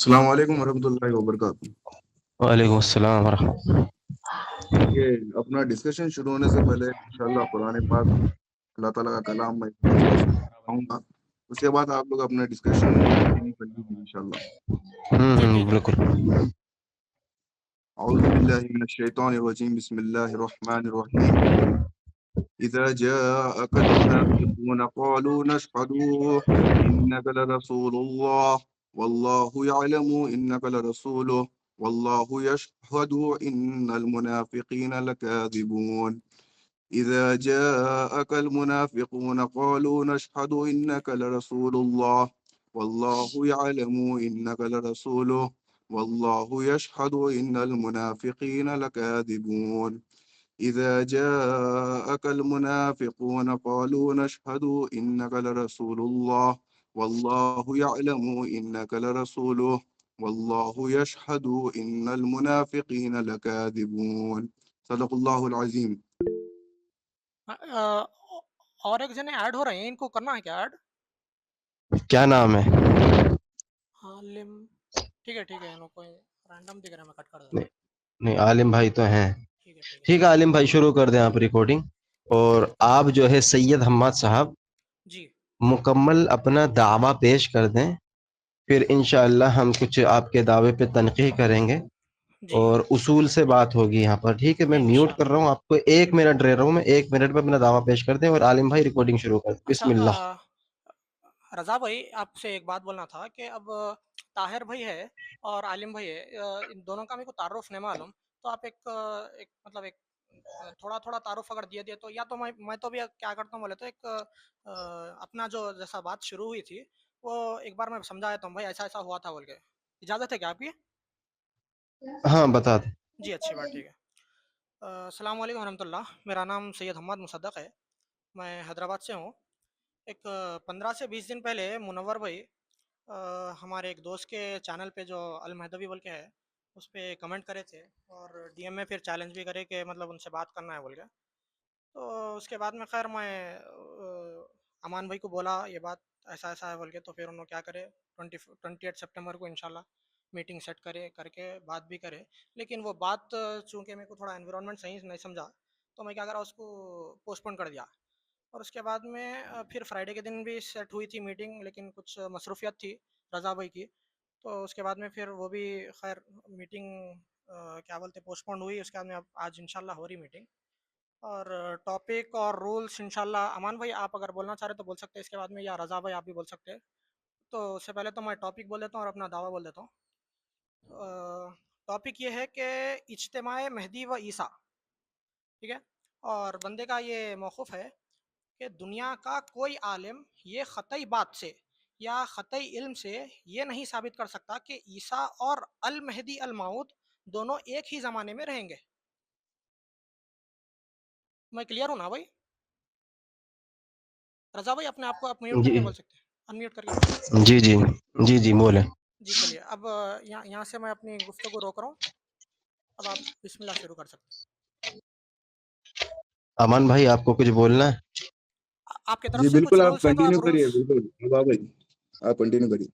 السلام علیکم ورحمۃ اللہ وبرکاتہ۔ وعلیکم السلام ورحمۃ یہ اپنا ڈسکشن شروع ہونے سے پہلے انشاءاللہ قرآن پاک اللہ تعالیٰ کا کلام میں ایک مرتبہ سناؤں گا، اس کے بعد آپ لوگ اپنا ڈسکشن کنٹینیو کر لیجیے انشاءاللہ۔ جی ٹھیک ہے بالکل۔ اعوذ باللہ من الشیطان الرجیم، بسم اللہ الرحمن الرحیم۔ اذا جاءك المنافقون قالوا نشهد انك لرسول الله والله يعلم انك لرسوله والله يشهد ان المنافقين لكاذبون۔ إذا جاءك المنافقون قالوا نشهد إنك لرسول الله والله يعلم إنك لرسوله والله يشهد إن المنافقين لكاذبون۔ إذا جاءك المنافقون قالوا نشهد إنك لرسول الله والله يعلم إنك لرسوله والله يشهد إن المنافقين لكاذبون۔ صدق الله العظيم۔ اور ایک جنے ایڈ ہو رہے ہیں، ان کو کرنا ہے کیا ایڈ؟ کیا نام ہے؟ عالم۔ ٹھیک ہے انہوں کوئی رینڈم دکھ رہا ہے، میں کٹ کر دیتا ہوں۔ نہیں، عالم بھائی تو ہیں۔ ٹھیک ہے ٹھیک ہے عالم بھائی، شروع کر دیں آپ ریکارڈنگ، اور آپ جو ہے سید حماد صاحب جی مکمل اپنا دعویٰ پیش کر دیں، پھر انشاءاللہ ہم کچھ آپ کے دعوے پہ تنقیح کریں گے جی اور اصول سے بات ہوگی یہاں پر۔ ٹھیک ہے، میں میوٹ کر انشاءاللہ۔ رہا ہوں آپ کو، 1 منٹ رہ رہا ہوں میں، 1 منٹ میں اپنا دعویٰ پیش کر دیں اور عالم بھائی ریکارڈنگ شروع کر دیں۔ اچھا بسم اللہ۔ رضا بھائی، آپ سے ایک بات بولنا تھا کہ اب طاہر بھائی ہے اور عالم بھائی ہے، ان دونوں کا میرے کو تعارف نہیں معلوم، تو آپ ایک تھوڑا تھوڑا تعارف اگر دیا تو، یا تو میں تو بھی کیا کرتا ہوں بولے تو ایک اپنا جو جیسا بات شروع ہوئی تھی وہ ایک بار میں سمجھا دیتا ہوں، بھائی ایسا ایسا ہوا تھا بول کے۔ اجازت ہے کیا آپ کی؟ ہاں بتا دیں۔ جی اچھی بات، ٹھیک ہے۔ السلام علیکم ورحمۃ اللہ، میرا نام سید حماد مصدق ہے، میں حیدرآباد سے ہوں۔ ایک 15 سے 20 دن پہلے منور بھائی ہمارے ایک دوست کے چینل پہ جو المہدوی بول کے ہے اس پہ کمنٹ کرے تھے، اور ڈی ایم میں پھر چیلنج بھی کرے کہ مطلب ان سے بات کرنا ہے بول کے۔ تو اس کے بعد میں خیر میں امان بھائی کو بولا یہ بات ایسا ایسا ہے بول کے، تو پھر انہوں کیا کرے 28 سپٹمبر کو انشاءاللہ میٹنگ سیٹ کر کے بات بھی کرے۔ لیکن وہ بات چونکہ میرے کو تھوڑا انوائرمنٹ صحیح نہیں سمجھا، تو میں کیا کرا اس کو پوسٹ پون کر دیا۔ اور اس کے بعد میں پھر فرائیڈے کے دن بھی سیٹ ہوئی تھی میٹنگ، لیکن کچھ مصروفیت تھی رضا بھائی کی، تو اس کے بعد میں پھر وہ بھی خیر میٹنگ کیا بولتے پوسٹ پون ہوئی۔ اس کے بعد میں اب آج انشاءاللہ ہو رہی میٹنگ، اور ٹاپک اور رولس انشاءاللہ امان بھائی آپ اگر بولنا چاہ رہے تو بول سکتے ہیں اس کے بعد میں، یا رضا بھائی آپ بھی بول سکتے ہیں۔ تو اس سے پہلے تو میں ٹاپک بول دیتا ہوں اور اپنا دعویٰ بول دیتا ہوں۔ ٹاپک یہ ہے کہ اجتماع مہدی و عیسیٰ، ٹھیک ہے، اور بندے کا یہ موقف ہے کہ دنیا کا کوئی عالم یہ قطعی بات سے یا قطعی علم سے یہ نہیں ثابت کر سکتا کہ عیسیٰ اور المہدی الموعود دونوں ایک ہی زمانے میں رہیں گے۔ میں کلیئر ہوں نا بھائی؟ رضا بھائی اپنے آپ کو آپ میوٹ کر جی کے بول سکتے ہیں، انمیوٹ کر کے بول سکتے ہیں۔ جی جی جی جی بولیں۔ جی چلیے، اب یہاں سے میں اپنی گفتگو روک رہا ہوں، اب آپ بسم اللہ شروع کر سکتے امان بھائی آپ کو کچھ بولنا ہے؟ ہیں۔ آپ کی طرف جی سے بالکل، کچھ آپ رولس ہیں تو آپ کنٹینیو رولس۔ کریے، بالکل رضا بھائی آپ کنٹینیو کریے۔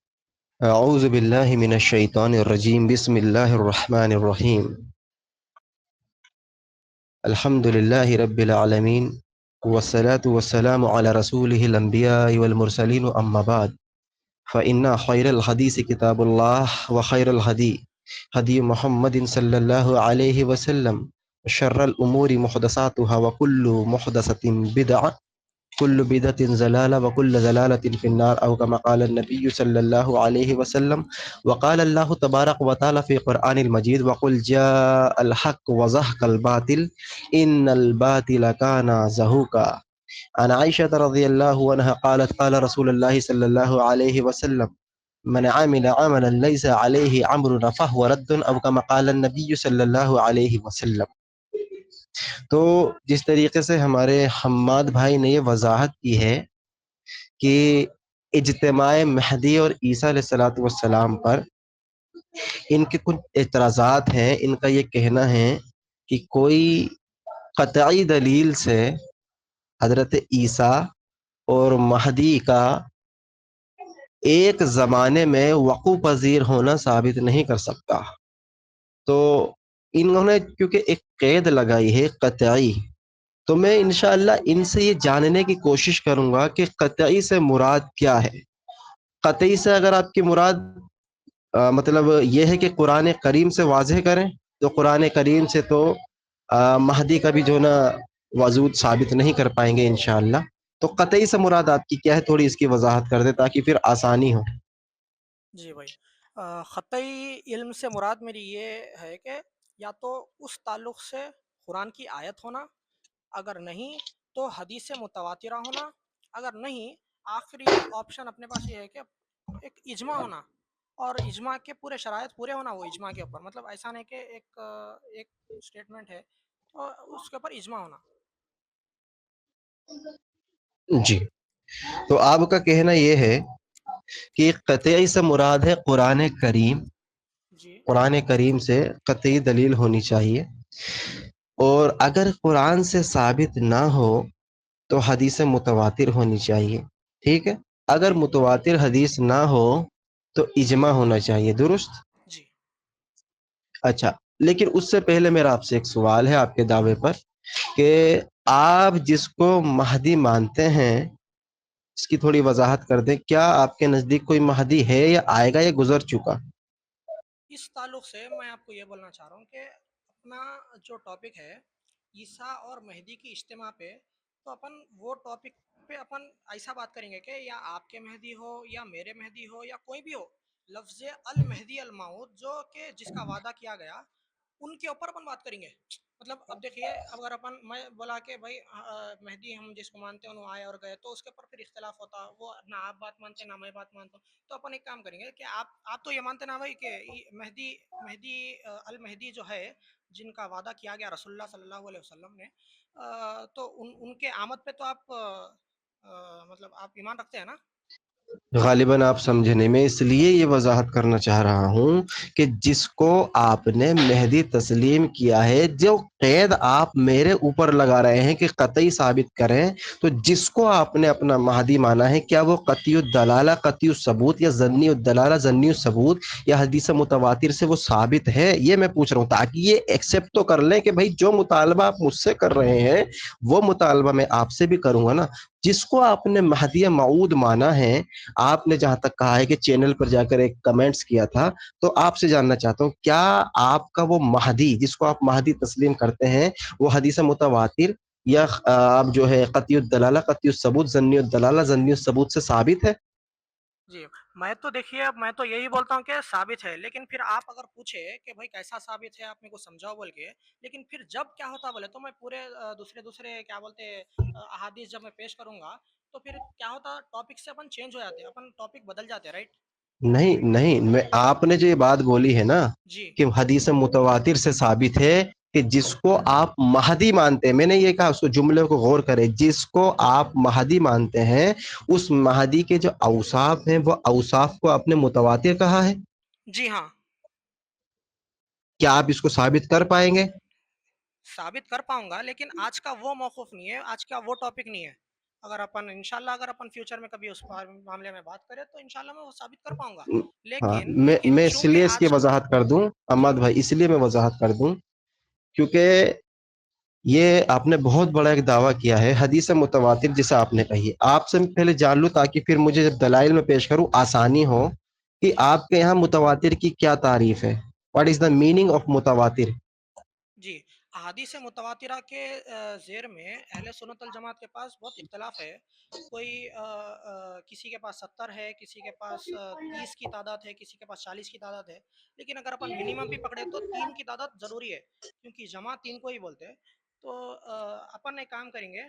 اعوذ باللہ من الشیطان الرجیم، بسم اللہ الرحمن الرحیم۔ الحمد للہ رب العالمین، والصلاة والسلام على رسوله الانبیاء والمرسلین، اما بعد فإن خیر الحدیث کتاب اللہ وخیر الہدی ہدی محمد صلی اللہ علیہ وسلم، شر الامور محدثاتها وکل محدثۃ بدعہ، كل بدعة ضلالة وكل ضلالة في النار، أو كما قال النبي صلى الله عليه وسلم. وقال الله تبارك وتعالى في القرآن المجيد: وقل جاء الحق وزهق الباطل إن الباطل كان زهوقا. عن عائشة رضي الله عنها قالت: قال رسول الله صلى الله عليه وسلم: من عمل عملا ليس عليه أمرنا فهو رد، أو كما قال النبي صلى الله عليه وسلم. تو جس طریقے سے ہمارے حماد بھائی نے یہ وضاحت کی ہے کہ اجتماع مہدی اور عیسیٰ علیہ الصلوۃ والسلام پر ان کے کچھ اعتراضات ہیں، ان کا یہ کہنا ہے کہ کوئی قطعی دلیل سے حضرت عیسیٰ اور مہدی کا ایک زمانے میں وقوع پذیر ہونا ثابت نہیں کر سکتا. تو انہوں نے کیونکہ ایک قید لگائی ہے قطعی، تو میں انشاءاللہ ان سے یہ جاننے کی کوشش کروں گا کہ قطعی سے مراد کیا ہے. قطعی سے اگر آپ کی مراد مطلب یہ ہے کہ قرآن کریم سے واضح کریں، تو قرآن کریم سے تو مہدی کا بھی جو نا وجود ثابت نہیں کر پائیں گے انشاءاللہ. تو قطعی سے مراد آپ کی کیا ہے، تھوڑی اس کی وضاحت کر دیں تاکہ پھر آسانی ہو. جی بھائی، قطعی علم سے مراد میری یہ ہے کہ یا تو اس تعلق سے قرآن کی آیت ہونا، اگر نہیں تو حدیث متواترہ ہونا، اگر نہیں آخری آپشن اپنے پاس یہ ہے کہ ایک اجماع ہونا، اور اجماع کے پورے شرائط پورے ہونا وہ اجماع کے اوپر، مطلب ایسا نہیں کہ ایک اسٹیٹمنٹ ہے تو اس کے اوپر اجماع ہونا. جی، تو آپ کا کہنا یہ ہے کہ قطعی سے مراد ہے قرآن کریم. جی قرآن کریم سے قطعی دلیل ہونی چاہیے، اور اگر قرآن سے ثابت نہ ہو تو حدیث متواتر ہونی چاہیے. ٹھیک ہے، اگر جی متواتر حدیث نہ ہو تو اجماع ہونا چاہیے. درست؟ جی اچھا، لیکن اس سے پہلے میرا آپ سے ایک سوال ہے آپ کے دعوے پر، کہ آپ جس کو مہدی مانتے ہیں اس کی تھوڑی وضاحت کر دیں. کیا آپ کے نزدیک کوئی مہدی ہے یا آئے گا یا گزر چکا؟ اس تعلق سے میں آپ کو یہ بولنا چاہ رہا ہوں کہ اپنا جو ٹاپک ہے عیسیٰ اور مہدی کی اجتماع پہ، تو اپن وہ ٹاپک پہ اپن ایسا بات کریں گے کہ یا آپ کے مہدی ہو یا میرے مہدی ہو یا کوئی بھی ہو، لفظ المہدی الموعود جو کہ جس کا وعدہ کیا گیا، ان کے اوپر اپن بات کریں گے. مطلب اب دیکھیے، اگر اپن میں بولا کہ بھائی مہدی ہم جس کو مانتے ہیں وہ آئے اور گئے، تو اس کے اوپر پھر اختلاف ہوتا، وہ نہ آپ بات مانتے نہ میں بات مانتا ہوں. تو اپن ایک کام کریں گے کہ آپ تو یہ مانتے نا بھائی کہ مہدی المہدی جو ہے جن کا وعدہ کیا گیا رسول اللہ صلی اللہ علیہ وسلم نے، تو ان کے آمد پہ تو آپ مطلب آپ ایمان رکھتے ہیں نا؟ غالباً آپ سمجھے نہیں. میں اس لیے یہ وضاحت کرنا چاہ رہا ہوں کہ جس کو آپ نے مہدی تسلیم کیا ہے، جو قید آپ میرے اوپر لگا رہے ہیں کہ قطعی ثابت کریں، تو جس کو آپ نے اپنا مہدی مانا ہے، کیا وہ قطعی الدلالہ قطعی الثبوت یا ظنی الدلالہ ظنی الثبوت یا حدیث متواتر سے وہ ثابت ہے؟ یہ میں پوچھ رہا ہوں تاکہ یہ ایکسیپٹ تو کر لیں کہ بھائی جو مطالبہ آپ مجھ سے کر رہے ہیں وہ مطالبہ میں آپ سے بھی کروں گا نا. جس کو آپ نے مہدی موعود مانا ہے، آپ نے جہاں تک کہا ہے کہ چینل پر جا کر ایک کمنٹس کیا تھا، تو آپ سے جاننا چاہتا ہوں کیا آپ کا وہ مہدی جس کو آپ مہدی تسلیم کرتے ہیں وہ حدیث متواتر یا آپ جو ہے قطعی الدلالہ قطعی الثبوت ظنی الدلالہ ظنی الثبوت سے ثابت ہے؟ جی، میں تو دیکھیے، اب میں تو یہی بولتا ہوں کہ ثابت ہے، لیکن پھر آپ اگر پوچھے کہ بھائی کیسا ثابت ہے، آپ میرے کو سمجھاؤ بول کے، لیکن پھر جب کیا ہوتا بولے تو میں پورے دوسرے کیا بولتے احادیث جب میں پیش کروں گا، تو پھر کیا ہوتا، ٹاپک سے اپن چینج ہو جاتے، اپن ٹاپک بدل جاتے، رائٹ؟ نہیں نہیں، آپ نے جو یہ بات بولی ہے نا جی کہ حدیث متواتر سے ثابت ہے کہ جس کو آپ مہدی مانتے ہیں، میں نے یہ کہا اس کو جملے کو غور کریں، جس کو آپ مہدی مانتے ہیں اس مہدی کے جو اوصاف ہیں وہ اوصاف کو آپ نے متواتر کہا ہے. جی ہاں، کیا آپ اس کو ثابت کر پائیں گے؟ ثابت کر پاؤں گا، لیکن آج کا وہ موقف نہیں ہے، آج کا وہ ٹاپک نہیں ہے. اگر اپن انشاءاللہ اگر اپن فیوچر میں کبھی اس معاملے میں بات کریں تو انشاءاللہ میں وہ ثابت کر پاؤں گا. ہاں، لیکن میں اس چونکہ لیے اس کی آج وضاحت کر دوں جی احمد بھائی، اس لیے میں وضاحت کر دوں کیونکہ یہ آپ نے بہت بڑا ایک دعویٰ کیا ہے حدیث متواتر جسے آپ نے کہی ہے. آپ سے پہلے جان لوں تاکہ پھر مجھے جب دلائل میں پیش کروں آسانی ہو کہ جی آپ کے یہاں متواتر کی کیا تعریف ہے. What is the meaning of متواتر؟ جی، احادیث متواترہ کے زیر میں اہل سنت الجماعت کے پاس بہت اختلاف ہے. کوئی کسی کے پاس 70 ہے، کسی کے پاس 30 کی تعداد ہے، کسی کے پاس 40 کی تعداد ہے. لیکن اگر اپن منیمم بھی پکڑے تو 3 کی تعداد ضروری ہے، کیونکہ جماعت 3 کو ہی بولتے ہیں. تو اپن ایک کام کریں گے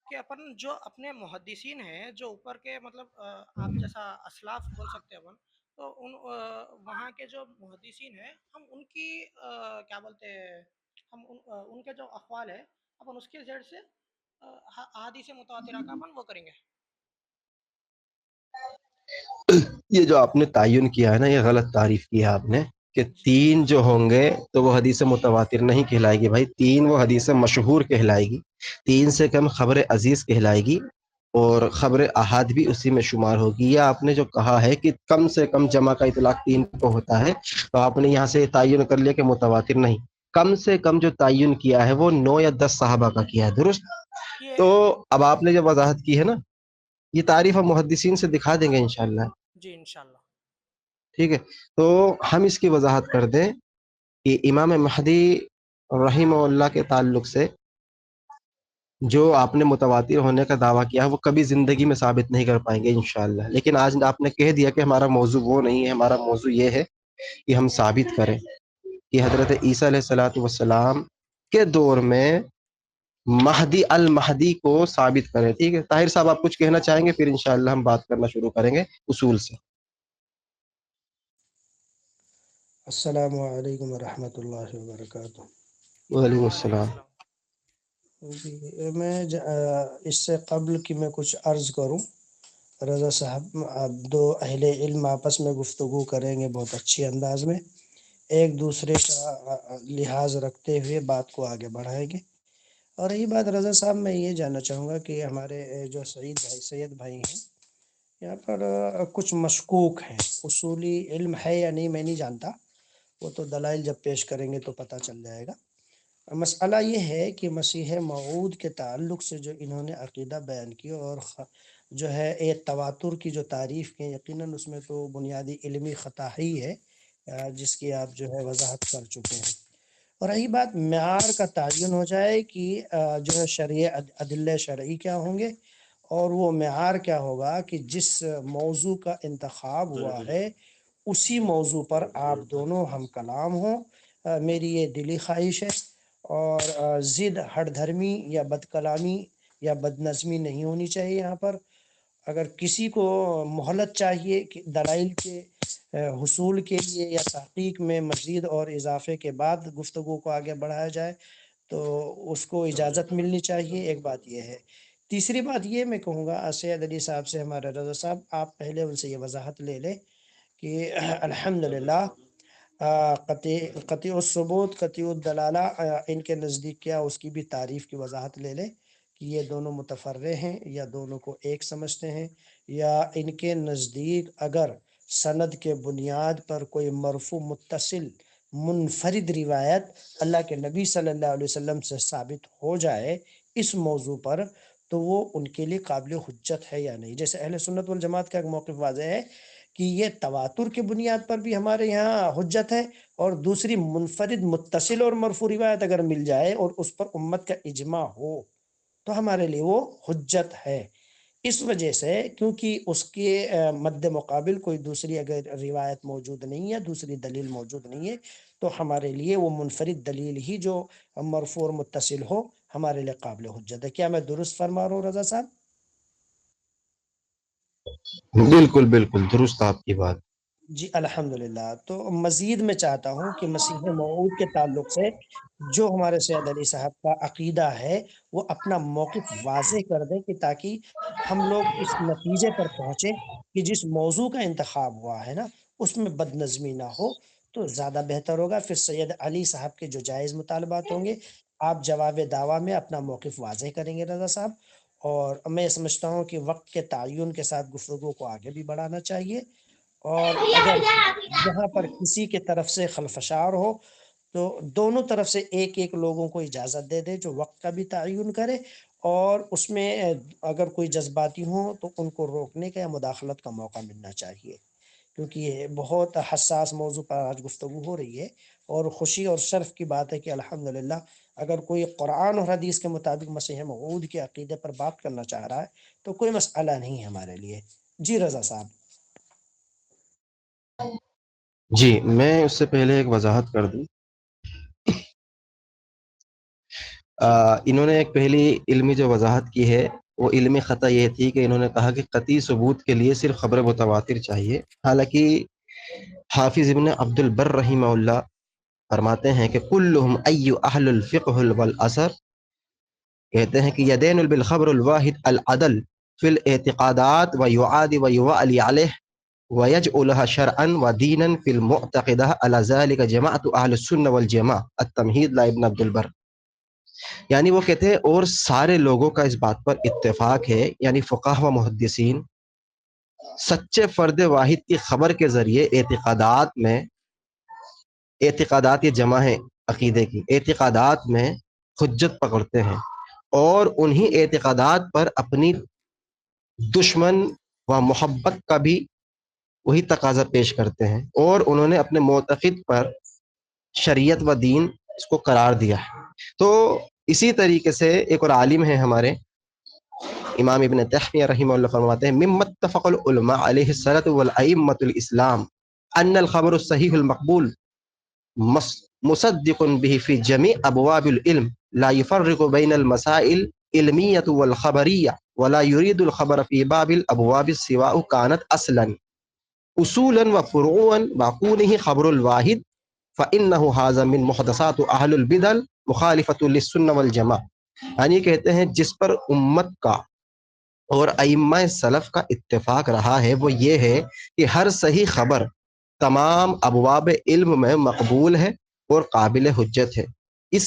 کہ اپن جو اپنے محدثین ہیں جو اوپر کے مطلب آپ جیسا اسلاف بول سکتے ہیں اپن، تو ان وہاں کے جو محدثین ہیں ہم ان کی کیا بولتے ہیں، ہم ان کے جو اقوال ہے اپن اس کے زیر سے احادیث متواترہ کا اپن وہ کریں گے. یہ جو آپ نے تعین کیا ہے نا، یہ غلط تعریف کی ہے آپ نے کہ جی 3 جو ہوں گے تو وہ حدیث متواتر نہیں کہلائے گی. بھائی 3 وہ حدیث مشہور کہلائے گی، 3 سے کم خبر عزیز کہلائے گی. اور خبر احاد بھی اسی میں شمار ہوگی. یا آپ نے جو کہا ہے کہ کم سے کم جمع کا اطلاق 3 کو ہوتا ہے، تو آپ نے یہاں سے تعین کر لیا کہ متواتر نہیں، کم سے کم جو تعین کیا ہے وہ 9 یا 10 صحابہ کا کیا ہے، درست. یہ تو اب آپ نے جو وضاحت کی ہے نا، یہ تعریف ہم محدثین سے دکھا دیں گے انشاءاللہ. جی انشاءاللہ. ٹھیک ہے، تو ہم اس کی وضاحت کر دیں کہ امام مہدی رحمہ اللہ کے تعلق سے جو آپ نے متواتر ہونے کا دعویٰ کیا ہے وہ کبھی زندگی میں ثابت نہیں کر پائیں گے انشاءاللہ. لیکن آج آپ نے کہہ دیا کہ ہمارا موضوع وہ نہیں ہے، ہمارا موضوع یہ ہے کہ ہم ثابت کریں کہ حضرت عیسیٰ علیہ الصلوۃ والسلام کے دور میں مہدی المہدی کو ثابت کریں. ٹھیک ہے طاہر صاحب، آپ کچھ کہنا چاہیں گے؟ پھر انشاءاللہ ہم بات کرنا شروع کریں گے اصول سے. السلام علیکم ورحمۃ اللہ وبرکاتہ. وعلیکم وعلیکم السلام. السلام. جی میں اس سے قبل کہ میں کچھ عرض کروں، رضا صاحب اب دو اہل علم آپس میں گفتگو کریں گے بہت اچھی انداز میں، ایک دوسرے کا لحاظ رکھتے ہوئے بات کو آگے بڑھائیں گے. اور رہی بات رضا صاحب، میں یہ جاننا چاہوں گا کہ ہمارے جو سید بھائی ہیں یہاں پر کچھ مشکوک ہیں. اصولی علم ہے یا نہیں میں نہیں جانتا، وہ تو دلائل جب پیش کریں گے تو پتہ چل جائے گا. مسئلہ یہ ہے کہ مسیح موعود کے تعلق سے جو انہوں نے عقیدہ بیان کی اور جو ہے ایک تواتر کی جو تعریف کی، یقیناً اس میں تو بنیادی علمی خطا ہی ہے جس کی آپ جو ہے وضاحت کر چکے ہیں. اور رہی بات معیار کا تعین ہو جائے کہ جو ہے شرعی ادلہ شرعی کیا ہوں گے، اور وہ معیار کیا ہوگا کہ جس موضوع کا انتخاب ہوا ہے اسی موضوع پر آپ دونوں ہم کلام ہوں. میری یہ دلی خواہش ہے، اور ضد ہٹ دھرمی یا بد کلامی یا بد نظمی نہیں ہونی چاہیے. یہاں پر اگر کسی کو مہلت چاہیے کہ دلائل کے حصول کے لیے یا تحقیق میں مزید اور اضافے کے بعد گفتگو کو آگے بڑھایا جائے تو اس کو اجازت ملنی چاہیے. ایک بات یہ ہے. تیسری بات یہ میں کہوں گا سید علی صاحب سے، ہمارے رضا صاحب آپ پہلے ان سے یہ وضاحت لے لیں کہ الحمدللہ قطعی الثبوت قطعی الدلالہ ان کے نزدیک کیا، اس کی بھی تعریف کی وضاحت لے لیں کہ یہ دونوں متفرع ہیں یا دونوں کو ایک سمجھتے ہیں، یا ان کے نزدیک اگر سند کے بنیاد پر کوئی مرفوع متصل منفرد روایت اللہ کے نبی صلی اللہ علیہ وسلم سے ثابت ہو جائے اس موضوع پر تو وہ ان کے لیے قابل حجت ہے یا نہیں. جیسے اہل سنت والجماعت کا ایک موقف واضح ہے کہ یہ تواتر کے بنیاد پر بھی ہمارے یہاں حجت ہے، اور دوسری منفرد متصل اور مرفوع روایت اگر مل جائے اور اس پر امت کا اجماع ہو تو ہمارے لیے وہ حجت ہے. اس وجہ سے کیونکہ اس کے مد مقابل کوئی دوسری اگر روایت موجود نہیں ہے، دوسری دلیل موجود نہیں ہے، تو ہمارے لیے وہ منفرد دلیل ہی جو مرفوع اور متصل ہو ہمارے لیے قابل حجت ہے. کیا میں درست فرما رہا ہوں رضا صاحب؟ بالکل بالکل درست آپ کی بات. جی الحمدللہ. تو مزید میں چاہتا ہوں کہ مسیح موعود کے تعلق سے جو ہمارے سید علی صاحب کا عقیدہ ہے وہ اپنا موقف واضح کر دیں کہ تاکہ ہم لوگ اس نتیجے پر پہنچے کہ جس موضوع کا انتخاب ہوا ہے نا اس میں بد نظمی نہ ہو تو زیادہ بہتر ہوگا. پھر سید علی صاحب کے جو جائز مطالبات ہوں گے آپ جواب دعویٰ میں اپنا موقف واضح کریں گے رضا صاحب. اور میں سمجھتا ہوں کہ وقت کے تعین کے ساتھ گفتگو کو آگے بھی بڑھانا چاہیے، اور اگر یہاں پر کسی کے طرف سے خلفشار ہو تو دونوں طرف سے ایک ایک لوگوں کو اجازت دے دے جو وقت کا بھی تعین کرے، اور اس میں اگر کوئی جذباتی ہوں تو ان کو روکنے کا یا مداخلت کا موقع ملنا چاہیے، کیونکہ یہ بہت حساس موضوع پر آج گفتگو ہو رہی ہے. اور خوشی اور شرف کی بات ہے کہ الحمدللہ اگر کوئی قرآن اور حدیث کے مطابق مسیح موعود کے عقیدے پر بات کرنا چاہ رہا ہے تو کوئی مسئلہ نہیں ہے ہمارے لیے. جی رضا صاحب. جی میں اس سے پہلے ایک وضاحت کر دوں. انہوں نے ایک پہلی علمی جو وضاحت کی ہے وہ علمی خطا یہ تھی کہ انہوں نے کہا کہ قطعی ثبوت کے لیے صرف خبر متواتر چاہیے. حالانکہ حافظ ابن عبد البر رحمہ اللہ فرماتے ہیں کہ کلہم ای اہل الفقہ والاثر، کہتے ہیں کہ یدین بالخبر الواحد العدل فی الاعتقادات ویعاد ویعلی علیہ ويجعلها شرعا ودينا في المعتقدة على ذلك جماعة أهل السنة والجماعة. التمهيد لابن عبد البر. یعنی وہ کہتے ہیں اور سارے لوگوں کا اس بات پر اتفاق ہے، یعنی فقہ و محدثین، سچے فرد واحد کی خبر کے ذریعے اعتقادات یہ جمع ہے عقیدے کی، اعتقادات میں حجت پکڑتے ہیں، اور انہی اعتقادات پر اپنی دشمن و محبت کا بھی وہی تقاضا پیش کرتے ہیں، اور انہوں نے اپنے معتقد پر شریعت و دین اس کو قرار دیا ہے۔ تو اسی طریقے سے ایک اور عالم ہے ہمارے امام ابن تیمیہ رحمہ اللہ، فرماتے ہیں مما اتفق العلماء علیہ الصلاۃ والائمۃ الاسلام ان الخبر الصحیح المقبول مصدق به في جميع ابواب العلم لا يفرق بين المسائل علمية والخبرية ولا يريد الخبر في باب الابواب سواء كانت اصلا اصولا وفروعا معقوله خبر الواحد فانه هذا من محدثات اهل البدع مخالفة للسنة والجماعة۔ یعنی کہتے ہیں جس پر امت کا اور ائمہ سلف کا اتفاق رہا ہے وہ یہ ہے کہ ہر صحیح خبر تمام ابواب علم میں مقبول ہے اور قابل حجت ہے۔ اس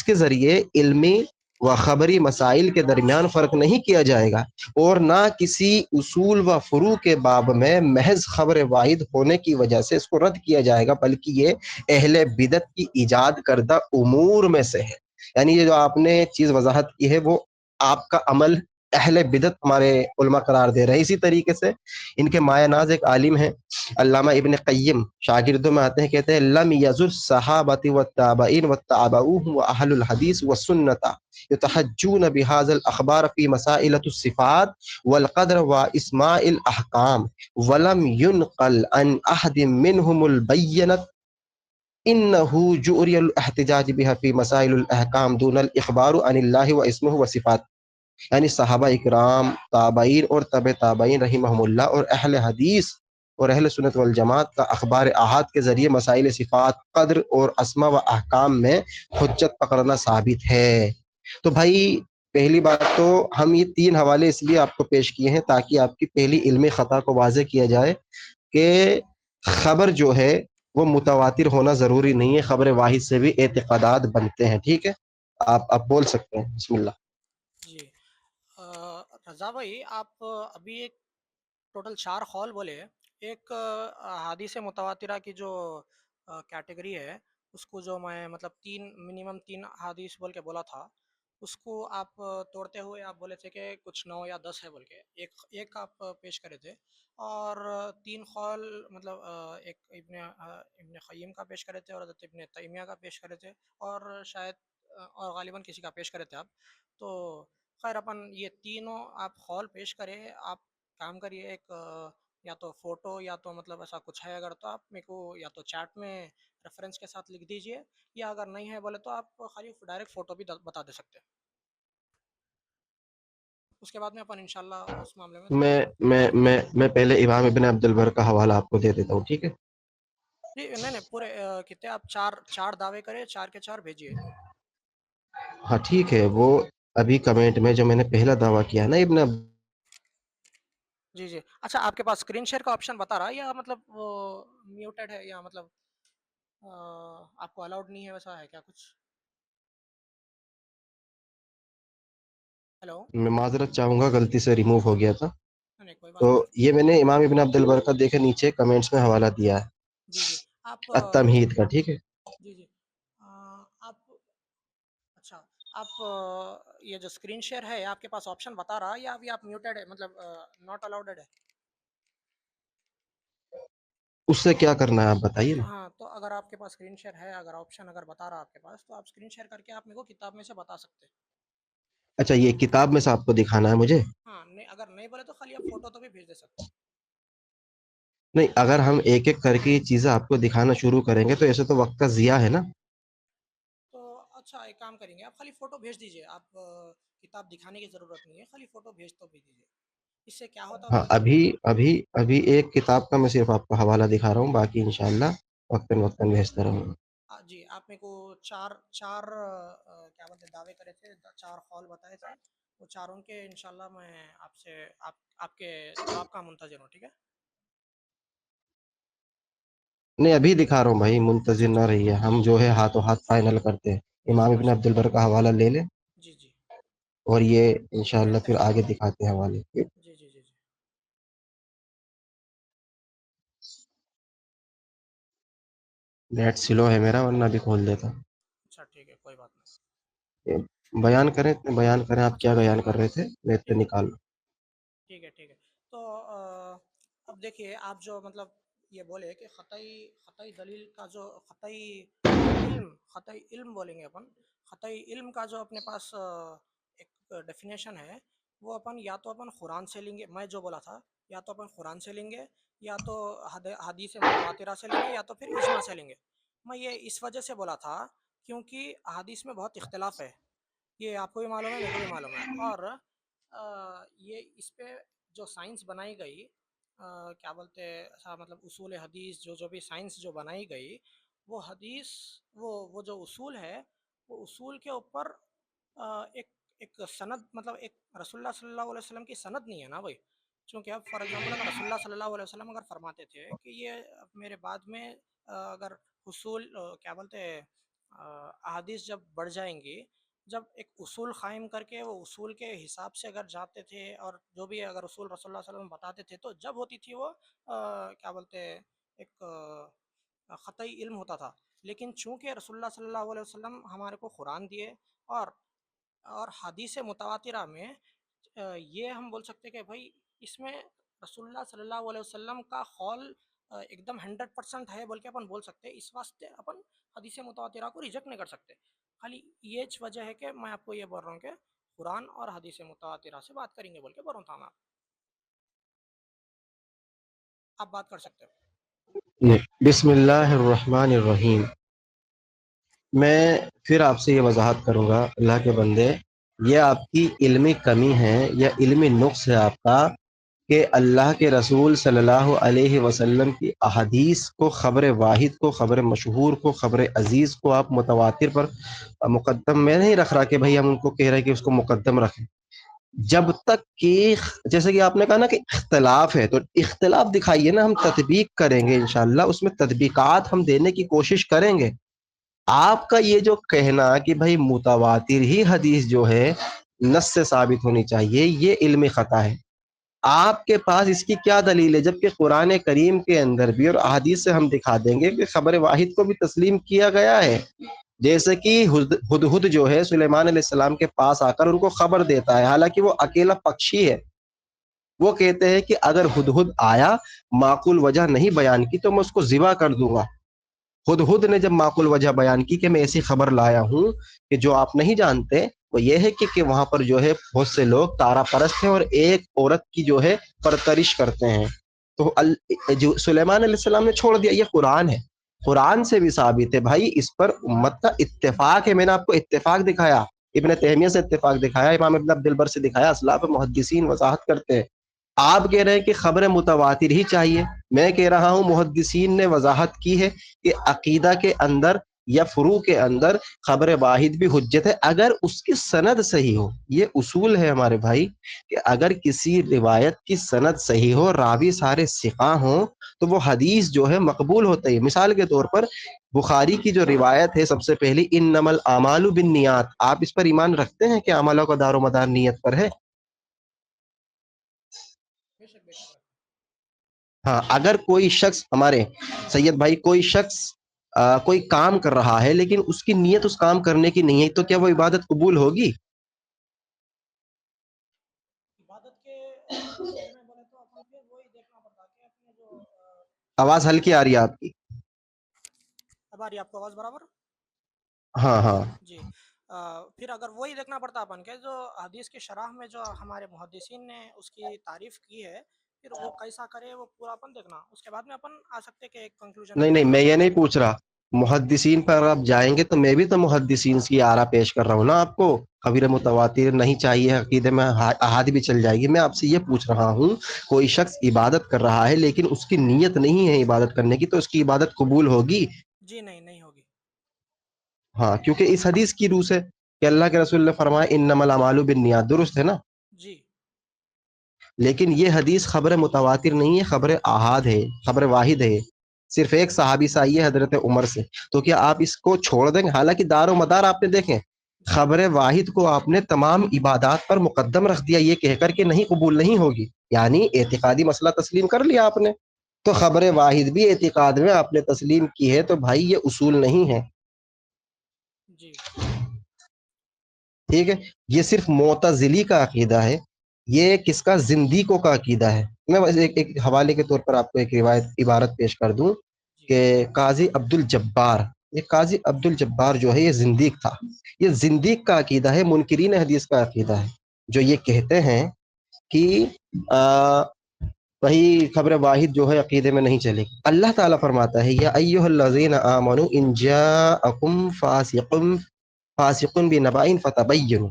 کے ذریعے علمی و خبری مسائل کے درمیان فرق نہیں کیا جائے گا، اور نہ کسی اصول و فروع کے باب میں محض خبر واحد ہونے کی وجہ سے اس کو رد کیا جائے گا، بلکہ یہ اہل بدعت کی ایجاد کردہ امور میں سے ہے۔ یعنی یہ جو آپ نے چیز وضاحت کی ہے وہ آپ کا عمل اہل بدعت ہمارے علماء قرار دے رہے ہیں۔ اسی طریقے سے ان کے مایہ ناز ایک عالم ہیں علامہ ابن قیم، شاگردوں میں آتے ہیں، کہتے ہیں لم یزل الصحابۃ والتابعین واتبعوهم واہل الحدیث والسنۃ یتحجون بهذا الاخبار في مسائل الصفات والقدر واسماء الاحکام ولم ينقل عن احد منهم البینۃ انه جؤری الاحتجاج بها في مسائل الاحکام دون الاخبار عن الله واسمه وصفاته۔ یعنی صحابہ اکرام، تابعین اور تبع تابعین رحمہم اللہ اور اہل حدیث اور اہل سنت والجماعت کا اخبار احاد کے ذریعے مسائل صفات، قدر اور اسماء و احکام میں حجت پکڑنا ثابت ہے۔ تو بھائی پہلی بات تو ہم یہ 3 حوالے اس لیے آپ کو پیش کیے ہیں تاکہ آپ کی پہلی علمی خطا کو واضح کیا جائے کہ خبر جو ہے وہ متواتر ہونا ضروری نہیں ہے، خبر واحد سے بھی اعتقادات بنتے ہیں۔ ٹھیک ہے، آپ بول سکتے ہیں، بسم اللہ۔ جی رضا بھائی، آپ ابھی ایک ٹوٹل 4 قول بولے۔ ایک حدیث متواترہ کی جو کیٹیگری ہے، اس کو جو میں مطلب منیمم 3 حدیث بول کے بولا تھا، اس کو آپ توڑتے ہوئے آپ بولے تھے کہ کچھ 9 یا 10 ہے بول کے ایک آپ پیش کرے تھے، اور 3 قول مطلب ایک ابن قیم کا پیش کرے تھے، اور حضرت ابن تیمیہ کا پیش کرے تھے، اور شاید اور غالباً کسی کا پیش کرے تھے آپ۔ تو خیر اپن یہ تینوں آپ قول پیش کرے، آپ کام کریے، ایک یا تو فوٹو یا تو مطلب ایسا کچھ ہے اگر تو آپ میرے کو یا تو چیٹ میں ریفرنس کے ساتھ لکھ دیجئے، یا اگر نہیں ہے بولے تو آپ خالی ڈائریکٹ فوٹو بھی بتا دے سکتے ہیں۔ اس کے بعد میں اپن انشاءاللہ اس معاملے میں تھوڑا میں سا میں بات میں کریں گے۔ میں پہلے امام ابن عبد البر کا حوالہ آپ کو دے دیتا ہوں، ٹھیک ہے؟ جی نہیں پورے کتنے آپ چار دعوے کرے، 4 کے 4 بھیجیے۔ ہاں ٹھیک ہے، وہ ابھی کمنٹ میں جو میں نے پہلا دعویٰ کیا نا ابن جی جی اچھا، آپ کے پاس اسکرین شیئر کا آپشن بتا رہا ہے یا مطلب وہ میوٹیڈ ہے، یا مطلب آپ کو الاؤڈ نہیں ہے، ویسا ہے کیا کچھ؟ ہیلو؟ میں معذرت چاہوں گا، غلطی سے ریموو ہو گیا تھا۔ نہیں کوئی تو بات نہیں۔ یہ میں نے امام ابن عبد البر کا دیکھے نیچے کمنٹس میں حوالہ دیا ہے، جی جی آپ التمہید کا، ٹھیک ہے؟ جی جی آپ اچھا، آپ یہ جو اسکرین شیئر ہے آپ کے پاس آپشن بتا رہا ہے یا ابھی آپ میوٹیڈ ہے، مطلب ناٹ الاؤڈ ہے؟ اس سے کیا کرنا ہے آپ بتائیے نا۔ ہاں تو اگر آپ کے پاس اسکرین شیئر ہے، اگر آپشن اگر بتا رہا ہے آپ کے پاس، تو آپ اسکرین شیئر کر کے آپ میرے کو کتاب میں سے بتا سکتے ہیں۔ اچھا یہ کتاب میں سے آپ کو دکھانا ہے مجھے؟ ہاں نہیں، اگر نہیں بولے تو خالی آپ فوٹو تو بھی بھیج دے سکتے ہیں۔ نہیں، اگر ہم ایک ایک کر کے یہ چیزیں آپ کو دکھانا شروع کریں گے تو ایسے تو وقت کا ضیاع ہے نا۔ تو اچھا ایک کام کریں گے، آپ خالی فوٹو بھیج دیجئے، آپ کتاب دکھانے کی ضرورت نہیں ہے، خالی فوٹو بھیج تو بھیج دیجئے۔ اس سے کیا ہوتا ہاں بولے تو ابھی ایک کتاب کا میں صرف آپ کو حوالہ دکھا رہا ہوں، باقی انشاءاللہ وقتاً وقتاً بھیجتا رہوں گا۔ جی آپ میرے کو چار کیا بولتے ہیں دعوے کرے تھے، 4 قول بتائے تھے، وہ چاروں کے انشاءاللہ میں آپ سے آپ کے جواب کا منتظر ہوں، ٹھیک ہے؟ نہیں ابھی دکھا رہا ہوں بھائی، منتظر اچھا نہ اچھا رہیے، ہم جو ہے ہاتھوں ہاتھ فائنل کرتے ہیں۔ امام ابن ماشاء عبد البر کا حوالہ لے لیں اللہ جی جی اور یہ انشاءاللہ پھر آگے دکھاتے ہیں حوالے. جی جی جی جی نیٹ سلو ہے میرا ورنہ بھی کھول دیتا. اچھا ٹھیک ہے کوئی بات نہیں. بیان کریں آپ اچھا کیا بیان ٹھیک کر ہے رہے تھے نیٹ پہ ٹھیک ہے نکال. ٹھیک ہے ٹھیک ہے. تو اب دیکھیے آپ جو مطلب یہ بولے کہ خطائی دلیل کا جو خطائی علم بولیں گے اپن. خطائی علم کا جو اپنے پاس ایک ڈیفینیشن ہے وہ اپن یا تو اپن قرآن سے لیں گے. میں جو بولا تھا یا تو اپن قرآن سے لیں گے یا تو حدیث متواترہ سے لیں گے یا تو پھر اجماع سے لیں گے. میں یہ اس وجہ سے بولا تھا کیونکہ حدیث میں بہت اختلاف ہے. یہ آپ کو بھی معلوم ہے میرے کو بھی معلوم ہے. اور یہ اس پہ جو سائنس بنائی گئی کیا بولتے مطلب اصول حدیث جو بھی سائنس جو بنائی گئی وہ حدیث وہ جو اصول ہے وہ اصول کے اوپر ایک سند مطلب ایک رسول اللہ صلی اللہ علیہ وسلم کی سند نہیں ہے نا بھائی. چونکہ اب فار ایگزامپل اگر رسول اللہ صلی اللہ علیہ وسلم اگر فرماتے تھے کہ یہ میرے بعد میں اگر حصول کیا بولتے احادیث جب بڑھ جائیں گی جب ایک اصول قائم کر کے وہ اصول کے حساب سے اگر جاتے تھے اور جو بھی اگر اصول رسول اللہ صلی اللہ علیہ وسلم بتاتے تھے تو جب ہوتی تھی وہ کیا بولتے ایک خطائی علم ہوتا تھا. لیکن چونکہ رسول اللہ صلی اللہ علیہ وسلم ہمارے کو قرآن دیے اور حدیث متواترہ میں یہ ہم بول سکتے کہ بھائی اس میں رسول اللہ صلی اللہ علیہ وسلم کا قول ایک دم 100% ہے بول کے اپن بول سکتے. اس واسطے اپن حدیث متواترہ کو ریجیکٹ نہیں کر سکتے. خالی یہ وجہ ہے کہ میں آپ کو یہ بول رہا ہوں کہ قرآن اور حدیث متواترہ سے بات کریں گے بول کے بول رہا تھا. میں آپ بات کر سکتے ہو. بسم اللہ الرحمن الرحیم. میں پھر آپ سے یہ وضاحت کروں گا اللہ کے بندے یہ آپ کی علمی کمی ہے یا علمی نقص ہے آپ کا کہ اللہ کے رسول صلی اللہ علیہ وسلم کی احادیث کو خبر واحد کو خبر مشہور کو خبر عزیز کو آپ متواتر پر مقدم میں نہیں رکھ رہا کہ بھائی ہم ان کو کہہ رہے ہیں کہ اس کو مقدم رکھیں. جب تک کہ جیسے کہ آپ نے کہا نا کہ اختلاف ہے تو اختلاف دکھائیے نا, ہم تطبیق کریں گے انشاءاللہ, اس میں تطبیقات ہم دینے کی کوشش کریں گے. آپ کا یہ جو کہنا کہ بھائی متواتر ہی حدیث جو ہے نص سے ثابت ہونی چاہیے یہ علمی خطا ہے. آپ کے پاس اس کی کیا دلیل ہے جبکہ قرآن کریم کے اندر بھی اور احادیث سے ہم دکھا دیں گے کہ خبر واحد کو بھی تسلیم کیا گیا ہے. جیسے کہ ہدہد جو ہے سلیمان علیہ السلام کے پاس آ کر ان کو خبر دیتا ہے, حالانکہ وہ اکیلا پکشی ہے. وہ کہتے ہیں کہ اگر ہدہد آیا معقول وجہ نہیں بیان کی تو میں اس کو ذبح کر دوں گا. ہدہد نے جب معقول وجہ بیان کی کہ میں ایسی خبر لایا ہوں کہ جو آپ نہیں جانتے, وہ یہ ہے کہ وہاں پر جو ہے بہت سے لوگ تارا پرست ہیں اور ایک عورت کی جو ہے پرترش کرتے ہیں. تو جو سلیمان علیہ السلام نے چھوڑ دیا. یہ قرآن ہے, قرآن سے بھی ثابت ہے بھائی, اس پر امت کا اتفاق ہے. میں نے آپ کو اتفاق دکھایا, ابن تیمیہ سے اتفاق دکھایا, امام ابن عبد البر سے دکھایا, اسلاف محدثین وضاحت کرتے ہیں. آپ کہہ رہے ہیں کہ خبر متواتر ہی چاہیے. میں کہہ رہا ہوں محدثین نے وضاحت کی ہے کہ عقیدہ کے اندر یا فروع کے اندر خبر واحد بھی حجت ہے اگر اس کی سند صحیح ہو. یہ اصول ہے ہمارے بھائی کہ اگر کسی روایت کی سند صحیح ہو, راوی سارے ثقہ ہوں, تو وہ حدیث جو ہے مقبول ہوتا ہے. مثال کے طور پر بخاری کی جو روایت ہے سب سے پہلی انما الاعمال بالنیات, آپ اس پر ایمان رکھتے ہیں کہ اعمالوں کا دار و مدار نیت پر ہے؟ بے شک بے شک. ہاں, اگر کوئی شخص ہمارے سید بھائی کوئی شخص کوئی کام کر رہا ہے لیکن اس کی نیت اس کام کرنے کی نہیں ہے تو کیا وہ عبادت قبول ہوگی؟ عبادت کے مسئلے میں بولے تو اپن پھر وہی دیکھنا پڑتا کہ اپنے جو آواز ہلکی آ رہی ہے آپ کی. اب آ رہی ہے آپ کو آواز برابر؟ ہاں ہاں جی. پھر اگر وہی دیکھنا پڑتا اپن کے جو حدیث کی شرح میں جو ہمارے محدثین نے اس کی تعریف کی ہے پھر وہ کیسا کرے وہ پورا اپن دیکھنا, اس کے بعد میں اپن آ سکتے کہ ایک کنکلوژن پہ نہیں کہ نہیں, ہاں میں یہ بھائی. نہیں پوچھ رہا. محدثین پر آپ جائیں گے تو میں بھی تو محدثین کی آرا پیش کر رہا ہوں نا آپ کو. خبر متواتر نہیں چاہیے عقیدے میں احاد بھی چل جائے گی. میں آپ سے یہ پوچھ رہا ہوں کوئی شخص عبادت کر رہا ہے لیکن اس کی نیت نہیں ہے عبادت کرنے کی تو اس کی عبادت قبول ہوگی؟ جی نہیں, نہیں ہوگی. ہاں, کیونکہ اس حدیث کی روح سے کہ اللہ کے رسول نے فرمایا انما الاعمال بالنیات, درست ہے نا؟ جی لیکن یہ حدیث خبر متواتر نہیں ہے, خبر احاد ہے, خبر واحد ہے. صرف ایک صحابی سے آئی ہے حضرت عمر سے، تو کیا آپ اس کو چھوڑ دیں گے؟ حالانکہ دار و مدار آپ نے دیکھیں، خبر واحد کو آپ نے تمام عبادات پر مقدم رکھ دیا یہ کہہ کر کہ نہیں قبول نہیں ہوگی، یعنی اعتقادی مسئلہ تسلیم کر لیا آپ نے، تو خبر واحد بھی اعتقاد میں آپ نے تسلیم کی ہے، تو بھائی یہ اصول نہیں ہے، جی ٹھیک ہے؟ یہ صرف معتزلی کا عقیدہ ہے، یہ کس کا؟ زندیقوں کا عقیدہ ہے۔ میں بس ایک حوالے کے طور پر آپ کو ایک روایت عبارت پیش کر دوں جی کہ قاضی عبد الجبار، یہ قاضی عبد الجبار جو ہے یہ زندیق تھا، یہ زندیق کا عقیدہ ہے، منکرین حدیث کا عقیدہ ہے، جو یہ کہتے ہیں کہ وہی خبر واحد جو ہے عقیدے میں نہیں چلے گی۔ اللہ تعالیٰ فرماتا ہے یا ایھا الذین آمنوا ان جاءکم فاسق بنبأ فتبینوا،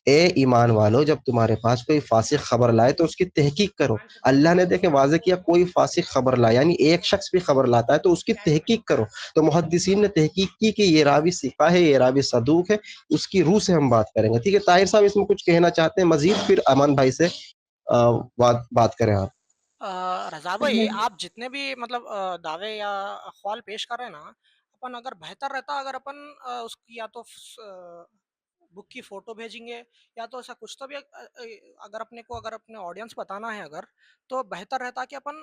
اے ایمان والو جب تمہارے پاس کوئی فاسق خبر لائے تو اس کی تحقیق کرو۔ اللہ نے دیکھے واضح کیا کوئی فاسق خبر لائے، یعنی ایک شخص بھی خبر لاتا ہے تو اس کی تحقیق کرو، تو محدثین نے تحقیق کی کہ یہ راوی ثقہ ہے، یہ راوی صدوق ہے، اس کی روح سے ہم بات کریں گے، ٹھیک ہے؟ طاہر صاحب اس میں کچھ کہنا چاہتے ہیں مزید، پھر امان بھائی سے بات کریں آپ۔ رضا بھائی آپ جتنے بھی مطلب دعوے یا اقوال پیش کر رہے ہیں نا، اپن اگر بہتر رہتا اگر اپن اس کی یا تو بک کی فوٹو بھیجیں گے یا تو ایسا کچھ تو بھی اگر اپنے کو اگر اپنے آڈینس بتانا ہے اگر تو بہتر رہتا کہ اپن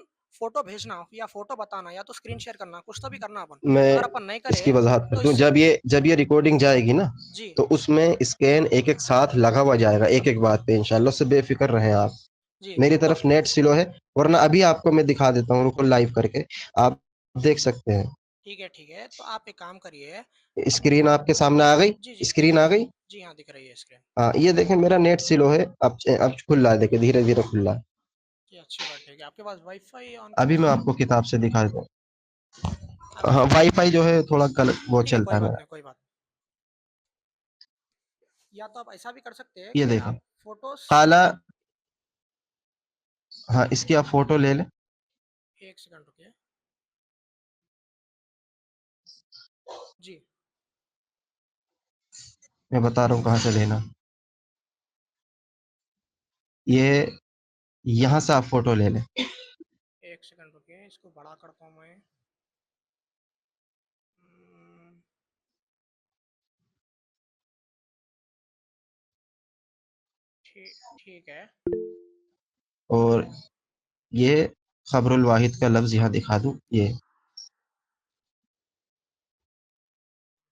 فوٹو بھیجنا یا فوٹو بتانا یا تو اسکرین شیئر کرنا کچھ تو بھی کرنا اپن، میں اگر اپن نہیں اس کرے کی وضاحت تو کرتا ہوں، اس جب یہ ریکارڈنگ جائے گی نا جی تو اس میں اسکین ایک ایک ساتھ لگا ہوا جائے گا ایک ایک بات پہ، انشاءاللہ، اس سے بے فکر رہیں آپ۔ جی میری تو طرف نیٹ سلو ہے، ورنہ ابھی آپ کو میں دکھا دیتا ہوں، رکو لائیو کر کے آپ دیکھ سکتے ہیں۔ ٹھیک ہے تو آپ ایک کام کریے، اسکرین آپ کے سامنے آ گئی؟ جی جی اسکرین آ گئی؟ جی ہاں دکھ رہی ہے اسکرین، ہاں یہ دیکھیں میرا نیٹ سلو ہے، اب کھل رہا ہے، دیکھیں دھیرے دھیرے کھل رہا ہے۔ جی اچھی بات ہے، آپ کے پاس وائی فائی آن ابھی کرنا میں ہے؟ آپ کو کتاب سے دکھا دیتا ہوں، ابھی ہاں وائی فائی جو ہے تھوڑا وہ ٹھیک ہے، چلتا کوئی ہے بات میرا، نہیں کوئی بات نہیں، یا تو آپ ایسا بھی کر سکتے ہیں یہ کہ دیکھیں آپ فوٹوز خالہ، ہاں اس کی آپ فوٹو لے لیں، ایک سیکنڈ رکیے جی میں بتا رہا ہوں کہاں سے لینا، یہ یہاں سے آپ فوٹو لے لیں۔ ایک سیکنڈ رکیے، اس کو بڑا کرتا ہوں میں، ٹھیک ہے، اور یہ خبر الواحد کا لفظ یہاں دکھا دوں، یہ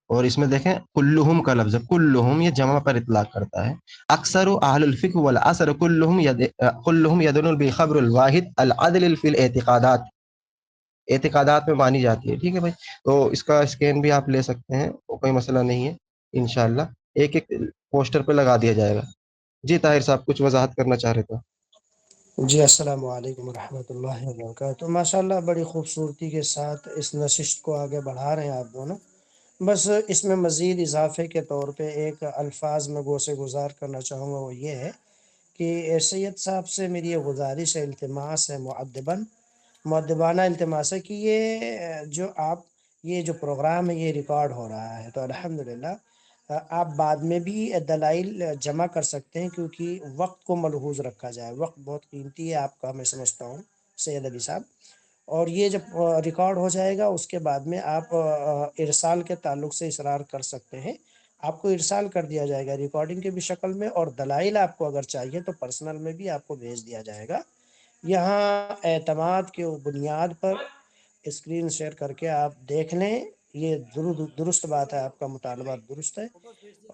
اور اس میں دیکھیں کلہم کا لفظ ہے، کلہم یہ جمع پر اطلاق کرتا ہے، اکثر اہل الفقہ والعصر کلہم یدنون بخبر الواحد العدل فی الاعتقادات، اعتقادات میں مانی جاتی ہے، ٹھیک ہے بھائی؟ تو اس کا اسکین بھی آپ لے سکتے ہیں، کوئی مسئلہ نہیں ہے، انشاءاللہ ایک ایک پوسٹر پہ لگا دیا جائے گا۔ جی طاہر صاحب کچھ وضاحت کرنا چاہ رہے تھے۔ جی السلام علیکم ورحمۃ اللہ وبرکاتہ، ماشاء اللہ بڑی خوبصورتی کے ساتھ اس نشست کو آگے بڑھا رہے ہیں آپ دونوں، بس اس میں مزید اضافے کے طور پہ ایک الفاظ میں گوشے گزار کرنا چاہوں گا، وہ یہ ہے کہ سید صاحب سے میری یہ گزارش ہے، التماس ہے، مؤدبانہ التماس ہے کہ یہ جو پروگرام ہے یہ ریکارڈ ہو رہا ہے، تو الحمدللہ آپ بعد میں بھی دلائل جمع کر سکتے ہیں، کیونکہ وقت کو ملحوظ رکھا جائے، وقت بہت قیمتی ہے آپ کا، میں سمجھتا ہوں سید علی صاحب، اور یہ جب ریکارڈ ہو جائے گا اس کے بعد میں آپ ارسال کے تعلق سے اصرار کر سکتے ہیں، آپ کو ارسال کر دیا جائے گا ریکارڈنگ کے بھی شکل میں، اور دلائل آپ کو اگر چاہیے تو پرسنل میں بھی آپ کو بھیج دیا جائے گا۔ یہاں اعتماد کے بنیاد پر اسکرین شیئر کر کے آپ دیکھ لیں، یہ درست بات ہے، آپ کا مطالبہ درست ہے،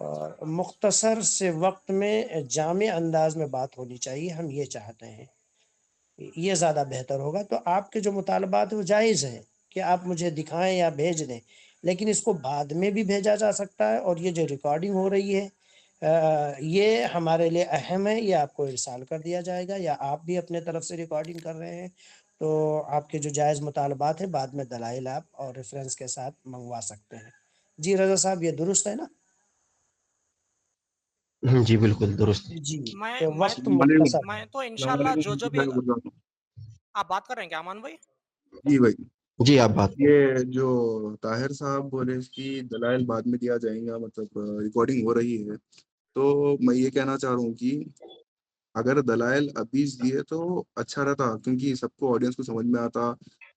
اور مختصر سے وقت میں جامع انداز میں بات ہونی چاہیے، ہم یہ چاہتے ہیں، یہ زیادہ بہتر ہوگا۔ تو آپ کے جو مطالبات وہ جائز ہیں کہ آپ مجھے دکھائیں یا بھیج دیں، لیکن اس کو بعد میں بھی بھیجا جا سکتا ہے، اور یہ جو ریکارڈنگ ہو رہی ہے یہ ہمارے لیے اہم ہے، یہ آپ کو ارسال کر دیا جائے گا، یا آپ بھی اپنے طرف سے ریکارڈنگ کر رہے ہیں تو آپ کے جو جائز مطالبات ہیں بعد میں دلائل آپ اور ریفرنس کے ساتھ منگوا سکتے ہیں۔ جی رضا صاحب یہ درست ہے نا؟ جی بالکل درست۔ جی میں میں وقت السلام علیکم، مختصر ہے۔ میں تو السلام انشاءاللہ علیکم جو ورحمۃ بھی اللہ وبرکاتہ۔ آپ بات کر رہے ہیں کیا امان بھائی؟ جی بھائی، جی آپ بات کریں۔ یہ جو طاہر صاحب بولے اس کی دلائل بعد میں دیا جائیں گا، مطلب ریکارڈنگ ہو رہی ہے، تو میں یہ کہنا چاہ رہا ہوں کہ اگر دلائل ابھی دیے تو اچھا رہتا، کیونکہ سب کو آڈینس کو سمجھ میں آتا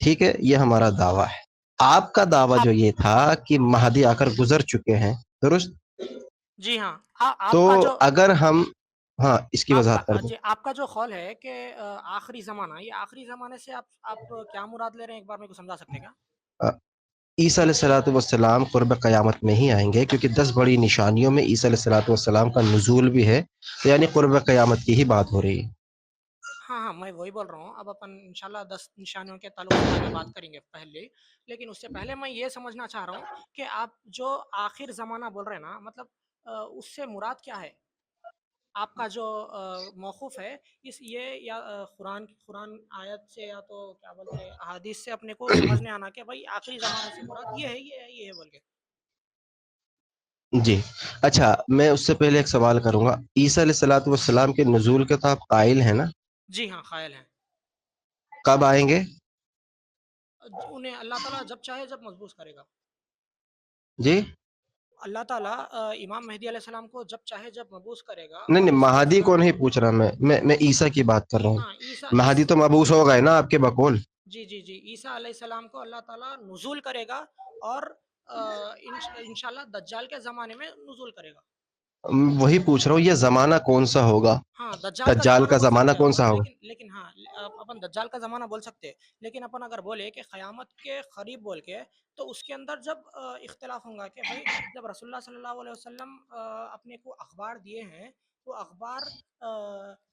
ٹھیک ہے، یہ ہمارا دعویٰ ہے. آپ کا دعویٰ جو یہ تھا کہ مہدی آ کر گزر چکے ہیں، درست؟ جی ہاں، تو آپ کا جو اگر ہم ہاں اس کی وضاحت کر دیں. جی آپ کا جو قول ہے کہ آخری زمانہ، یہ آخری زمانے سے آپ کیا مراد لے رہے ہیں، ایک بار میرے کو سمجھا سکتے ہیں کیا؟ عیسیٰ علیہ الصلوۃ والسلام قرب قیامت میں ہی آئیں گے، کیونکہ 10 بڑی نشانیوں میں عیسیٰ علیہ الصلوۃ والسلام کا نزول بھی ہے، تو یعنی قرب قیامت کی ہی بات ہو رہی ہے. ہاں میں وہی بول رہا ہوں. اب اپن انشاءاللہ 10 نشانیوں کے تعلق سے آگے بات کریں گے پہلے، لیکن اس سے پہلے میں یہ سمجھنا چاہ رہا ہوں کہ آپ جو آخر زمانہ بول رہے ہیں نا، مطلب اس سے مراد کیا ہے؟ آپ کا جو موقف ہے یہ یا قرآن آیت سے، یا تو کیا بولتے ہیں احادیث سے اپنے کو سمجھنے آنا کہ بھائی آخری زمانے سے مراد یہ ہے، یہ ہے بول کے. جی اچھا، میں اس سے پہلے ایک سوال کروں گا. عیسیٰ علیہ الصلوۃ والسلام کے نزول کے تو آپ قائل ہیں نا؟ جی ہاں، قائل ہیں. کب آئیں گے؟ انہیں اللہ تعالیٰ جب چاہے جب مضبوط کرے گا. جی اللہ تعالیٰ امام مہدی علیہ السلام کو جب چاہے جب مبعوث کرے گا، نہیں اور نہیں، عیسیٰ علیہ مہدی کو السلام. نہیں پوچھ رہا میں عیسیٰ کی بات کر رہا ہوں. ہاں عیسیٰ مہدی تو مبعوث ہو گئے نا آپ کے بقول. جی عیسیٰ علیہ السلام کو اللہ تعالیٰ نزول کرے گا، اور انشاءاللہ دجال کے زمانے میں نزول کرے گا. وہی پوچھ رہا ہوں، یہ زمانہ کون سا ہوگا؟ ہاں دجال کا بول زمانہ سکتے ہیں کون اپن، سا ہوگا؟ لیکن ہاں اپن دجال کا زمانہ بول سکتے ہیں، لیکن اپن اگر بولے کہ قیامت کے قریب بول کے، تو اس کے اندر جب اختلاف ہوگا کہ بھائی جب رسول اللہ صلی اللہ علیہ وسلم اپنے کو اخبار دیے ہیں، وہ اخبار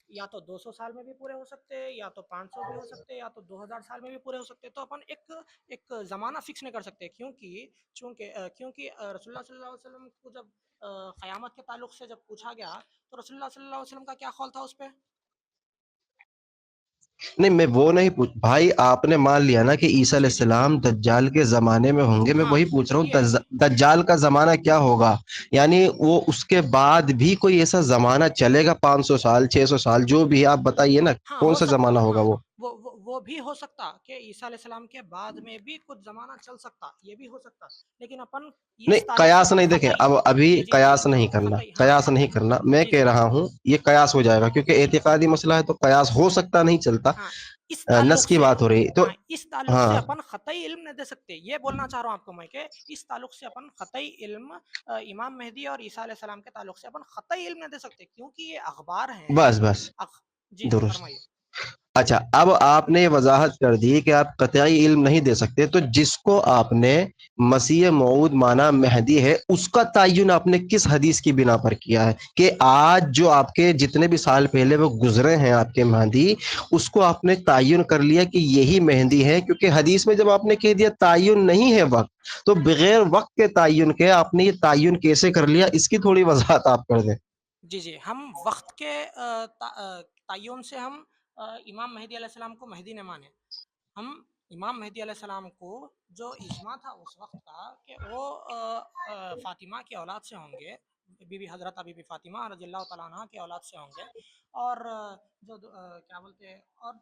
یا تو 200 سال میں بھی پورے ہو سکتے ہیں، یا تو 500 بھی ہو سکتے ہیں، یا تو 2000 سال میں بھی پورے ہو سکتے ہیں. تو اپن ایک زمانہ فکس نہیں کر سکتے، کیونکہ رسول اللہ صلی اللہ علیہ وسلم کو جب قیامت کے تعلق سے جب پوچھا گیا، تو رسول اللہ صلی اللہ علیہ وسلم کا کیا خول تھا اس پہ؟ نہیں میں وہ نہیں پوچھ بھائی، آپ نے مان لیا نا کہ عیسیٰ علیہ جی السلام دجال کے زمانے میں ہوں گے. میں ہاں وہی پوچھ رہا یہ ہوں دجال کا زمانہ کیا ہوگا؟ یعنی وہ اس کے بعد بھی کوئی ایسا زمانہ چلے گا، 500 سال 600 سال جو بھی آپ بتائیے نا، ہاں کون ہو سا سکتا، زمانہ ہوگا ہاں وہ؟ وہ بھی ہو سکتا کہ عیسیٰ علیہ السلام کے بعد میں بھی کچھ زمانہ چل سکتا، یہ بھی ہو سکتا. لیکن اپن نہیں اس تعلق سے قیاس اپن نہیں، دیکھیں خطائی. اب ابھی جی قیاس نہیں کرنا، خطائی، ہاں قیاس نہیں کرنا. میں جی کہہ رہا ہوں یہ قیاس ہو جائے گا، کیونکہ اعتقادی مسئلہ ہے تو قیاس ہو سکتا نہیں چلتا. ہاں اس نس تعلق کی سے، بات ہو رہی تو ہاں اس تعلق سے ہاں اپن خطائی علم نہیں دے سکتے. یہ بولنا چاہ رہا ہوں آپ کو میں کہ اس تعلق سے اپن خطائی علم امام مہدی اور عیسیٰ علیہ السلام کے تعلق سے اپن خطائی علم نہیں دے سکتے، کیونکہ یہ اخبار ہیں. بس جی درست. فرمائیے. اچھا، اب آپ نے یہ وضاحت کر دی کہ آپ قطعی علم نہیں دے سکتے، تو جس کو آپ نے مسیح موعود مانا مہدی ہے، اس کا تعین آپ نے کس حدیث کی بنا پر کیا ہے کہ آج جو آپ کے جتنے بھی سال پہلے وہ گزرے ہیں آپ کے مہدی، اس کو آپ نے تعین کر لیا کہ یہی مہدی ہے؟ کیونکہ حدیث میں جب آپ نے کہہ دیا تعین نہیں ہے وقت، تو بغیر وقت کے تعین کے آپ نے یہ تعین کیسے کر لیا؟ اس کی تھوڑی وضاحت آپ کر دیں. جی ہم وقت کے تعین سے ہم امام مہدی علیہ السلام کو مہدی نے مانے. ہم امام مہدی علیہ السلام کو جو اجماع تھا اس وقت کا کہ وہ فاطمہ کی اولاد سے ہوں گے، بی بی حضرت بی بی فاطمہ رضی اللہ تعالیٰ عنہ کی اولاد سے ہوں گے، اور جو کیا بولتے ہیں، اور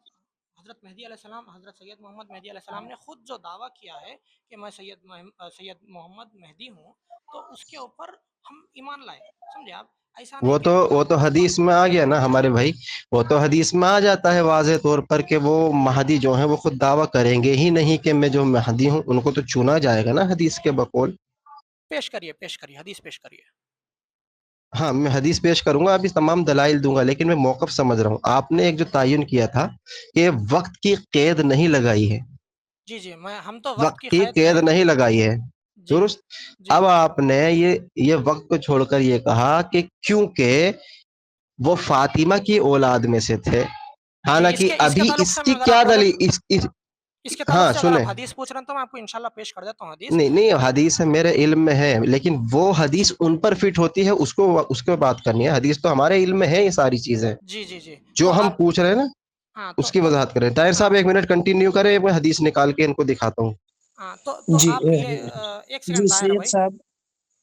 حضرت مہدی علیہ السلام، حضرت سید محمد مہدی علیہ السلام نے خود جو دعویٰ کیا ہے کہ میں سید محمد مہدی ہوں، تو اس کے اوپر ہم ایمان لائے. سمجھے آپ؟ ایسا نہیں کہ وہ تو حدیث میں آ گیا نا ہمارے بھائی، وہ تو حدیث میں آ جاتا ہے واضح طور پر کہ وہ مہدی جو ہیں وہ خود دعویٰ کریں گے ہی نہیں کہ میں جو مہدی ہوں. ان کو تو چنا جائے گا نا حدیث کے بقول. پیش کریے حدیث پیش کریے. ہاں میں حدیث پیش کروں گا، ابھی تمام دلائل دوں گا، لیکن میں موقف سمجھ رہا ہوں. آپ نے ایک جو تعین کیا تھا کہ وقت کی قید نہیں لگائی ہے، جی ہم تو وقت کی قید میں. نہیں لگائی ہے، جی درست. جی اب آپ نے یہ وقت کو چھوڑ کر یہ کہا کہ کیونکہ وہ فاطمہ کی اولاد میں سے تھے، جی حالانکہ اس کے ابھی تعلق اس سے کی اگر آپ کیا بولے، دلیل اس کے تعلق ہاں سے اگر سنیں. آپ حدیث پوچھ رہے ہیں تو میں آپ کو انشاءاللہ پیش کر دیتا ہوں حدیث. نہیں حدیث میرے علم میں ہے، لیکن وہ حدیث ان پر فٹ ہوتی ہے، اس کو بات کرنی ہے. حدیث تو ہمارے علم میں ہے یہ ساری چیزیں جی جو تو ہم آپ، پوچھ رہے ہیں نا، ہاں اس کی تو وضاحت کریں. طاہر ہاں صاحب ایک منٹ کنٹینیو کریں، میں حدیث نکال کے ان کو دکھاتا ہوں. تو جی آپ یہ ایک جی سیکنڈ طاہر سید بھائی. صاحب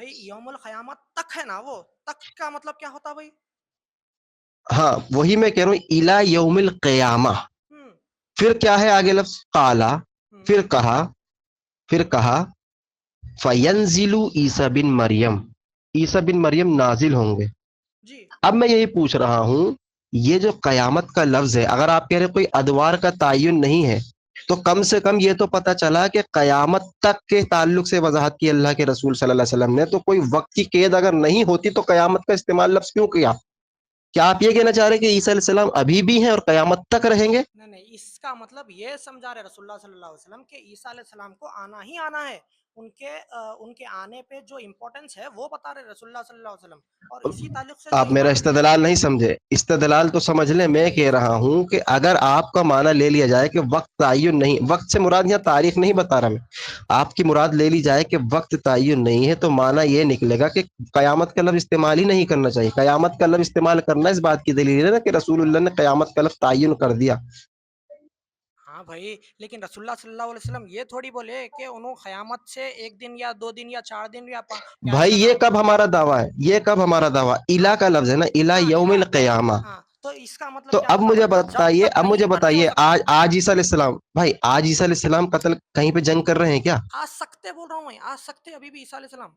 بھائی یوم القیامت تک ہے نا، وہ تک کا مطلب کیا ہوتا بھائی؟ ہاں وہی میں کہہ رہا ہوں، الا یوم القیامہ. ہوں پھر کیا ہے آگے لفظ قالا، ہوں پھر کہا فینزل عیسی بن مریم، عیسی بن مریم نازل ہوں گے. جی اب میں یہی پوچھ رہا ہوں، یہ جو قیامت کا لفظ ہے، اگر آپ کہہ رہے کوئی ادوار کا تعین نہیں ہے، تو کم سے کم یہ تو پتا چلا کہ قیامت تک کے تعلق سے وضاحت کی اللہ کے رسول صلی اللہ علیہ وسلم نے. تو کوئی وقت کی قید اگر نہیں ہوتی تو قیامت کا استعمال لفظ کیوں کیا؟ کیا آپ یہ کہنا چاہ رہے ہیں کہ عیسی علیہ السلام ابھی بھی ہیں اور قیامت تک رہیں گے؟ نہیں، اس کا مطلب یہ سمجھا رہے رسول اللہ صلی اللہ علیہ وسلم کہ عیسیٰ علیہ السلام کو آنا ہی آنا ہے. ان کے آنے پہ جو امپورٹنس ہے وہ بتا رہے رسول اللہ صلی اللہ علیہ وسلم، اور اسی تعلق سے جو آپ میرا ایمان. استدلال نہیں سمجھے، استدلال تو سمجھ لیں. میں کہہ رہا ہوں کہ اگر آپ کا معنی لے لیا جائے کہ وقت تعین نہیں، وقت سے مراد یہاں تاریخ نہیں بتا رہا میں، آپ کی مراد لے لی جائے کہ وقت تعین نہیں ہے، تو معنی یہ نکلے گا کہ قیامت کا لفظ استعمال ہی نہیں کرنا چاہیے. قیامت کا لفظ استعمال کرنا اس بات کی دلیل ہے نا کہ رسول اللہ نے قیامت کا لفظ تعین کر دیا. ہاں بھائی، لیکن رسول اللہ صلی اللہ علیہ وسلم یہ تھوڑی بولے کہ انہوں قیامت سے 1 دن یا 2 دن یا 4 دن یا کیا بھائی کہتا یہ ہوں. کب ہمارا دعویٰ ہے؟ یہ کب ہمارا دعویٰ؟ الہ کا لفظ ہے نا، الہ ہاں یوم الہ، القیامہ. ہاں تو اس کا مطلب تو کیا اب ہوتا مجھے بھائی؟ جب بتائیے، تک کہیں پر بھی ہو سکتا. آج عیسیٰ علیہ السلام، بھائی آج عیسیٰ علیہ السلام قتل کہیں پہ جنگ کر رہے ہیں کیا؟ آ سکتے بول رہا ہوں میں، آ سکتے ابھی بھی عیسیٰ علیہ السلام.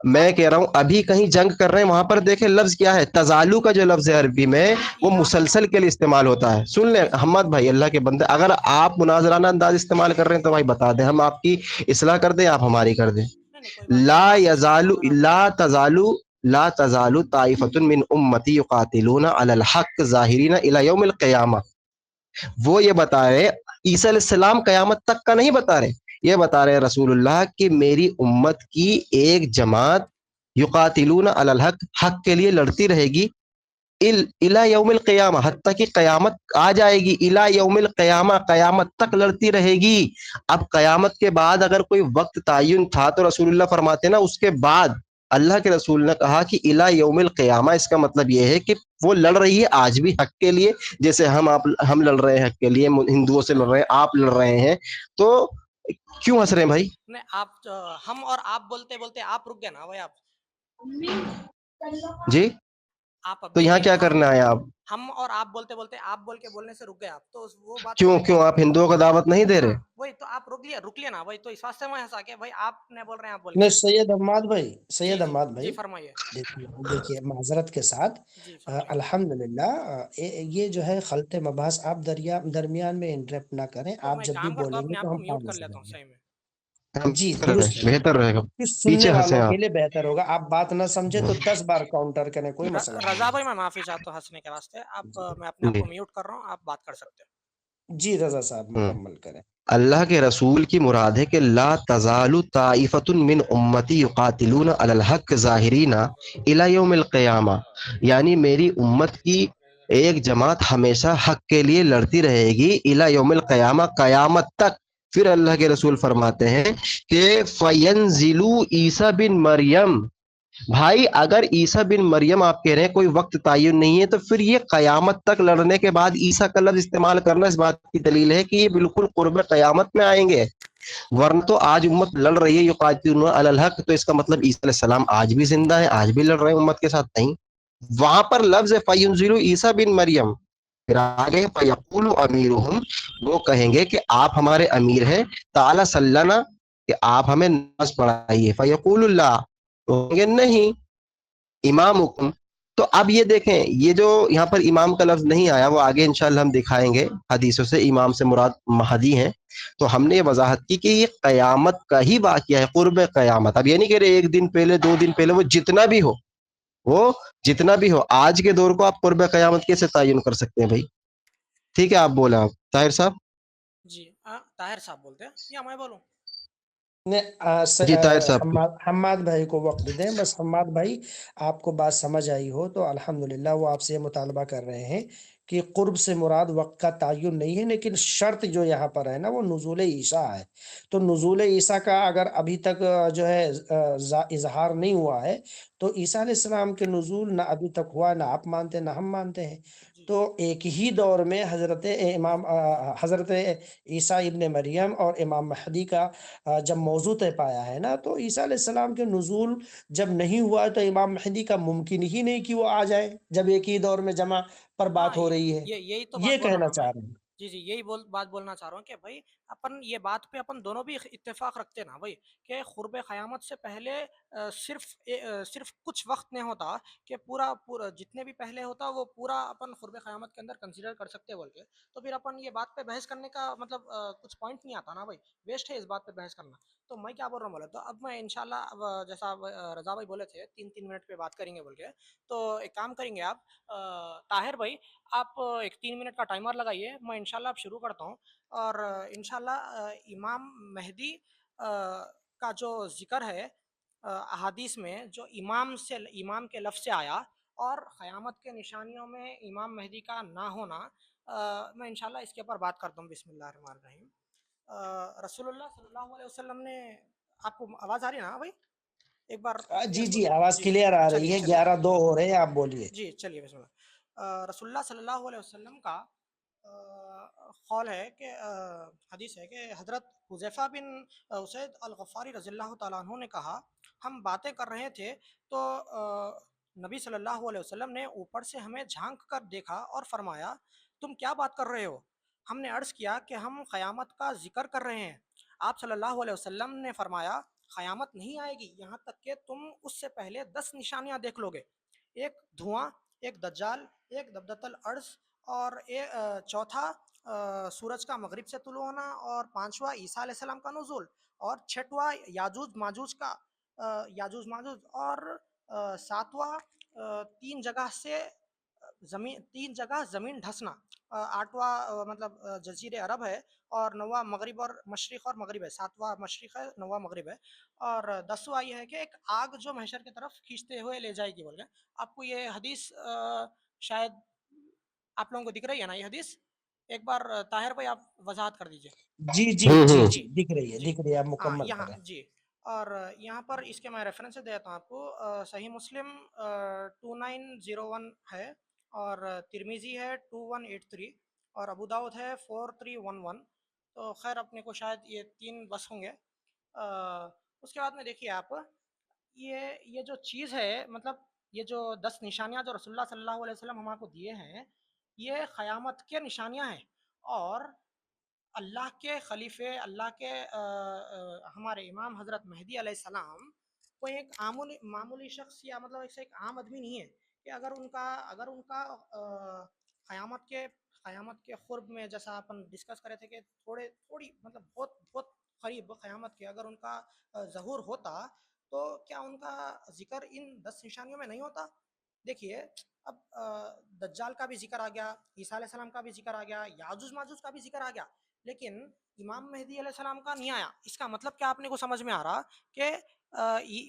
میں کہہ رہا ہوں ابھی کہیں جنگ کر رہے ہیں، وہاں پر دیکھیں لفظ کیا ہے، تزالو کا جو لفظ ہے عربی میں ہاں وہ الہ. مسلسل کے لیے استعمال ہوتا ہے. سن جی لیں جی جی. حماد بھائی، اللہ کے بندے، اگر آپ مناظرانہ انداز استعمال کر رہے ہیں تو بھائی بتا دیں، ہم آپ کی اصلاح کر دیں، آپ ہماری کر دیں. نہیں نہیں کوئی بات نہیں، میں معافی چاہتا ہوں اگر آپ. لا تزال طائفة من امتی یقاتلون علی الحق ظاہرین الی یوم القیامہ. وہ یہ بتا رہے عیسی علیہ السلام قیامت تک کا نہیں بتا رہے، یہ بتا رہے رسول اللہ کہ میری امت کی ایک جماعت یقاتلون علی الحق، حق کے لیے لڑتی رہے گی، الی یوم القیامہ، حتیٰ کہ قیامت آ جائے گی، الی یوم القیامہ، قیامت تک لڑتی رہے گی. اب قیامت کے بعد اگر کوئی وقت تعین تھا تو رسول اللہ فرماتے نا اس کے بعد اللہ کے رسول نے کہا کہ الی یوم القیامہ، اس کا مطلب یہ ہے کہ وہ لڑ رہی ہے آج بھی حق کے لیے، جیسے ہم لڑ رہے ہیں حق کے لیے، ہندوؤں سے لڑ رہے ہیں، آپ لڑ رہے ہیں. تو کیوں ہنس رہے ہیں بھائی؟ نہیں آپ ہم اور آپ بولتے بولتے آپ رک گئے نا بھائی. آپ جی آپ تو ابھی یہاں کیا ہم کرنا ہے آپ؟ ہم اور آپ بولتے بولتے آپ بول کے بولنے سے رک گئے آپ، تو وہ بات کیوں نہیں. کیوں آپ ہندوؤں کو دعوت نہیں دے ہاں رہے؟ وہی تو، آپ رک لیا نا بھائی، تو اس واسطے میں ہنسا کہ بھائی آپ نے بول رہے ہیں آپ بول نہیں کے. سید احمد بھائی، جی سید جی احمد جی بھائی، فرمائیے. دیکھیے معذرت کے ساتھ، جی فرمائیے. الحمدللہ، یہ جو ہے خلط مباحث آپ درمیان میں انٹرپٹ نہ کریں. تو آپ میں جب بھی کام کرتا ہوں بولیں اپنے گے آپ تو کو ہم میوٹ پانی کر سے لیتا ہوں دیں گے. صحیح میں. جی درست ہے، بہتر رہے گا. کہ سننے پیچھے ہنسے والوں آپ. کے لیے بہتر ہوگا. آپ بات نہ سمجھے تو 10 بار کاؤنٹر کریں، کوئی مسئلہ نہیں رضا ہے. بھائی میں معافی چاہتا ہوں ہنسنے کے واسطے. آپ جی میں اپنے آپ جی. کو میوٹ کر رہا ہوں، آپ بات کر سکتے ہیں. جی رضا صاحب مکمل کریں. اللہ کے رسول کی مراد ہے کہ لا تزال طائفة من امتی یقاتلون علی الحق ظاہرین الی یوم القیامہ، یعنی میری امت کی ایک جماعت ہمیشہ حق کے لیے لڑتی رہے گی الی یوم القیامہ، قیامت تک. پھر اللہ کے رسول فرماتے ہیں کہ فینزل عیسی بن مریم. بھائی اگر عیسی بن مریم آپ کہہ رہے ہیں کوئی وقت تعین نہیں ہے، تو پھر یہ قیامت تک لڑنے کے بعد عیسیٰ کا لفظ استعمال کرنا اس بات کی دلیل ہے کہ یہ بالکل قرب قیامت میں آئیں گے. ورنہ تو آج امت لڑ رہی ہے یقاتلون علی الحق، تو اس کا مطلب عیسی علیہ السلام آج بھی زندہ ہے، آج بھی لڑ رہے ہیں امت کے ساتھ. نہیں، وہاں پر لفظ ہے فینزل عیسی بن مریم. پھر آگے فیقول امیرہم، وہ کہیں گے کہ آپ ہمارے امیر ہیں، تعالی سلنا، کہ آپ ہمیں نماز پڑھائیے. فیقول اللہ، تو نہیں امام حکم. تو اب یہ دیکھیں، یہ جو یہاں پر امام کا لفظ نہیں آیا، وہ آگے انشاءاللہ ہم دکھائیں گے حدیثوں سے امام سے مراد مہدی ہیں. تو ہم نے یہ وضاحت کی کہ یہ قیامت کا ہی واقعہ ہے، قرب قیامت. اب یہ نہیں کہ رہے 1 دن پہلے 2 دن پہلے، وہ جتنا بھی ہو آج کے دور کو آپ قرب قیامت کیسے تعین کر سکتے ہیں بھائی؟ ٹھیک ہے آپ بولیں، آپ طاہر صاحب. جی طاہر صاحب بولتے ہیں یا میں بولوں؟ جی طاہر صاحب کو. حماد بھائی کو وقت دیں بس. حماد بھائی آپ کو بات سمجھ آئی ہو تو الحمدللہ، وہ آپ سے یہ مطالبہ کر رہے ہیں کہ قرب سے مراد وقت کا تعین نہیں ہے، لیکن شرط جو یہاں پر ہے نا وہ نزول عیسیٰ ہے. تو نزول عیسیٰ کا اگر ابھی تک جو ہے اظہار نہیں ہوا ہے، تو عیسیٰ علیہ السلام کے نزول نہ ابھی تک ہوا، نہ آپ مانتے نہ ہم مانتے ہیں. جی تو ایک ہی دور میں حضرت عیسیٰ ابن مریم اور امام مہدی کا جب موضوع طے پایا ہے نا، تو عیسیٰ علیہ السلام کے نزول جب نہیں ہوا تو امام مہدی کا ممکن ہی نہیں کہ وہ آ جائے، جب ایک ہی دور میں جمع پر ہاں بات ہو رہی ہے. یہی تو یہ بات بول رہا کہنا ہوں چاہ بھائی. رہے ہیں. جی جی یہی بات بولنا چاہ رہا ہوں کہ بھائی اپن یہ بات پہ اپن دونوں بھی اتفاق رکھتے نا بھائی کہ قرب قیامت سے پہلے صرف کچھ وقت نہیں ہوتا کہ پورا جتنے بھی پہلے ہوتا وہ پورا اپن قرب قیامت کے اندر کنسیڈر کر سکتے بول کے. تو پھر اپن یہ بات پہ بحث کرنے کا مطلب کچھ پوائنٹ نہیں آتا نا بھائی، ویسٹ ہے اس بات پہ بحث کرنا. تو میں کیا بول رہا ہوں بولے تو اب میں انشاءاللہ اب جیسا رضا بھائی بولے تھے 3 منٹ پہ بات کریں گے بول کے، تو ایک کام کریں گے آپ طاہر بھائی، آپ ایک 3 منٹ کا ٹائمر لگائیے، میں انشاءاللہ اب شروع کرتا ہوں. اور انشاءاللہ امام مہدی کا جو ذکر ہے احادیث میں، جو امام کے لفظ سے آیا اور قیامت کے نشانیوں میں امام مہدی کا نہ ہونا، میں انشاءاللہ اس کے اوپر بات کرتا ہوں. بسم اللہ الرحمن الرحیم. رسول اللہ صلی اللہ علیہ وسلم نے، آپ کو آواز آ رہی ہے نا بھائی؟ ایک بار جی یس جی بولے. آواز جی کلیئر آ رہی ہے. 11:02 ہو رہے ہیں، آپ بولیے. جی چلیے بسم اللہ. رسول اللہ صلی اللہ علیہ وسلم کا قول ہے کہ حدیث ہے کہ حضرت حذیفہ بن اسید الغفاری رضی اللہ تعالیٰ عنہ نے کہا، ہم باتیں کر رہے تھے تو نبی صلی اللہ علیہ وسلم نے اوپر سے ہمیں جھانک کر دیکھا اور فرمایا، تم کیا بات کر رہے ہو؟ ہم نے عرض کیا کہ ہم قیامت کا ذکر کر رہے ہیں. آپ صلی اللہ علیہ وسلم نے فرمایا، قیامت نہیں آئے گی یہاں تک کہ تم اس سے پہلے 10 نشانیاں دیکھ لو گے. ایک دھواں، ایک دجال، ایک دبدۃ الارض، اور چوتھا سورج کا مغرب سے طلوع ہونا، اور پانچواں عیسیٰ علیہ السلام کا نزول، اور چھٹواں یاجوج ماجوج، اور ساتواں تین جگہ زمین دھسنا، آٹھواں مطلب جزیر عرب ہے، اور نواں مغرب اور مشرق اور مغرب ہے، ساتواں مشرق ہے، نواں مغرب ہے، اور 10واں یہ ہے کہ ایک آگ جو محشر کی طرف کھینچتے ہوئے لے جائے گی بول کے. آپ کو یہ حدیث شاید آپ لوگوں کو دکھ رہی ہے نا یہ حدیث؟ ایک بار طاہر بھائی آپ وضاحت کر دیجئے. جی جی جی جی جی دکھ رہی ہے، جی دکھ رہی ہے، آپ ہاں مکمل یہاں کریں. جی. اور یہاں پر اس کے میں ریفرنس دیتا ہوں آپ کو. صحیح مسلم 2901 ہے، اور ترمیزی ہے 2183، اور ابو داؤد ہے 4311. تو خیر اپنے کو شاید یہ 3 بس ہوں گے. اس کے بعد میں دیکھیے آپ، یہ جو چیز ہے، مطلب یہ جو 10 نشانیاں جو رسول اللہ صلی اللہ علیہ وسلم ہمارے کو دیے ہیں، یہ قیامت کے نشانیاں ہیں. اور اللہ کے خلیفے، اللہ کے ہمارے امام حضرت مہدی علیہ السلام کوئی ایک معمولی شخص یا مطلب ایک عام آدمی نہیں ہے کہ اگر ان کا قیامت کے قرب میں، جیسا اپن ڈسکس کرے تھے کہ تھوڑی مطلب بہت بہت قریب قیامت کے اگر ان کا ظہور ہوتا تو کیا ان کا ذکر ان 10 نشانیوں میں نہیں ہوتا؟ دیکھیے اب دجال کا بھی ذکر آ گیا، عیسیٰ علیہ السلام کا بھی ذکر آ گیا، یاجوج ماجوج کا بھی ذکر آ گیا، لیکن امام مہدی علیہ السلام کا نہیں آیا. اس کا مطلب کیا آپ نے کو سمجھ میں آ رہا کہ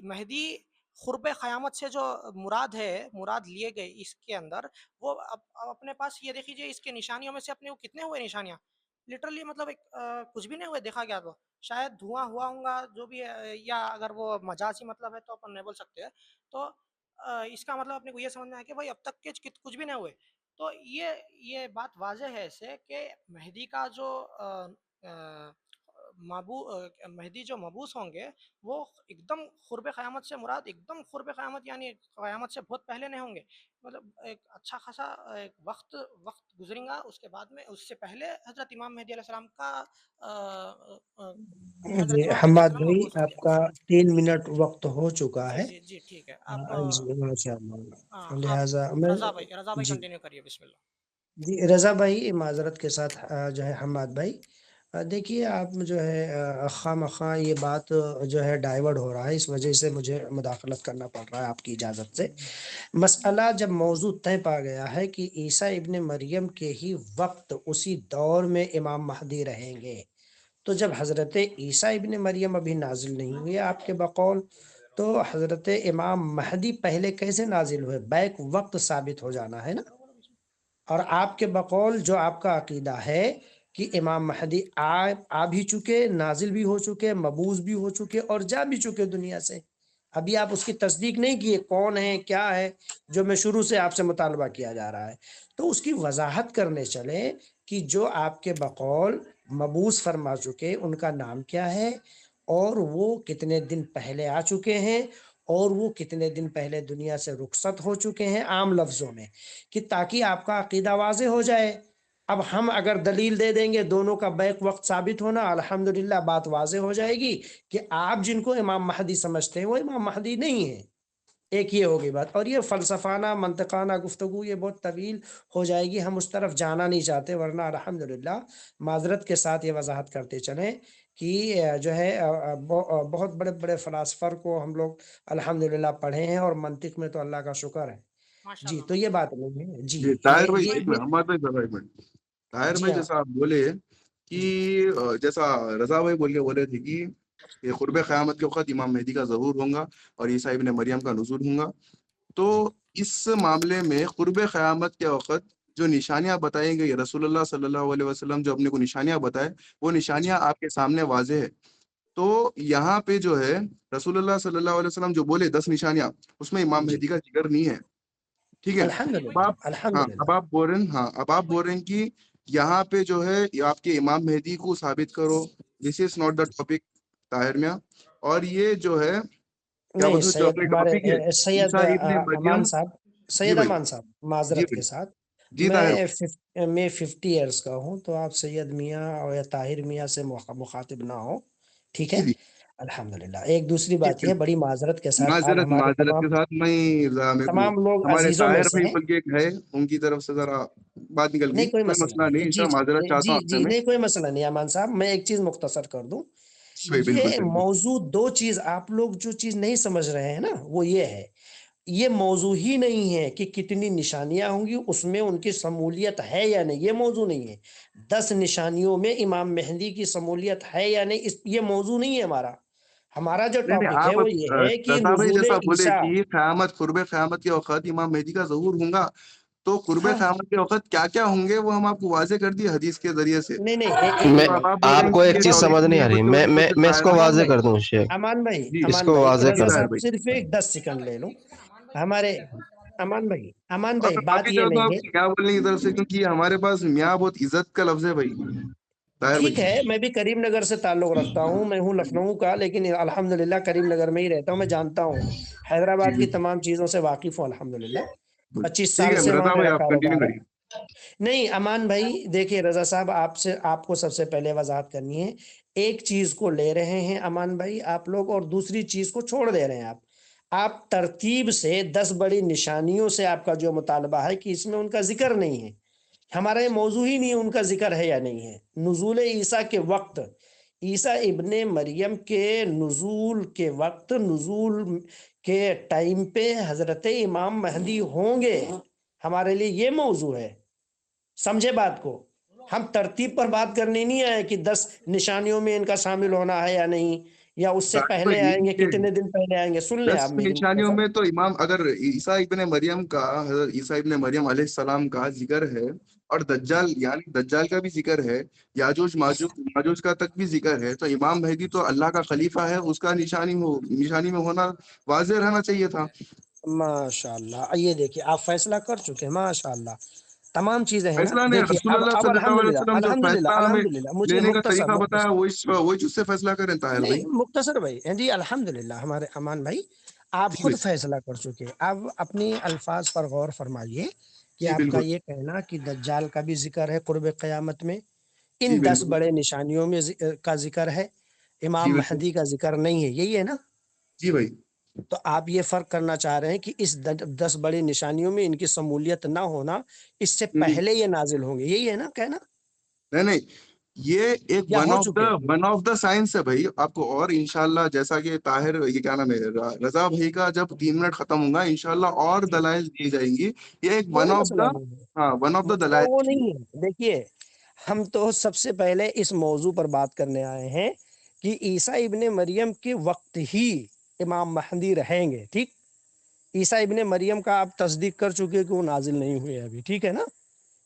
مہدی قرب قیامت سے جو مراد لیے گئے اس کے اندر، وہ اب اپنے پاس یہ دیکھیے اس کے نشانیوں میں سے اپنے کو کتنے ہوئے نشانیاں، لٹرلی مطلب کچھ بھی نہیں ہوئے. دیکھا گیا تو شاید دھواں ہوا ہوگا جو بھی ہے، یا اگر وہ مجازی مطلب ہے تو اپن نہیں بول سکتے. تو اس کا مطلب اپنے کو یہ سمجھ میں آیا کہ بھائی اب تک کے کچھ بھی نہیں ہوئے. تو یہ بات واضح ہے اسے کہ مہدی کا جو مہدی جو مبعوث ہوں گے وہ ایک دم قرب قیامت سے مراد ایک دم قرب قیامت، یعنی قیامت سے بہت پہلے نہیں ہوں گے. مطلب ایک اچھا خاصا ایک وقت گزرے گا، اس کے بعد میں اس سے پہلے حضرت امام مہدی علیہ السلام کا جی حضرت امام مہدی علیہ حماد السلام بھائی، مبعوث ہوں آپ گے. کا 3 منٹ وقت ہو چکا جی ہے. جی جی ٹھیک ہے. آپ جی ماشاء اللہ. آپ لہٰذا میں رضا بھائی جی کنٹینیو کریے. بسم اللہ. جی رضا بھائی معذرت کے ساتھ جو ہے حماد بھائی، دیکھیے آپ جو ہے خواہ مخواہ یہ بات جو ہے ڈائیورٹ ہو رہا ہے، اس وجہ سے مجھے مداخلت کرنا پڑ رہا ہے آپ کی اجازت سے. مسئلہ جب موضوع طے پا گیا ہے کہ عیسیٰ ابن مریم کے ہی وقت اسی دور میں امام مہدی رہیں گے، تو جب حضرت عیسیٰ ابن مریم ابھی نازل نہیں ہوئے آپ کے بقول، تو حضرت امام مہدی پہلے کیسے نازل ہوئے؟ بیک وقت ثابت ہو جانا ہے نا. اور آپ کے بقول جو آپ کا عقیدہ ہے کہ امام مہدی آ بھی چکے، نازل بھی ہو چکے، مبعوث بھی ہو چکے، اور جا بھی چکے دنیا سے، ابھی آپ اس کی تصدیق نہیں کیے کون ہے کیا ہے، جو میں شروع سے آپ سے مطالبہ کیا جا رہا ہے، تو اس کی وضاحت کرنے چلے کہ جو آپ کے بقول مبعوث فرما چکے ان کا نام کیا ہے، اور وہ کتنے دن پہلے آ چکے ہیں، اور وہ کتنے دن پہلے دنیا سے رخصت ہو چکے ہیں، عام لفظوں میں، کہ تاکہ آپ کا عقیدہ واضح ہو جائے۔ اب ہم اگر دلیل دے دیں گے دونوں کا بیک وقت ثابت ہونا، الحمدللہ بات واضح ہو جائے گی کہ آپ جن کو امام مہدی سمجھتے ہیں وہ امام مہدی نہیں ہیں۔ ایک یہ ہوگی بات، اور یہ فلسفانہ منطقانہ گفتگو یہ بہت طویل ہو جائے گی، ہم اس طرف جانا نہیں چاہتے، ورنہ الحمدللہ معذرت کے ساتھ یہ وضاحت کرتے چلیں کہ جو ہے بہت بڑے بڑے فلاسفر کو ہم لوگ الحمدللہ پڑھے ہیں، اور منطق میں تو اللہ کا شکر ہے ماشاء جی، اللہ تو یہ ماشاء بات نہیں ہے جی، جی کہ طاہر بھائی یہ ایک منٹ، ہمارے بھائی ذرا ایک منٹ، طاہر جی بھائی ہاں جیسا آپ بولے کہ جیسا رضا بھائی بولے تھے کہ یہ قرب قیامت کے وقت امام مہدی کا ظہور ہوگا اور عیسیٰ ابن مریم کا نزول ہوگا، تو اس معاملے میں قرب قیامت کے وقت جو نشانیاں بتائی گئی رسول اللہ صلی اللہ علیہ وسلم جو اپنے کو نشانیاں بتائے، وہ نشانیاں آپ کے سامنے واضح ہے، تو یہاں پہ جو ہے رسول اللہ صلی اللہ علیہ وسلم جو بولے 10 نشانیاں، اس میں امام جی، مہدی کا ذکر نہیں ہے، ٹھیک ہے؟ اب الحمدللہ آپ ہاں الحمدللہ اب آپ بول رہے ہیں، اب آپ بول رہے ہیں کہ یہاں پہ جو ہے آپ کے امام مہدی کو ثابت کرو، this is not the topic Tahir میاں، اور یہ جو ہے کیا نہیں، بولتے جو سید اپنے ہمارے ٹاپک ہے سید عیسیٰ ابن امان مریم۔ صاحب، جی سید بھائی، امان صاحب جی معذرت بھائی، کے ساتھ، جی طاہر بھائی، میں 50 ایئرس کا ہوں، تو آپ سید میاں اور یا طاہر میاں سے مخاطب نہ ہو، ٹھیک ہے؟ جی جی الحمدللہ۔ ایک دوسری جی بات یہ، بڑی معذرت کے ساتھ آپ معذرت ہمارے معذرت کے تمام ساتھ میں میرے کو تمام لوگ ہمارے عزیزوں میں طاہر سے بھائی ہیں، بول کے ایک ہے، ان کی طرف سے ذرا بات نکل نہیں گئی، کوئی کوئی مسئلہ مسئلہ نہیں، نہیں جی انشاءاللہ جی معذرت چاہتا ہوں جی آپ سے جی، میں۔ نہیں کوئی مسئلہ نہیں امان صاحب، میں ایک چیز مختصر کر دوں، جی بھائی، بالکل یہ بالکل، موضوع دو چیز آپ لوگ جو چیز نہیں سمجھ رہے ہیں نا، وہ یہ ہے، یہ موضوع ہی نہیں ہے کہ کتنی نشانیاں ہوں گی اس میں ان کی شمولیت ہے یا نہیں، یہ موضوع نہیں ہے۔ 10 نشانیوں میں امام مہدی کی شمولیت ہے یا نہیں، یہ موضوع نہیں ہے ہمارا۔ ہمارا جو نہیں نہیں، ٹاپک ہے آپ وہ یہ ہے کہ رضا بھائی نزول جیسا بولے عیسیٰ۔ کہ قیامت قرب قیامت کے وقت امام مہدی کا ظہور ہوگا، تو قرب ہاں قیامت کے وقت کیا کیا ہوں گے وہ ہم آپ کو واضح کر دیے حدیث کے ذریعے سے، نہیں نہیں، میں ایک تو اب منٹ آپ بول رہے آپ ہیں کو کہ ایک یہ چیز توحید سمجھ کی نہیں آ رہی، نعمت میں اس کو میں صرف میں اس طاہر کو بھائی امان واضح بھائی، کر دوں شیخ، امان بھائی، جی اس امان کو بھائی، واضح جی رضا کر دوں۔ طاہر صاحب بھائی، صرف ایک 10 سیکنڈ لے لوں ہمارے، امان اور بھائی میں بات معافی یہ چاہتا ہوں نہیں آپ ہے، کی کیا بولنے کی طرف سے، کیونکہ ہمارے پاس میاں بہت عزت کا لفظ ہے بھائی طاہر ٹھیک بھائی۔ ہے، میں بھی کریم نگر سے تعلق رکھتا ہوں، میں ہوں لکھنؤ کا، لیکن الحمدللہ کریم نگر میں ہی رہتا ہوں، میں جانتا ہوں جی حیدرآباد جی کی تمام چیزوں سے واقف ہوں الحمدللہ، 25 ٹھیک سال ہے سے وہاں رضا بھائی، میرا آپ کنٹینیو کاروبار ہے۔ کریے۔ نہیں امان بھائی دیکھیے، رضا صاحب آپ کو سب سے پہلے وضاحت کرنی ہے، ایک چیز کو لے رہے ہیں امان بھائی آپ لوگ، اور دوسری چیز کو چھوڑ دے رہے ہیں آپ ترتیب سے 10 بڑی نشانیوں سے آپ کا جو مطالبہ ہے کہ اس میں ان کا ذکر نہیں ہے، ہمارا یہ موضوع ہی نہیں ہے ان کا ذکر ہے یا نہیں ہے۔ نزول عیسیٰ کے وقت، عیسیٰ ابن مریم کے نزول کے وقت، نزول کے ٹائم پہ حضرت امام مہدی ہوں گے، ہمارے لیے یہ موضوع ہے، سمجھے بات کو؟ ہم ترتیب پر بات کرنے نہیں آئے کہ 10 نشانیوں میں ان کا شامل ہونا ہے یا نہیں، یا اس سے طاہر پہلے بھائی آئیں گے، یہ کتنے دن پہلے آئیں گے، سن لیں 10 آپ میری نشانیوں مختصر۔ میں تو امام اگر عیسیٰ ابن مریم کا، حضرت عیسیٰ ابن مریم علیہ السلام کا ذکر ہے، اور دجال یعنی دجال کا بھی ذکر ہے، یاجوج ماجوج کا تک بھی ذکر ہے، تو امام مہدی تو اللہ کا خلیفہ ہے، اس کا نشانی میں ہونا واضح رہنا چاہیے تھا۔ ماشاء اللہ، یہ دیکھیے آپ فیصلہ کر چکے ہیں، ماشاء اللہ تمام چیزیں ہیں نا، فیصلہ نے دیکھیے رسول اللہ اب صلی اللہ علیہ الحمدللہ وسلم جو الحمدللہ فیصلہ ہمیں الحمدللہ، مجھے لینے کا مختصر طریقہ بتایا، مختصر وہی چیز سے فیصلہ کریں طاہر بھائی۔ نہیں مختصر بھائی جی، الحمدللہ ہمارے امان بھائی آپ جی خود بھائی، فیصلہ کر چکے، اب اپنی الفاظ پر غور فرمائیے کہ جی آپ کا بالکل، یہ کہنا کہ دجال کا بھی ذکر ہے قرب قیامت میں، جی ان 10 بالکل، بڑے نشانیوں میں کا ذکر ہے، جی امام بالکل، مہدی کا ذکر نہیں ہے، یہی ہے نا؟ جی بھائی، تو آپ یہ فرق کرنا چاہ رہے ہیں کہ اس 10 بڑی نشانیوں میں ان کی شمولیت نہ ہونا اس سے نہیں پہلے یہ نازل ہوں گے، یہی ہے نا کہنا، نہیں، یہ ایک یا ہو چکے؟ ون آف دا سائنس ہے بھائی آپ کو، اور انشاءاللہ جیسا کہ طاہر یہ کیا نام ہے رضا بھائی کا جب 3 منٹ ختم ہوگا انشاءاللہ اور جی دلائل دی جائیں گی، یہ ایک کوئی مسئلہ نہیں ہے، ہاں ون آف دا مسئلہ وہ دلائل۔ نہیں ہے، دیکھیے ہم تو سب سے پہلے اس موضوع پر بات کرنے آئے ہیں کہ عیسیٰ ابن مریم کے وقت ہی امام مہدی رہیں گے، ٹھیک؟ عیسیٰ ابن مریم کا آپ تصدیق کر چکے کہ وہ نازل نہیں ہوئے ابھی، ٹھیک ہے نا؟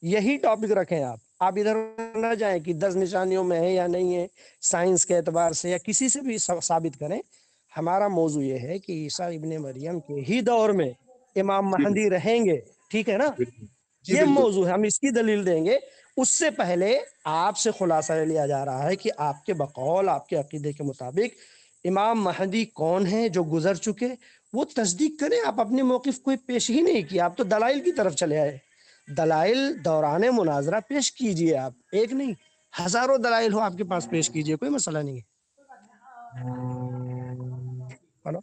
یہی ٹاپک رکھیں آپ ادھر نہ جائیں کہ 10 نشانیوں میں ہے یا نہیں ہے، سائنس کے اعتبار سے یا کسی سے بھی ثابت کریں، ہمارا موضوع یہ ہے کہ عیسیٰ ابن مریم کے ہی دور میں امام جی مہدی رہیں گے، ٹھیک ہے نا؟ بالکل جی یہ بالکل موضوع ہے، ہم اس کی دلیل دیں گے۔ اس سے پہلے آپ سے خلاصہ لیا جا رہا ہے کہ آپ کے بقول، آپ کے عقیدے کے مطابق امام مہدی کون ہیں جو گزر چکے، وہ تصدیق کریں۔ آپ اپنے موقف کوئی پیش ہی نہیں کیا، آپ تو دلائل کی طرف چلے آئے۔ دلائل دوران مناظرہ پیش کیجئے، آپ ایک نہیں ہزاروں دلائل ہو آپ کے پاس پیش کیجئے، کوئی مسئلہ نہیں ہے۔ ہلو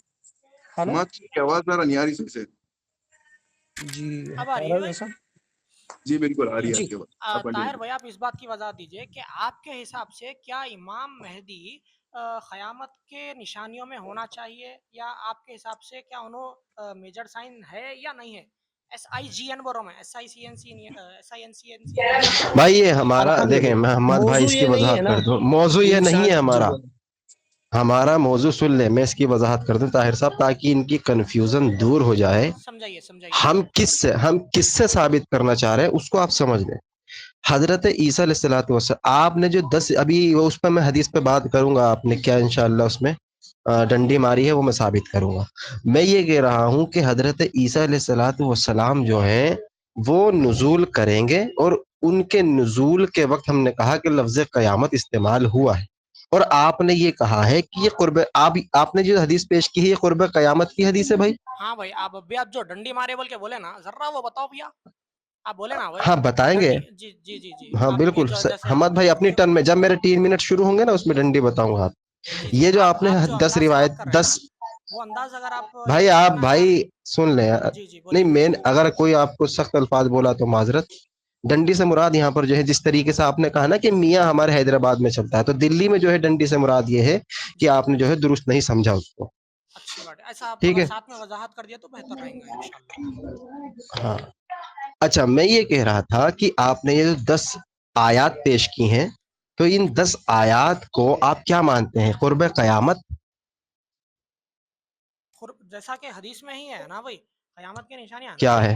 ہلو حماد کی آواز ذرا نہیں آ رہی صحیح سے۔ جی اب آ رہی ہے بھائی؟ ایسا جی بالکل آ رہی ہے جی آپ کی آواز، آپ طاہر کنٹینیو بھائی، آپ اس بات کی وضاحت دیجئے کہ آپ کے حساب سے کیا امام مہدی قیامت کے نشانیوں میں ہونا چاہیے، یا آپ کے حساب سے کیا انہوں میجر سائن ہے یا نہیں ہے؟ SIGN بول رہا ہوں میں، SINCN بھائی یہ ہمارا الحمد دیکھیں، للہ محمد بھائی موضوع اس کی یہ نہیں ہے وضاحت نا کر دوں، موضوع یہ نہیں ہے جو ہمارا۔ بولے۔ ہمارا موضوع سن لیں، میں اس کی وضاحت کر دوں طاہر صاحب، تاکہ ان کی کنفیوژن دور ہو جائے۔ سمجھائیے ہم کس سے ثابت کرنا چاہ رہے ہیں اس کو آپ سمجھ لیں۔ حضرت عیسیٰ علیہ الصلوۃ والسلام، آپ نے جو 10 ابھی اس پہ میں حدیث پہ بات کروں گا، آپ نے کیا انشاءاللہ اس میں ڈنڈی ماری ہے وہ میں ثابت کروں گا۔ میں یہ کہہ رہا ہوں کہ حضرت عیسیٰ علیہ الصلوۃ والسلام جو ہیں وہ نزول کریں گے، اور ان کے نزول کے وقت ہم نے کہا کہ لفظ قیامت استعمال ہوا ہے، اور آپ نے یہ کہا ہے کہ یہ قرب آپ نے جو حدیث پیش کی ہے یہ قرب قیامت کی حدیث ہے بھائی۔ ہاں بھائی، آپ ابھی آپ جو ڈنڈی مارے بول کے بولے نا، ذرا وہ بتاؤ بھیا، آپ بولے نا بھائی ہاں بتائیں گے، ڈنڈی۔ جی جی جی جی، ہاں آپ یہ بالکل جو جیسے حمد بھائی اپنی ٹرن میں، جب میرے 3 منٹ شروع ہوں گے نا اس میں ڈنڈی بتاؤں گا آپ۔ جی جی، یہ جو آپ نے آپ جو 10 انداز سے روایت بات کر رہے ہیں نا، 10 وہ انداز اگر آپ بھائی ایک آپ اپنا بھائی سن لیں، جی جی نہیں بولیے۔ مین اگر کوئی آپ کو سخت الفاظ بولا تو معذرت۔ ڈنڈی سے مراد یہاں پر جو ہے، جس طریقے سے آپ نے کہا نا کہ میاں ہمارے حیدرآباد میں چلتا ہے، تو دلی میں جو ہے ڈنڈی سے مراد یہ ہے کہ جی آپ نے جو ہے درست نہیں سمجھا اس کو، اچھی بات ہے، ایسا آپ ٹھیک اگر ہے؟ ساتھ میں وضاحت کر دیا تو بہتر رہیں گا انشاءاللہ۔ ہاں اچھا، میں یہ کہہ رہا تھا کہ آپ نے یہ جو 10 آیات پیش کی ہیں، تو ان 10 آیات کو آپ کیا مانتے ہیں؟ قرب قیامت؟ جیسا کہ حدیث میں ہی ہے نا بھائی، قیامت کی نشانیاں نا، کیا ہے،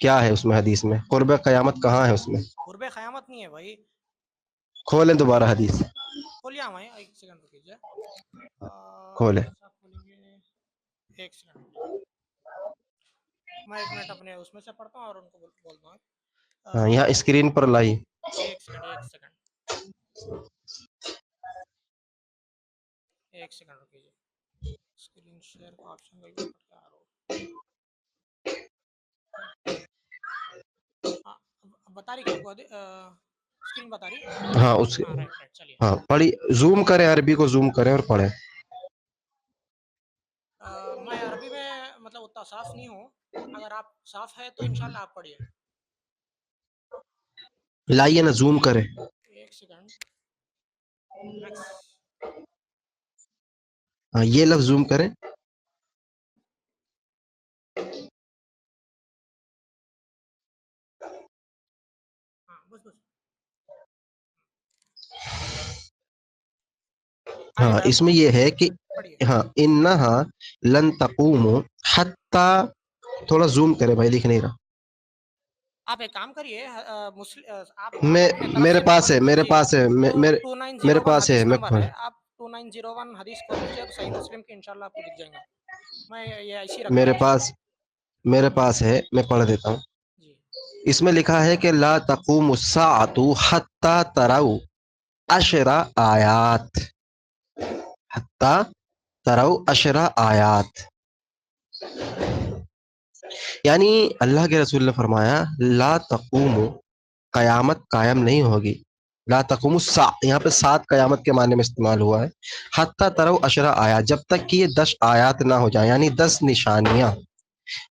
کیا ہے اس میں حدیث میں؟ قرب قیامت کہاں ہے اس میں؟ قرب قیامت نہیں ہے بھائی۔ کھولیں دوبارہ حدیث، کھولیے ہمیں، ایک سیکنڈ رکیے، کھولیں۔ کیسا کھولیں گے؟ ایک سیکنڈ رکیے، میں 1 منٹ اپنے اس میں سے پڑھتا ہوں اور ان کو بولتا ہوں۔ ہاں یہاں اسکرین پر لائی۔ ایک سیکنڈ رکیے، اسکرین شیئر کا آپشن کہیں پر کٹ کے آ رہا ہو، بتا رہی کیا آپ کو اسکرین بتا رہی؟ ہاں اس ہاں رائٹ چلیے۔ ہاں پڑھی، زوم کریں، عربی کو زوم کریں اور پڑھیں۔ میں عربی میں مطلب اتنا صاف نہیں ہوں، اگر آپ صاف ہے تو انشاءاللہ آپ پڑھیے۔ لائیے نا، زوم کریں۔ ایک سیکنڈ، میکس ہاں یہ لفظ زوم کریں۔ ہاں بس آگے ہاں بھائی آپ اس میں یہ ہے کہ پڑھیے۔ ہاں انہا لن تقوم حتی، تھوڑا زوم کرے بھائی، دکھ نہیں رہا۔ آپ ایک کام کریے، آپ میں اپنے طرف میرے سے پاس ہے، میرے جی پاس ہے، میرے 2901 پاس ہے، حدیث میں نمبر کھول، ہے، آپ 2901 حدیث کھول لیجیے، تو صحیح مسلم کی انشاءاللہ آپ کو دکھ جائیں گا۔ میں یہ ایسے ہی رکھتا ہوں انشاءاللہ۔ میرے پاس ہے، میں پڑھ دیتا ہوں۔ جی اس میں لکھا ہے کہ لا تقوم الساعة حتی تروا 10 آیات، حتی تروا 10 آیات، یعنی اللہ کے رسول نے فرمایا لا تقوم، قیامت قائم نہیں ہوگی، لا تقوم الساعة یہاں پہ 7 قیامت کے معنی میں استعمال ہوا ہے، حتی تروا 10 آیات، جب تک کہ یہ 10 آیات نہ ہو جائیں، یعنی 10 نشانیاں۔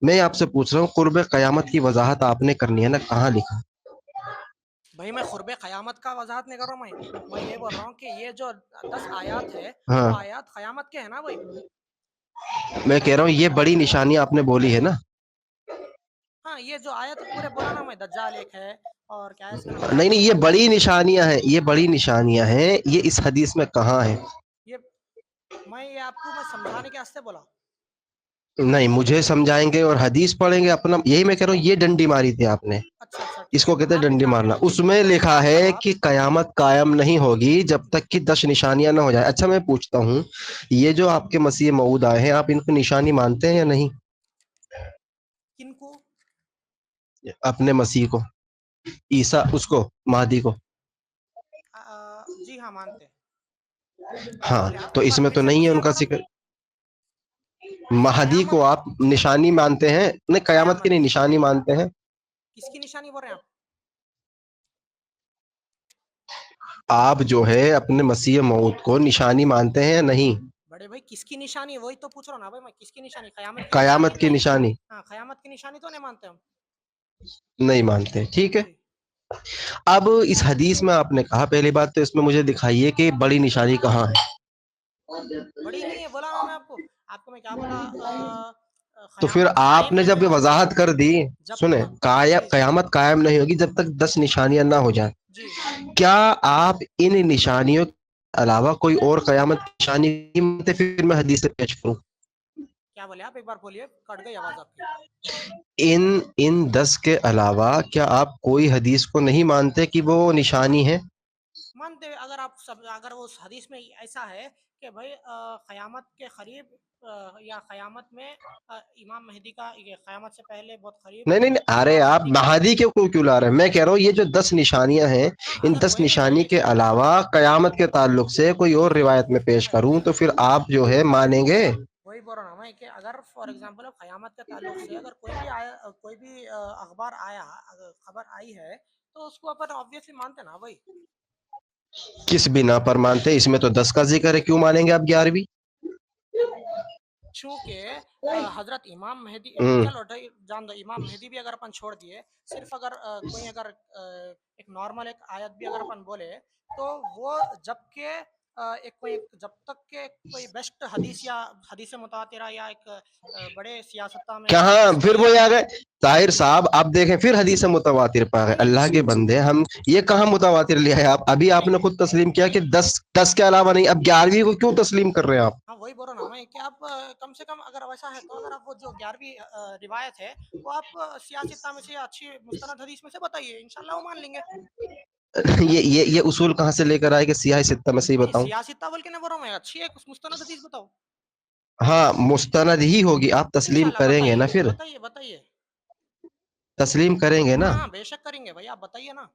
میں آپ سے پوچھ رہا ہوں، قرب قیامت کی وضاحت آپ نے کرنی ہے نا، کہاں لکھا؟ بھائی میں قرب قیامت کا وضاحت نہیں کر رہا ہوں، میں یہ بول رہا ہوں کہ یہ جو 10 آیات ہے ہاں وہ آیات قیامت کے ہیں نا بھائی۔ میں کہہ رہا ہوں یہ بڑی نشانی آپ نے بولی ہے نا۔ ہاں یہ جو آیت پورے بولا نا میں، دجال ایک ہے اور کیا ہے اس کا نام، نہیں نہیں، یہ یاجوج بڑی نشانیاں ہیں، یہ بڑی نشانیاں ہیں، یہ اس حدیث میں کہاں ہے؟ یہ میں آپ کو میں سمجھانے کے واسطے بولا۔ نہیں مجھے سمجھائیں گے اور حدیث پڑھیں گے اپنا، یہی میں کہہ رہا ہوں، یہ ڈنڈی ماری تھی آپ نے، اچھا اچھا اس ٹھیک ہے، کو کہتے ہیں آپ ڈنڈی مارنا. اس جی میں تو لکھا آپ ہے جب آپ کہ قیامت قائم نہیں ہوگی جب تک کہ 10 نشانیاں نہ ہو جائیں. اچھا میں پوچھتا ہوں، یہ جو آپ کے مسیح موعود آئے ہیں، آپ ان کو نشانی مانتے ہیں یا نہیں؟ کن کو؟ اپنے مسیح کو، عیسیٰ، اس کو مہدی کو. جی ہاں مانتے ہیں. کیا ہاں بولے آپ تو ایک اس بار میں پھر تو سے نہیں ہے پوچھیے ان آپ کا ذرا. ذکر. مہدی قیامت کو آپ نشانی مانتے ہیں؟ نہیں قیامت کی قیامت نہیں، نشانی مانتے ہیں. کس کی نشانی بول رہے ہیں آپ؟ آپ جو ہے اپنے مسیح موعود کو نشانی مانتے ہیں یا نہیں؟ بڑے بھائی کس کی نشانی؟ وہی تو پوچھ رہا ہوں نا بھائی میں، کس کی نشانی؟ قیامت کی نشانی قیامت کی نہیں. نشانی ہاں قیامت کی نشانی تو نہیں مانتے ہم. نہیں مانتے، ٹھیک ہے. جی اب اس حدیث میں آپ نے کہا، پہلی بات تو اس میں مجھے دکھائیے کہ بڑی نشانی کہاں ہے. بڑی نہیں ہے، بولا نا میں آپ کو میں کیا بولا، تو پھر قیامت آپ قائم نے نہیں جب یہ ہوگی وضاحت کر دی، جب سنیں، جی جی قیامت قائم نہیں ہوگی جب تک 10 نشانیاں نہ ہو جائیں. جی کیا آپ ان نشانیوں کے علاوہ کوئی اور قیامت کی نشانی نہیں مانتے؟ پھر میں حدیث سے پیش کروں. کیا بولے آپ؟ ایک بار بولیے، کٹ گئی آواز آپ کی. ان 10 کے علاوہ کیا آپ کوئی حدیث کو نہیں مانتے کہ وہ نشانی ہے؟ مانتے ہیں. اگر آپ اگر اس حدیث میں ایسا ہے کہ بھائی قیامت کے قریب یا قیامت میں امام مہدی کا، یہ قیامت سے پہلے بہت قریب نہیں نہیں نہیں، ارے امام آپ مہدی کا. مہدی کے کو کیوں لا رہے ہیں؟ میں کہہ رہا ہوں یہ جو 10 نشانیاں ہیں، ہاں ان اگر 10 کوئی بھی نشانی نہیں، کے علاوہ قیامت کے تعلق سے کوئی اور جی جی روایت میں پیش کروں تو پھر آپ جو ہے مانیں گے؟ وہی بول رہا ہوں میں کہ اگر فار ایگزامپل قیامت کے تعلق سے اگر کوئی بھی آیا، کوئی بھی اخبار آیا، خبر آئی ہے، تو اس کو اپن آبویسلی مانتے نا بھائی. کس بنا پر مانتے؟ اس میں تو 10 کا ذکر ہے، کیوں مانیں گے آپ 11ویں؟ چونکہ حضرت امام مہدی، ہوں چلو جان دو امام مہدی بھی اگر اپن چھوڑ دیے، صرف اگر کوئی اگر ایک نارمل ایک آیت بھی اگر اپن بولے، تو وہ جب کہ جب تک کہ کوئی بیسٹ حدیث یا حدیث متواترہ یا ایک بڑے سیاستہ میں کہاں حدیث پھر نہیں وہی آتی آ ہے. گئے طاہر صاحب، آپ دیکھیں پھر حدیث متواتر پا گئے. نہیں اللہ کے بندے، ہم یہ کہاں متواتر لیا ہے آپ؟ ابھی آپ نہیں نے خود تسلیم کیا کہ 10 کے علاوہ نہیں. اب 11ویں کو کیوں تسلیم کر رہے ہیں آپ؟ ہاں وہی بول رہا نا میں کہ آپ کم سے کم اگر ویسا ہے تو اگر آپ وہ جو 11ویں روایت ہے وہ آپ سیاستہ میں سے اچھی مستند حدیث میں سے بتائیے، انشاءاللہ وہ مان لیں گے. یہ اصول کہاں سے لے کر آئے کہ سیاہ ستہ میں سے ہی نہیں بتاؤں؟ سیاستہ بول کے نہیں بول رہا ہوں میں، اچھی ایک مستند حدیث بتاؤ. ہاں مستند ہی ہوگی، آپ تسلیم انشاءاللہ کریں گے نا؟ بتائیے پھر بتائیے بتائیے. تسلیم کریں گے نا؟ ہاں ہاں بے شک کریں گے بھائی، آپ بتائیے نا.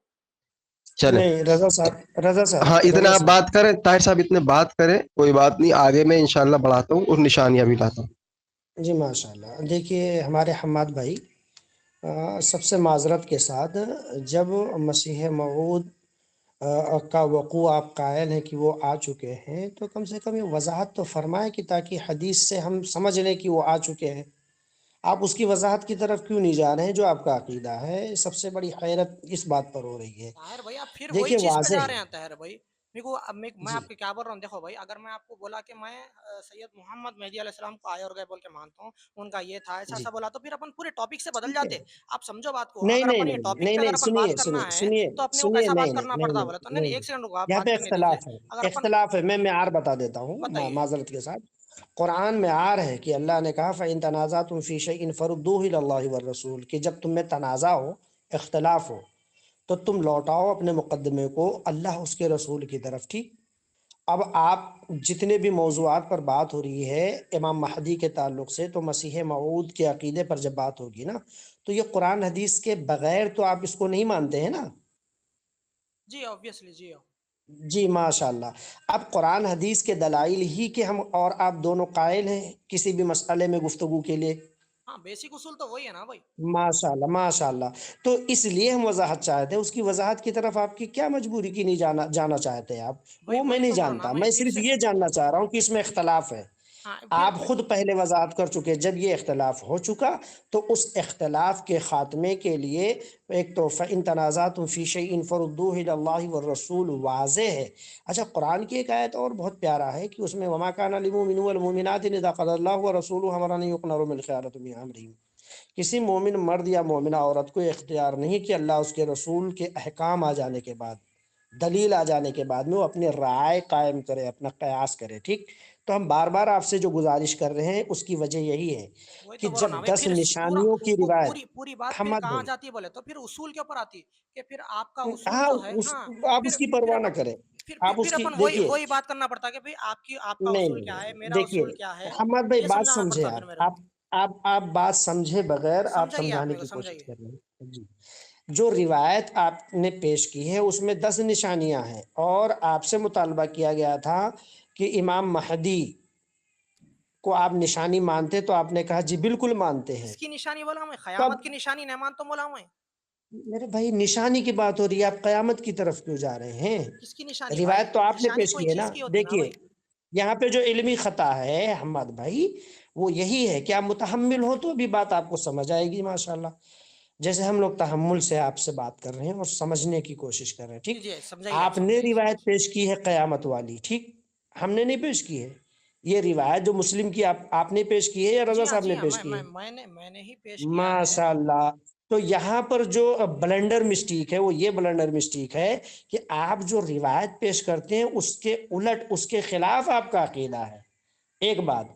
چلیں. نہیں رضا صاحب، ہاں اتنا رضا آپ صاحب. بات کریں طاہر صاحب، اتنے بات کریں، کوئی بات نہیں، آگے میں انشاءاللہ بڑھاتا ہوں اور نشانیاں بھی لاتا ہوں. جی ماشاء اللہ. دیکھیے ہمارے حماد بھائی، سب سے معذرت کے ساتھ، جب مسیح موعود کا وقوع آپ قائل ہیں کہ وہ آ چکے ہیں، تو کم سے کم یہ وضاحت تو فرمائیں کہ تاکہ حدیث سے ہم سمجھ لیں کہ وہ آ چکے ہیں. آپ اس کی وضاحت کی طرف کیوں نہیں جا رہے ہیں جو آپ کا عقیدہ ہے؟ سب سے بڑی حیرت اس بات پر ہو رہی ہے. طاہر بھائی آپ پھر وہی دیکھیے چیز پہ واضح جا رہے ہے. ہیں طاہر بھائی. دیکھو اب میں جی آپ کے کیا بول رہا ہوں، دیکھو بھائی اگر میں آپ کو بولا کہ میں سید محمد مہدی علیہ السلام کو آئے اور گئے بول کے مانتا ہوں، ان کا یہ تھا ایسا جی ایسا بولا، تو پھر اپن پورے ٹاپک سے بدل ٹھیک ہے. جاتے. آپ سمجھو بات کو، نہیں اگر نہیں اپن یہ نہیں ٹاپک نہیں پہ نہیں، اگر اپن سنیے بات کرنا سنیے ہے سنیے تو اپنے کو سنیے. کیسا نہیں بات نہیں کرنا نہیں پڑتا نہیں بولے تو. نہیں نہیں نہیں نہیں. ایک سیکنڈ رکو، آپ یہاں پہ بات کرنے دیجیے. اختلاف ہے. اگر اپن اختلاف ہے. میں معیار بتا دیتا ہوں بتائیے. معذرت کے ساتھ. قرآن میں آ ہے کہ اللہ نے کہا فَإِن تَنَازَعْتُمْ فِي شَيْءٍ فَرُدُّوهُ إِلَى اللَّهِ وَالرَّسُولِ، کہ جب تم میں تنازع ہو، اختلاف ہو، تو تم لوٹاؤ اپنے مقدمے کو اللہ اس کے رسول کی طرف. ٹھیک. اب آپ جتنے بھی موضوعات پر بات ہو رہی ہے امام مہدی کے تعلق سے، تو مسیح موعود کے عقیدے پر جب بات ہوگی نا، تو یہ قرآن حدیث کے بغیر تو آپ اس کو نہیں مانتے ہیں نا؟ جی آبویسلی جی. جی ماشاء اللہ. اب قرآن حدیث کے دلائل ہی کہ ہم اور آپ دونوں قائل ہیں کسی بھی مسئلے میں گفتگو کے لیے. ہاں بیسک اصول تو وہی ہے نا بھائی. ماشاء اللہ ماشاء اللہ. تو اس لیے ہم وضاحت چاہتے ہیں. اس کی وضاحت کی طرف آپ کی کیا مجبوری کی نہیں جانا چاہتے ہیں آپ؟ بھائی وہ میں وہی نہیں تو بول رہا نا جانتا. میں پھر صرف سے. یہ جاننا چاہ رہا ہوں کہ اس میں اختلاف ہے. ہاں آپ پھر خود پہلے وضاحت کر چکے. جب یہ اختلاف ہو چکا تو اس اختلاف کے خاتمے کے لیے ایک تو فَإِن تَنَازَعْتُمْ فِي شَيْءٍ فَرُدُّوهُ إِلَى اللَّهِ وَالرَّسُولِ واضح ہے. اچھا قرآن کی ایک آیت اور بہت پیارا ہے کہ اس میں وَمَا كَانَ لِلْمُؤْمِنِينَ وَالْمُؤْمِنَاتِ إِذَا قَضَى اللَّهُ وَرَسُولُهُ أَمْرًا أَن يُؤْمَرُوا بِالْخِيَرَةِ مِنْ أَمْرِهِمْ. کسی مومن مرد یا مومنہ عورت کو اختیار نہیں کہ اللہ اس کے رسول کے احکام آ جانے کے بعد دلیل آ جانے کے بعد میں وہ اپنی رائے قائم کرے، اپنا قیاس کرے، ٹھیک. تو ہم بار بار آپ سے جو گزارش کر رہے ہیں اس کی وجہ یہی ہے وہی کہ تو بول رہا جب ہوں نا بھائی، 10 پھر پورا نشانیوں کی روایت پوری بات پھر حماد کہاں بھائی، جاتی ہے بولے تو پھر اصول کے اوپر آتی کہ پھر آپ کا اصول ہاں جو ہے، اس ہاں آپ اس پھر کی پھر پرواہ نہ اپن کریں. پھر آپ پھر اس پھر کی اپن دیکھیے، وہی بات کرنا پڑتا کہ بھائی آپ کا نہیں اصول نہیں کیا ہے، نہیں، میرا دیکھیے اصول کیا ہے، حماد بھائی یہ بات سمجھانا سمجھے، پڑتا پھر میرے کو. آپ بات سمجھے بغیر آپ سمجھائیے، آپ سمجھانے میرے کو کی کوشش سمجھائیے. کر رہے ہیں جی. جو روایت آپ نے پیش کی ہے اس میں 10 نشانیاں ہیں، اور آپ سے مطالبہ کیا گیا تھا کہ امام مہدی کو آپ نشانی مانتے، تو آپ نے کہا جی بالکل مانتے ہیں. کس کی نشانی بولا میں؟ کب؟ قیامت کی نشانی نہیں مانتا بولا میں. میرے بھائی نشانی کی بات ہو رہی ہے، آپ قیامت کی طرف کیوں جا رہے ہیں؟ کس کی نشانی بھائی؟ روایت تو آپ نے نشانی پیش کوئی کی ہے چیز نا. کی ہوتی نا دیکھیے بھائی. یہاں پہ جو علمی خطا ہے حماد بھائی وہ یہی ہے کہ آپ متحمل ہو تو بھی بات آپ کو سمجھ آئے گی ماشاءاللہ. جیسے ہم لوگ تحمل سے آپ سے بات کر رہے ہیں اور سمجھنے کی کوشش کر رہے ہیں، جی ٹھیک. جی سمجھائیے، آپ آپ نے سمجھائیے. روایت پیش کی ہے قیامت والی، ٹھیک، ہم نے نہیں پیش کی ہے. یہ روایت جو مسلم کی آپ نے پیش کی ہے یا رضا صاحب جی نے ہاں پیش کی ہے؟ میں نے ہی پیش کیا ہے. ماشاء اللہ. تو یہاں پر جو بلنڈر مسٹیک ہے وہ یہ بلنڈر مسٹیک ہے کہ آپ جو روایت پیش کرتے ہیں اس کے الٹ، اس کے خلاف آپ کا عقیدہ ہے، ایک بات.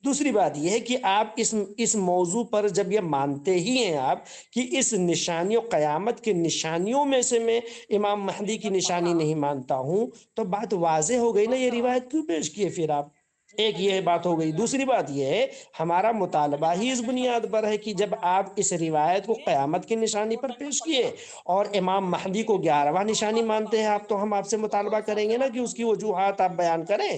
دوسری بات یہ ہے کہ آپ اس موضوع پر جب یہ مانتے ہی ہیں آپ کہ اس نشانیوں، قیامت کی نشانیوں میں سے میں امام مہدی کی نشانی نہیں مانتا ہوں، تو بات واضح ہو گئی نا، یہ روایت کیوں پیش کیے پھر آپ؟ ایک یہ بات ہو گئی. دوسری بات یہ ہے ہمارا مطالبہ ہی اس بنیاد پر ہے کہ جب آپ اس روایت کو قیامت کی نشانی پر پیش کیے اور امام مہدی کو 11واں نشانی مانتے ہیں آپ، تو ہم آپ سے مطالبہ کریں گے نا کہ اس کی وجوہات آپ بیان کریں.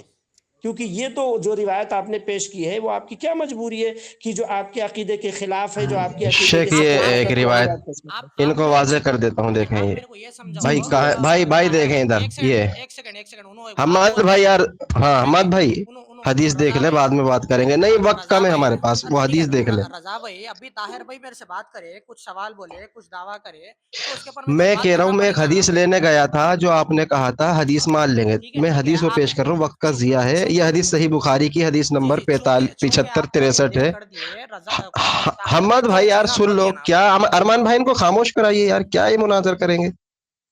کیونکہ یہ تو جو روایت آپ نے پیش کی ہے وہ آپ کی کیا مجبوری ہے کہ جو آپ کے عقیدے کے خلاف ہے، جو آپ کے عقیدے کے شیخ سے یہ ایک غلط روایت والی بات ان کو آپ واضح کر دیتا ہوں، دیکھیں آپ یہ میرے کو یہ جی بھائی سمجھاؤ. جی بھائی دیکھیں ادھر یہ ایک سیکنڈ آپ حماد بول رہے بھائی ہیں. یار. ہاں نہیں حماد نہیں، بھائی انو حدیث دیکھ رضا لیں، بھائی، بعد میں بات کریں گے. نہیں وقت رضا کم ہے بھائی، ہمارے پاس، وہ ٹھیک ہے. حدیث دیکھ لیں. رضا بھائی ابھی طاہر بھائی میرے سے بات کرے، کچھ سوال بولے، کچھ دعویٰ کرے، تو اس کے اوپر میرے کو میں سوال کہہ رہا کرنا ہوں میں پڑے ایک گا نا حدیث بھائی. لینے گیا تھا جو آپ نے کہا تھا حدیث مان لیں گے. میں ٹھیک ہے. حدیث وہ آپ پیش کر رہا ہوں، وقت کا ضیاع ہے. یہ حدیث صحیح بخاری کی حدیث جی نمبر جی، 75 آپ کو 63 ایکسپلین ہے. کر دیے. طاہر بھائی حماد کو بھائی یار سمجھا سن لو، دیے نا کیا بھائی. ارمان بھائی ان کو خاموش کرائیے یار، کیا یہ مناظر کریں گے؟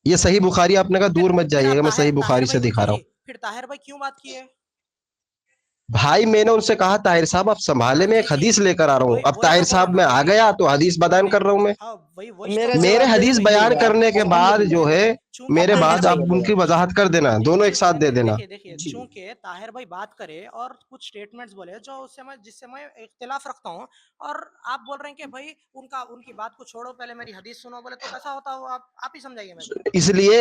یہ صحیح بخاری آپ نے کہا، دور مت پھر جائیے گا، آپ میں صحیح طاہر بخاری سے بھائی، دکھا جی رہا جی، ہوں. پھر طاہر بھائی کیوں بات کیے؟ بھائی میں نے ان سے کہا طاہر صاحب آپ سنبھالے، میں جی ایک جی، حدیث لے کر آ رہا ہوں. اب وہی طاہر تو بول رہا صاحب نا میں آ بھائی. گیا تو حدیث نہیں بیان نہیں، کر رہا ہوں میں. ہاں وہی میرا تو میرے بات جواب ہے. دینے حدیث میں کیوں بیان گیا کرنے کے بعد الحمدللہ. جو نہیں ہے نہیں، میرے اب بعد دیکھیے آپ ان کی وضاحت کر دینا، دونوں ایک ساتھ دے دینا. جی چونکہ طاہر بھائی بات کرے اور کچھ سٹیٹمنٹس بولے جو جس سے میں اختلاف رکھتا ہوں، اور آپ بول رہے ہیں کہ بھائی ان کی بات کو چھوڑو، پہلے میری حدیث سنو، بولے تو کیسا ہوتا ہو؟ آپ ہی سمجھائیے میرے کو.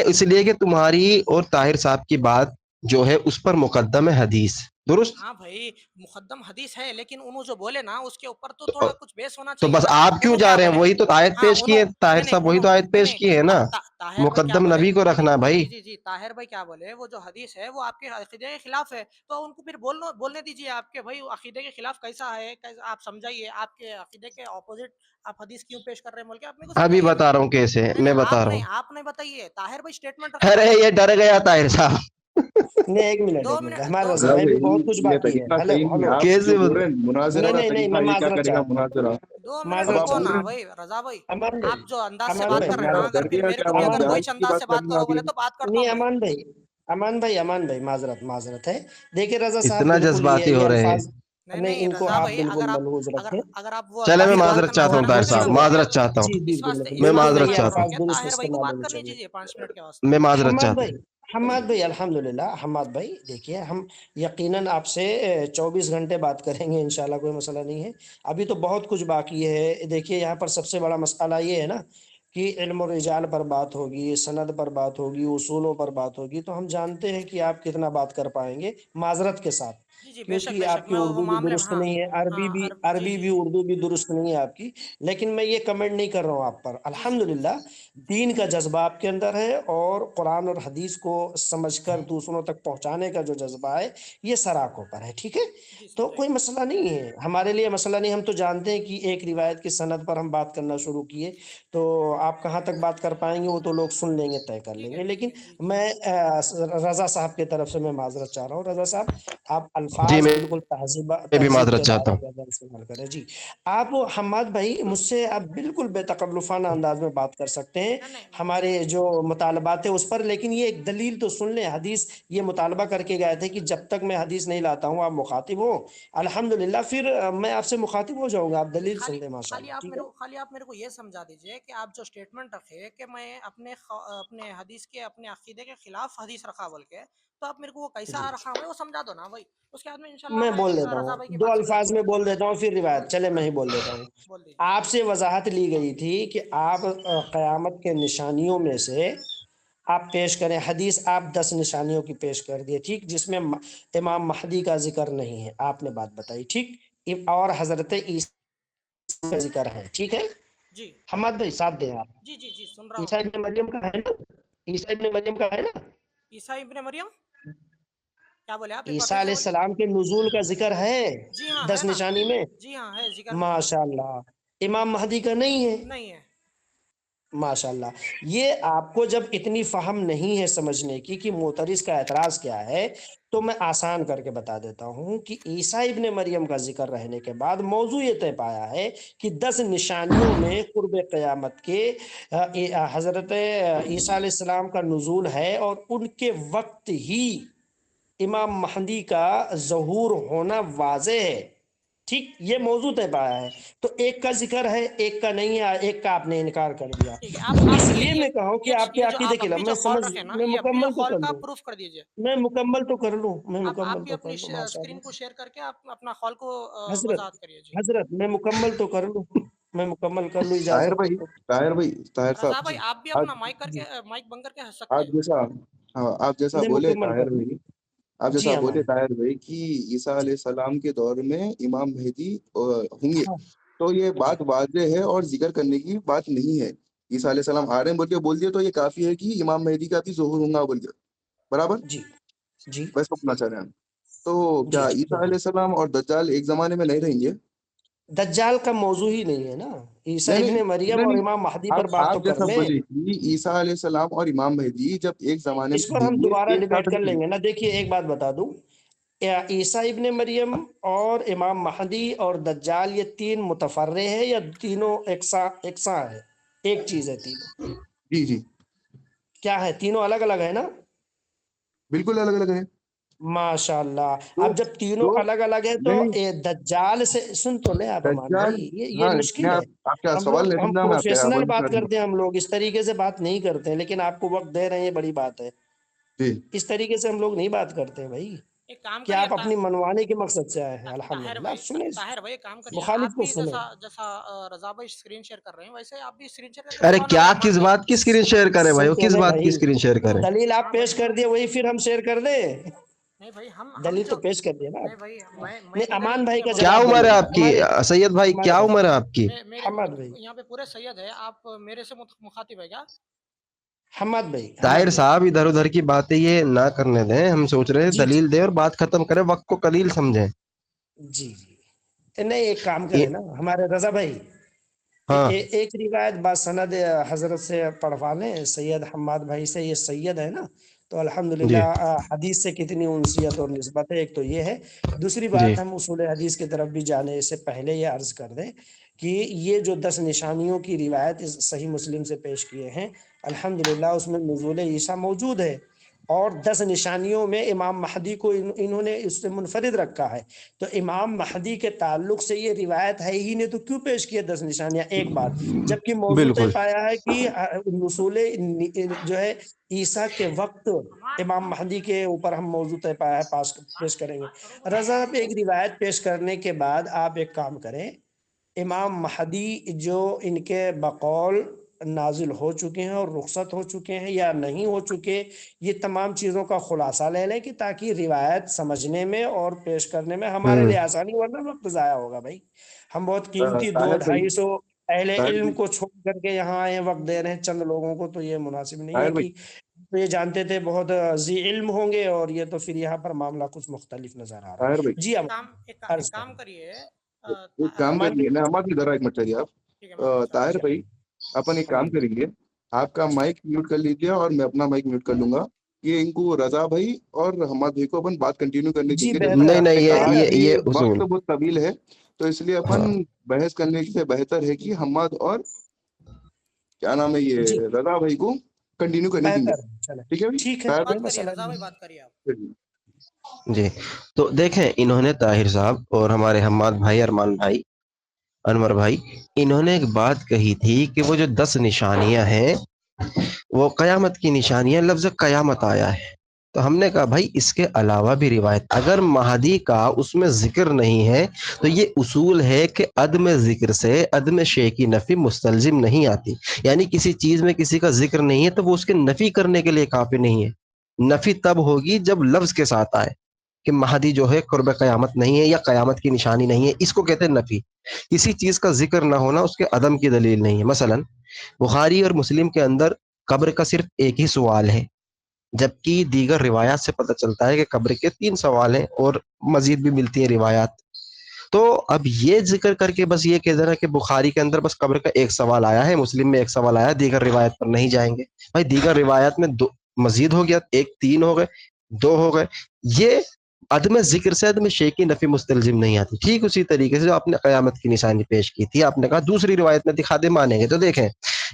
اس لیے کہ تمہاری اور طاہر صاحب کی بات جو ہے اس پر مقدم ہے حدیث، درست. ہاں بھائی مقدم حدیث ہے، لیکن انہوں جو بولے نا اس کے اوپر تو تھوڑا کچھ بیس ہونا تو چاہیے بس نا. آپ کیوں انہوں جا کیا رہے ہیں؟ بولے؟ وہی تو آیت ہاں پیش کی ہے طاہر صاحب، وہی تو آیت پیش کی ہے نا. طاہر بھائی کیا مقدم بولے؟ نبی کو رکھنا بھائی. جی طاہر بھائی کیا بولے؟ وہ جو حدیث ہے وہ آپ کے عقیدے کے خلاف ہے، تو ان کو پھر بولنے دیجیے آپ کے بھائی عقیدے کے خلاف کیسا ہے، آپ سمجھائیے. آپ کے عقیدے کے اپوزٹ آپ حدیث کیوں پیش کر رہے ہیں بول کے آپ میرے کو ابھی سمجھائیے نا. بتا رہا ہوں کیسے، نہیں میں نہیں، بتا رہا ہوں. آپ نہیں بتائیے، طاہر بھائی اسٹیٹمنٹ رکھے نا ارے بھائی. یہ ڈر گیا طاہر صاحب. نہیں ایک منٹ ہمارے رضا بھائی بھی بہت کچھ یہ باقی ہے. طریقہ ہلو صحیح نہیں ہے. ہلو، آپ جو کیسے بول رہے ہیں مناظرہ کا نہیں طریقہ، میں یہ کیا معذرت کرے گا چاہتا ہوں، مناظرہ؟ 2 منٹ اب آپ رکو بول نا رہے ہیں بھائی رضا بھائی. امان بھائی، آپ جو انداز سے امان بات بھائی کر رہے ہیں نا، مناظرہ اگر ڈر پھر گیا میرے کیا؟ کو بھی آپ اگر امان وہی جہاد کی انداز سے بات بات کرنے آ کرو گئے بولے تو بات کرتا ہوں نہیں بھائی. امان بھائی معذرت ہے. دیکھیے رضا صاحب اتنا بالکل جذباتی یہ ہو رہے ہیں. الفاظ نہیں نہیں، نہیں ان کو رضا آپ بھائی، بالکل ملحوظ رکھیں. اگر آپ وہ چلے انداز میں سے بات معذرت کرنا چاہتا ہوں اسٹارٹ طاہر کر دیں گے صاحب، نا بالکل بھائی. معذرت چاہتا ہوں. جی اس واسطے میں اس واسطے معذرت میں بول چاہتا رہا ہوں ہوں. کہ درست طاہر بھائی کو استعمال بات ہونی کرنی چاہیے. چاہیے 5 منٹ کے واسطے. میں معذرت چاہتا ہوں. حماد بھائی دیکھیے ہم یقیناً آپ سے 24 گھنٹے بات کریں گے انشاءاللہ، کوئی مسئلہ نہیں ہے. ابھی تو بہت کچھ باقی ہے. دیکھیے یہاں پر سب سے بڑا مسئلہ یہ ہے نا کہ علم و رجال پر بات ہوگی، سند پر بات ہوگی، اصولوں پر بات ہوگی، تو ہم جانتے ہیں کہ آپ کتنا بات کر پائیں گے معذرت کے ساتھ، جی بے کیونکہ شک آپ کی میں وہ اردو بھی معاملے میں، درست ہاں نہیں ہے، ہاں جی عربی جی بھی جی اردو بھی درست نہیں ہے آپ کی. لیکن میں یہ کمنٹ نہیں کر رہا ہوں آپ پر. جی جی جی الحمدللہ دین کا جذبہ آپ کے اندر ہے، اور قرآن اور حدیث کو سمجھ کر دوسروں تک پہنچانے کا جو جذبہ ہے یہ سراخوں پر ہے. ٹھیک ہے، جی تو سمجھائیے. کوئی مسئلہ نہیں ہے ہمارے لیے، مسئلہ نہیں. ہم تو جانتے ہیں کہ ایک روایت کی سند پر ہم بات کرنا شروع کیے تو آپ کہاں تک بات کر پائیں گے وہ تو لوگ سن لیں گے، طے کر لیں گے. ٹھیک لیکن ہے جی جی. میں رضا صاحب کی طرف سے میں معذرت چاہ رہا ہوں. رضا صاحب آپ جی الفاظ میں بالکل بھی تہذیب معذرت کے چاہتا دائرے ہوں. کے اندر استعمال کریں. جی آپ حماد بھائی مجھ سے آپ بالکل بے تکلفانہ انداز میں بات کر سکتے ہیں نہیں نہیں ہمارے جو مطالبات ہیں اس پر، لیکن یہ ایک دلیل تو سن لیں. حدیث یہ مطالبہ کر کے گئے تھے کہ جب تک میں حدیث نہیں لاتا ہوں آپ مخاطب ہو. الحمدللہ پھر میں آپ سے مخاطب ہو جاؤں گا. آپ دلیل سن خالی لیں ماشاء اللہ. ٹھیک ہے خالی آپ میرے کو یہ سمجھا دیجئے کہ آپ جو سٹیٹمنٹ رکھے کہ میں اپنے حدیث کے اپنے عقیدے کے خلاف حدیث رکھا بول کے، تو آپ میرے کو وہ کیسا جی رکھا ہوئے وہ سمجھا دو نا بھائی. اس کے بعد میں انشاءاللہ میں میں بول دیتا رضا ہوں، بھائی کی دو بات سمجھا الفاظ دوں میں گا. بول دیتا ہوں پھر روایت چلے میں ہی بول دیتا ہوں. بول دیجیے. آپ سے وضاحت لی گئی تھی کہ آپ قیامت کے نشانیوں میں سے آپ پیش کریں حدیث. آپ 10 نشانیوں کی پیش کر دیے، ٹھیک، جس میں امام مہدی کا ذکر نہیں ہے. آپ نے بات بتائی، ٹھیک، اور حضرت عیسیٰ کا ذکر ہے، ٹھیک ہے. جی حماد بھائی ساتھ دیں آپ. جی جی جی سن رہا ہوں. عیسیٰ ابن مریم کا ہے نا؟ عیسیٰ ابن مریم کا ہے نا؟ عیسیٰ ابن مریم کیا بولے آپ؟ ایک بار عیسیٰ پھر سے علیہ بولے. السلام کے نزول کا ذکر ہے جی ہاں 10 ہے نا. نشانی میں. جی ہاں ہے ذکر میں. ماشاء اللہ. امام مہدی کا نہیں ہے. نہیں ہے. ماشاء اللہ. یہ آپ کو جب اتنی فہم نہیں ہے سمجھنے کی کہ معترض کا اعتراض کیا ہے، تو میں آسان کر کے بتا دیتا ہوں کہ عیسیٰ ابن مریم کا ذکر رہنے کے بعد موضوع یہ طے پایا ہے کہ 10 نشانیوں میں قرب قیامت کے حضرت عیسیٰ علیہ السلام کا نزول ہے، اور ان کے وقت ہی امام مہدی کا ظہور ہونا واضح ہے. ٹھیک، یہ موضوع طے پایا ہے. تو ایک کا ذکر ہے، ایک کا نہیں ہے، ایک کا آپ نے انکار کر دیا. ٹھیک ہے. آپ اس لیے میں کہوں کہ آپ کے یہ جو عقیدے آپ کے ابھی خلاف جو میں قول سمجھ رکھے نا، میں یہ ابھی جو مکمل تو قول کر کا لوں. پروف کر دیجئے. میں مکمل تو کر لوں. میں آپ مکمل بھی تو اپنی کر لوں ماشاء اسکرین کو اللہ. شیئر کر کے آپ اپنا قول کو حضرت وضاحت کریے. جی حضرت میں مکمل تو کر لوں. میں مکمل کر لوں، طاہر اجازت بھائی، تو. طاہر بھائی، طاہر رضا صاحب، بھائی جی آپ بھی آج اپنا مائک کر جی کے مائک بند کر کے ہنس سکتے آپ ہیں. جیسا ہاں آپ جیسا میں بولے مکمل طاہر کر لوں. بھائی، آپ جیسا جی بولے ہمارے طاہر بھائی کہ عیسیٰ جی علیہ السلام کے دور میں امام مہدی ہوں گے، ہاں تو یہ جی بات واضح ہے اور ذکر کرنے کی بات نہیں ہے. عیسیٰ علیہ السلام آ رہے ہیں بول دیا تو یہ کافی ہے کہ امام مہدی کا بھی ظہور ہوں گا بول کے. برابر جی جی بس پوچھنا چاہ رہے ہیں ہم. تو جی کیا عیسیٰ بالکل. علیہ السلام اور دجال ایک زمانے میں نہیں رہیں گے؟ دجال کا موضوع ہی نہیں ہے نا. عیسیٰ نہیں ابن نہیں مریم نہیں اور نہیں، امام مہدی آپ پر بات تو آپ کر جیسا لیں. بولے کہ عیسیٰ علیہ السلام اور امام مہدی جب ایک زمانے اس میں پر رہیں ہم گے دوبارہ ایک ڈیبیٹ ساتھ کر رہیں لیں گے. گے نا. دیکھیے ایک بات بتا دوں، عیسیٰ ابن مریم اور امام مہدی اور دجال یہ تین متفرع ہے یا تینوں یکساں ہے؟ ایک چیز ہے تینوں. جی جی کیا ہے؟ تینوں الگ الگ ہے نا. بالکل الگ الگ ہے. ماشاء اللہ. تو اب جب تینوں تو الگ الگ ہے تو نہیں دجال سے سن تو لیں آپ امان دجال، بھائی. یہ ہاں میں مشکل ہے. آپ کا ہم سوال لوگ نہیں ہم سمجھا، میں آپ پروفیشنل بولنا چاہ بات رہا ہوں. کرتے ہیں، ہم لوگ اس طریقے سے بات نہیں کرتے ہیں، لیکن آپ کو وقت دے رہے ہیں، یہ بڑی بات ہے. جی اس طریقے سے ہم لوگ نہیں بات کرتے ہیں بھائی. ایک کام کیا کریے آپ اپنی منوانے کے مقصد سے آئے ہیں؟ طاہر الحمدللہ. بھائی، آپ سنیں، طاہر بھائی ایک کام کریے. مخالف آپ کو بھی سنیں. جیسا رضا بھائی اسکرین شیئر کر رہے ہیں ویسے آپ بھی اسکرین شیئر کر کے ارے دکھاؤ نا کیا رحمان کس بھائی. بات کی اسکرین شیئر کریں بھائی؟ سن وہ تو کس لیں بات کی بھائی. اسکرین شیئر کریں؟ دلیل آپ ہاں بھائی. پیش کر دیے وہی پھر ہم شیئر کر دیں. نہیں بھائی ہم دلیل جو تو پیش کر دیے نا نہیں آپ. بھائی میں نہیں، بھی امان دلیل بھائی کا کیا بولتا جواب ہوں. عمر ہے دیں. آپ کی سید بھائی؟ ہمارے کیا بھائی، عمر ہے آپ کی؟ میرے حماد بھائی، یہاں پہ پورے سید ہے. آپ میرے سے مخاطب ہے کیا؟ حماد بھائی، حماد طاہر بھائی. صاحب ادھر ادھر کی باتیں یہ نہ کرنے دیں. ہم سوچ رہے ہیں جی جی دلیل دیں اور بات ختم کریں، وقت کو قلیل سمجھیں. جی جی. نہیں، ایک کام کریں نا ہمارے رضا بھائی، ہاں ایک روایت باسند حضرت سے پڑھوا لیں، سید حماد بھائی سے. یہ سید ہے نا، تو الحمدللہ جی حدیث سے کتنی انسیت اور نسبت ہے. ایک تو یہ ہے. دوسری جی بات، ہم اصول حدیث کی طرف بھی جانے سے پہلے یہ عرض کر دیں کہ یہ جو 10 نشانیوں کی روایت صحیح مسلم سے پیش کیے ہیں، الحمدللہ اس میں نزول عیسیٰ موجود ہے، اور 10 نشانیوں میں امام مہدی کو انہوں نے اس سے منفرد رکھا ہے. تو امام مہدی کے تعلق سے یہ روایت ہے ہی نہیں تو کیوں پیش کیے 10 نشانیاں؟ ایک بات. جبکہ موضوع طے بالکل. پایا ہے کہ نزول جو ہے عیسیٰ کے وقت امام مہدی کے اوپر ہم موضوع طے پایا ہے، پیش کریں گے. رضا، آپ ایک روایت پیش کرنے کے بعد آپ ایک کام کریں. امام مہدی جو ان کے بقول نازل ہو چکے ہیں اور رخصت ہو چکے ہیں یا نہیں ہو چکے، یہ تمام چیزوں کا خلاصہ لے لیں کہ تاکہ روایت سمجھنے میں اور پیش کرنے میں ہمارے ہوں لیے آسانی، ورنہ وقت ضائع ہوگا بھائی. ہم بہت قیمتی دو طاہر بھائی، ڈھائی سو اہل طاہر علم بھائی، کو چھوڑ کر کے یہاں آئے وقت دے رہے ہیں چند لوگوں کو، تو یہ مناسب نہیں ہے طاہر بھائی، کہ یہ جانتے تھے بہت ذی علم ہوں گے، اور یہ تو پھر یہاں پر معاملہ کچھ مختلف نظر آ رہا طاہر ہے. بھائی، جی اب ایک عرض کام کریں. کریے. ایک کام امان کریے بھائی، نا، ہمارے ادھر ایک منٹ چاہیے آپ. ٹھیک ہے معذرت چاہتا طاہر جی ہوں. بھائی، اپن ایک کام امان کریں گے، آپ کا جی مائک میوٹ کر لیجیے اور میں اپنا مائک میوٹ کر لوں گا. کہ ان کو رضا بھائی اور حماد بھائی کو اپن بات کنٹینیو کرنے جی دیں گے. بہتر نہیں آپ نہیں، نے یہ کہا یہ ابھی یہ وقت اصول. بہت طویل ہے تو اس لیے اپن ہاں بحث کرنے سے بہتر ہے کہ حماد اور کیا نام ہے یہ جی رضا بھائی کو کنٹینیو کرنے دیں گے. بہتر ہے، چلیں ٹھیک ہے بھائی، ٹھیک ہے، طاہر کوئی بات بھائی؟ کریے مسئلہ رضا نہیں بھائی، ہے. بات کریے آپ. چلیے. جی. تو دیکھیں انہوں نے طاہر صاحب اور ہمارے حماد بھائی، ارمان بھائی، انور بھائی، انہوں نے ایک بات کہی تھی کہ وہ جو 10 نشانیاں ہیں وہ قیامت کی نشانیاں، لفظ قیامت آیا ہے. تو ہم نے کہا بھائی اس کے علاوہ بھی روایت، اگر مہدی کا اس میں ذکر نہیں ہے تو یہ اصول ہے کہ عدم ذکر سے عدم شے کی نفی مستلزم نہیں آتی. یعنی کسی چیز میں کسی کا ذکر نہیں ہے تو وہ اس کے نفی کرنے کے لیے کافی نہیں ہے. نفی تب ہوگی جب لفظ کے ساتھ آئے کہ مہدی جو ہے قرب قیامت نہیں ہے یا قیامت کی نشانی نہیں ہے، اس کو کہتے ہیں نفی. کسی چیز کا ذکر نہ ہونا اس کے عدم کی دلیل نہیں ہے. مثلا بخاری اور مسلم کے اندر قبر کا صرف ایک ہی سوال ہے، جبکہ دیگر روایات سے پتہ چلتا ہے کہ قبر کے 3 سوال ہیں اور مزید بھی ملتی ہیں روایات. تو اب یہ ذکر کر کے بس یہ کہہ دینا کہ بخاری کے اندر بس قبر کا ایک سوال آیا ہے، مسلم میں ایک سوال آیا، دیگر روایت پر نہیں جائیں گے. بھائی دیگر روایات میں دو مزید ہو گیا، ایک 3 ہو گئے، 2 ہو گئے. یہ عدم ذکر سے عدم شے کی نفی مستلزم نہیں آتی. ٹھیک اسی طریقے سے جو آپ نے قیامت کی نشانی پیش کی تھی، آپ نے کہا دوسری روایت میں دکھا دے مانیں گے. تو دیکھیں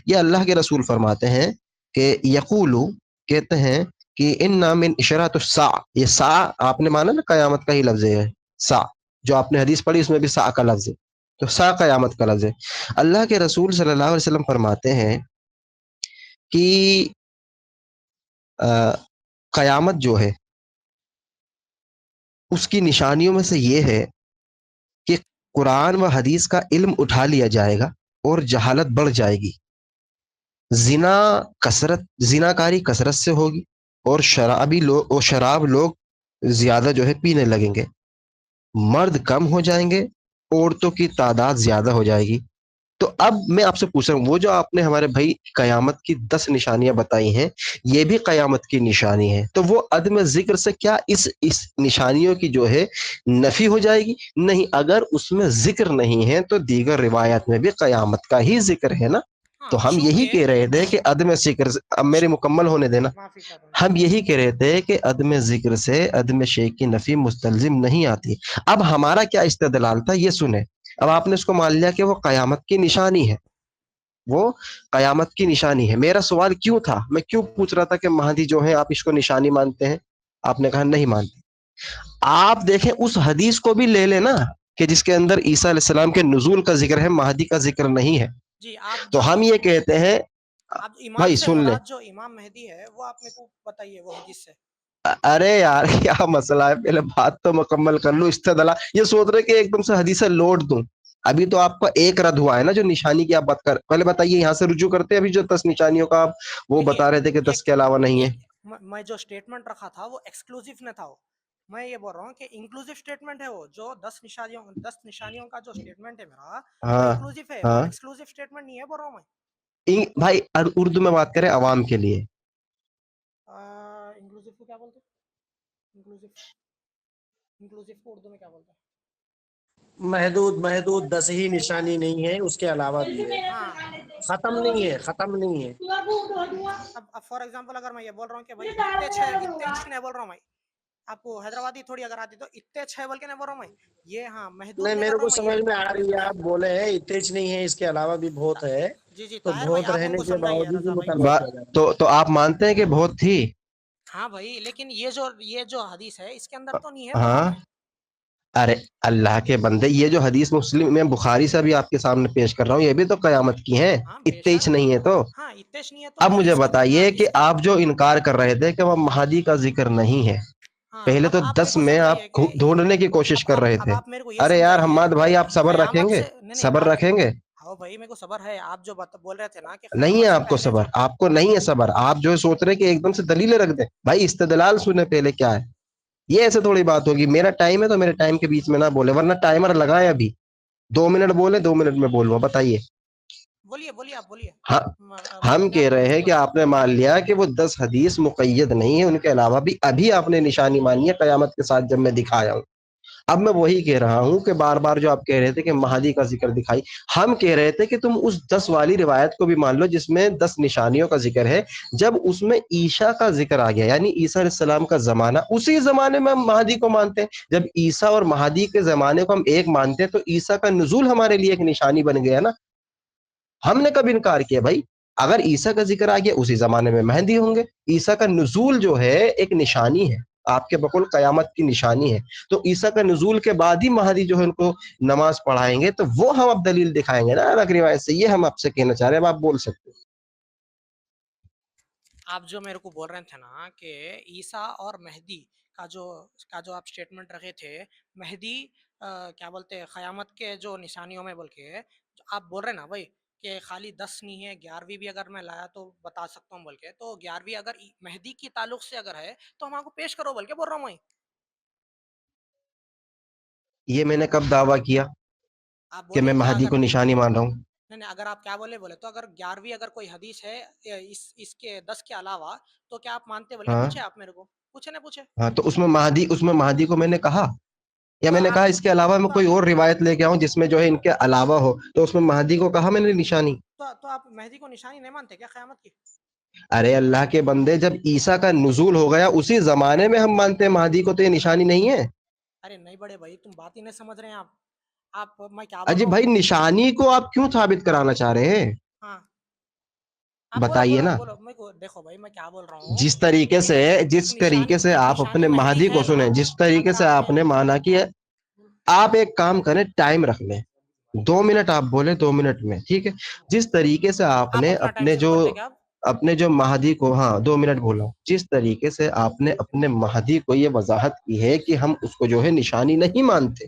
یہ اللہ کے رسول فرماتے ہیں کہ یقولو، کہتے ہیں کہ ان من اشراط الساعہ، یہ سا آپ نے مانا نا قیامت کا ہی لفظ ہے. سا جو آپ نے حدیث پڑھی اس میں بھی سا کا لفظ ہے، تو سا قیامت کا لفظ ہے. اللہ کے رسول صلی اللہ علیہ وسلم فرماتے ہیں کہ قیامت جو ہے اس کی نشانیوں میں سے یہ ہے کہ قرآن و حدیث کا علم اٹھا لیا جائے گا اور جہالت بڑھ جائے گی. زنا کاری کثرت سے ہوگی اور شراب لوگ زیادہ جو ہے پینے لگیں گے. مرد کم ہو جائیں گے، عورتوں کی تعداد زیادہ ہو جائے گی. تو اب میں آپ سے پوچھ رہا ہوں، وہ جو آپ نے ہمارے بھائی قیامت کی 10 نشانیاں بتائی ہیں یہ بھی قیامت کی نشانی ہے، تو وہ عدم ذکر سے کیا اس نشانیوں کی جو ہے نفی ہو جائے گی؟ نہیں، اگر اس میں ذکر نہیں ہے تو دیگر روایات میں بھی قیامت کا ہی ذکر ہے نا. ہاں، تو ہم یہی چونکہ کہہ رہے تھے کہ عدم ذکر سے، اب میرے مکمل ہونے دینا، معافی کروں. ہم یہی کہہ رہے تھے کہ عدم ذکر سے عدم شے کی نفی مستلزم نہیں آتی. اب ہمارا کیا استدلال تھا یہ سنیں. اب آپ نے اس کو مان لیا کہ وہ قیامت کی نشانی ہے، وہ قیامت کی نشانی ہے. میرا سوال کیوں تھا، میں کیوں پوچھ رہا تھا کہ مہدی جو ہے آپ اس کو نشانی مانتے ہیں؟ آپ نے کہا نہیں مانتے. آپ دیکھیں اس حدیث کو بھی لے لینا کہ جس کے اندر عیسیٰ علیہ السلام کے نزول کا ذکر ہے، مہدی کا ذکر نہیں ہے. جی، آپ تو ہم یہ کہتے ہیں، آپ امام بھائی سے سن لیں، مراد جو امام مہدی ہے وہ آپ میرے کو بتائیے وہ حدیث سے. ارے یار کیا مسئلہ ہے، پہلے بات تو مکمل کر لوں. استدلال یہ سوچ رہے کہ ایک دم سے حدیث لوٹ دوں. ابھی تو آپ کا ایک رد ہوا ہے نا جو نشانی کی آپ بات کر، پہلے بتائیے یہاں سے رجوع کرتے ہیں. ابھی جو 10 نشانیوں کا آپ وہ دیکھیے، بتا رہے تھے کہ 10 ایک کے علاوہ نہیں ہے. میں جو اسٹیٹمنٹ رکھا تھا وہ ایکسکلوسیو نہ تھا. میں یہ بول رہا ہوں کہ انکلوسیو اسٹیٹمنٹ ہے وہ، جو 10 نشانیوں کا جو اسٹیٹمنٹ ہے میرا وہ ہاں انکلوسیو ہے، وہ ہاں، ایکسکلوسیو اسٹیٹمنٹ نہیں ہے بول رہا ہوں میں. بھائی اردو میں بات کریں عوام کے لیے. انکلوسیو کو کیا بولتے ہیں؟ انکلوسیو کو اردو میں کیا بولتے ہیں؟ محدود 10 ہی نشانی نہیں ہے، اس کے علاوہ بھی ہے. ہاں. ختم نہیں ہے، ختم نہیں ہے. اب فار ایگزامپل اگر میں یہ بول رہا ہوں کہ بھائی اتنے چھ نہیں بول رہا ہوں میں، آپ کو حیدرآبادی تھوڑی اگر آتی تو اتنے چھ بول کے نہیں بول رہا ہوں میں، یہ ہاں محدود نہیں، نہیں کر میرے رہا کو ہوں میں سمجھ یہ. میں آ رہی ہے، آپ بولے ہیں اتج نہیں ہے، اس کے علاوہ بھی بہت ہے. جی جی تو طاہر بھائی، بہت آپ ان رہنے کو کے سمجھائیے باوجود بھی رضا بھائی کو. مطالبہ کیا جا رہا ہے. تو آپ مانتے ہیں کہ بہت تھی؟ ہاں بھائی، لیکن یہ جو حدیث ہے اس کے اندر تو نہیں ہے بول رہا ہوں ہاں، میں. ارے اللہ کے بندے، یہ جو حدیث مسلم میں بخاری سے بھی آپ کے سامنے پیش کر رہا ہوں یہ بھی تو قیامت کی ہیں. ہاں بے اتیچ شک. نہیں ہے تو ہاں اتش نہیں ہے تو اب وہ مجھے اس کے ہاں بتائیے کہ اس کے آپ جو انکار کر رہے تھے کہ وہ مہدی کا ذکر نہیں ہے، ہاں. پہلے اب تو آپ میرے 10 کو میں آپ سمجھائیے کہ ڈھونڈنے کی کوشش کر رہے اب تھے. آپ میرے کو یہ ارے یار سمجھائیے حماد کہ بھائی آپ صبر رکھیں قیامت گے، سے نہیں صبر آپ. رکھیں گے. ہاں بھائی میرے کو صبر ہے. آپ جو بول رہے تھے نا کہ نہیں ہے قیامت سے آپ کو پہلے صبر، جو. آپ کو نہیں ہے صبر. آپ جو سوچ رہے کہ ایک دم سے دلیلیں رکھ دیں. بھائی استدلال سنیں پہلے کیا ہے. یہ ایسے تھوڑی بات ہوگی، میرا ٹائم ہے تو میرے ٹائم کے بیچ میں نہ بولے، ورنہ ٹائمر لگائے ابھی 2 منٹ بولے، 2 منٹ میں بولوں. بتائیے. بولیے آپ بولیے. ہاں، ہم میں کہہ آپ کو رہے ہیں پوچھتا کہ ہوں. آپ نے مان لیا کہ وہ 10 حدیث مقید نہیں ہے، ان کے علاوہ بھی ابھی آپ نے نشانی مانی ہے قیامت کے ساتھ جب میں دکھایا ہوں. اب میں وہی کہہ رہا ہوں کہ بار بار جو آپ کہہ رہے تھے کہ مہدی کا ذکر دکھائی، ہم کہہ رہے تھے کہ تم اس 10 والی روایت کو بھی مان لو جس میں 10 نشانیوں کا ذکر ہے، جب اس میں عیسیٰ کا ذکر آ گیا، یعنی عیسیٰ علیہ السلام کا زمانہ، اسی زمانے میں ہم مہدی کو مانتے ہیں۔ جب عیسیٰ اور مہدی کے زمانے کو ہم ایک مانتے ہیں تو عیسیٰ کا نزول ہمارے لیے ایک نشانی بن گیا نا۔ ہم نے کب انکار کیا بھائی؟ اگر عیسیٰ کا ذکر آ گیا اسی زمانے میں مہدی ہوں گے۔ عیسیٰ کا نزول جو ہے ایک نشانی ہے، آپ کے بقول قیامت کی نشانی ہے، تو عیسیٰ کا نزول کے بعد ہی مہدی جو ہے ان کو نماز پڑھائیں گے، تو وہ ہم اب دلیل دکھائیں گے نا الگ روایت سے۔ یہ ہم آپ سے کہنا چاہ رہے ہیں، اب آپ بول سکتے ہیں۔ آپ جو میرے کو بول رہے تھے نا کہ عیسیٰ اور مہدی کا جو آپ سٹیٹمنٹ رکھے تھے، مہدی کیا بولتے ہیں قیامت کے جو نشانیوں میں بول کے آپ بول رہے ہیں نا بھائی کہ خالی 10 نہیں ہے، 11ویں بھی اگر میں لایا تو بتا سکتا ہوں بول کے، تو 11ویں اگر مہدی کی تعلق سے اگر ہے تو ہم آپ کو پیش کرو بول کے بول رہا ہوں میں۔ یہ میں نے کب دعویٰ کیا آپ کہ بولے میں کیا مہدی اگر کو نشانی مان رہا ہوں؟ نہیں اگر آپ کیا بولے تو اگر 11ویں اگر کوئی حدیث ہے اس کے 10 کے علاوہ تو کیا آپ مانتے بول کے ہاں پوچھے آپ میرے کو، پوچھے نہ پوچھے؟ ہاں، تو اس میں مہدی کو میں نے کہا، یا تو میں نے کہا آپ اس کے علاوہ میں کوئی اور روایت لے کے آؤں جس میں جو ہے ان کے علاوہ ہو، تو اس میں مہدی کو کہا میں نے نشانی۔ تو آپ مہدی کو نشانی نہیں مانتے کیا قیامت کی؟ ارے اللہ کے بندے، جب عیسیٰ کا نزول ہو گیا اسی زمانے میں ہم مانتے ہیں مہدی کو، تو یہ نشانی نہیں ہے؟ ارے نہیں بڑے بھائی، تم بات ہی نہیں سمجھ رہے ہیں آپ میں کیا بول اجی رہا ہوں؟ بھائی، نشانی کو آپ کیوں ثابت کرانا چاہ رہے ہیں؟ ہاں آپ بولو بتائیے بولو نا۔ بولو، میں کو دیکھو بھائی میں کیا بول رہا ہوں جس طریقے کہ سے ایک آپ نشانی اپنے مہدی مہدی ہے کو نا، سنیں، جس طریقے اگر سے آپ آپ نے مانا کہ آپ ایک کام کریں، ٹائم رکھ لیں، 2 منٹ آپ بولے، 2 منٹ میں، ٹھیک ہے؟ جس طریقے سے آپ نے اپنا ٹائم شروع کر دیں گے آپ؟ اپنے جو مہدی کو، ہاں 2 منٹ بولا، جس طریقے سے آپ نے اپنے مہدی کو یہ وضاحت کی ہے کہ ہم اس کو جو ہے نشانی نہیں مانتے،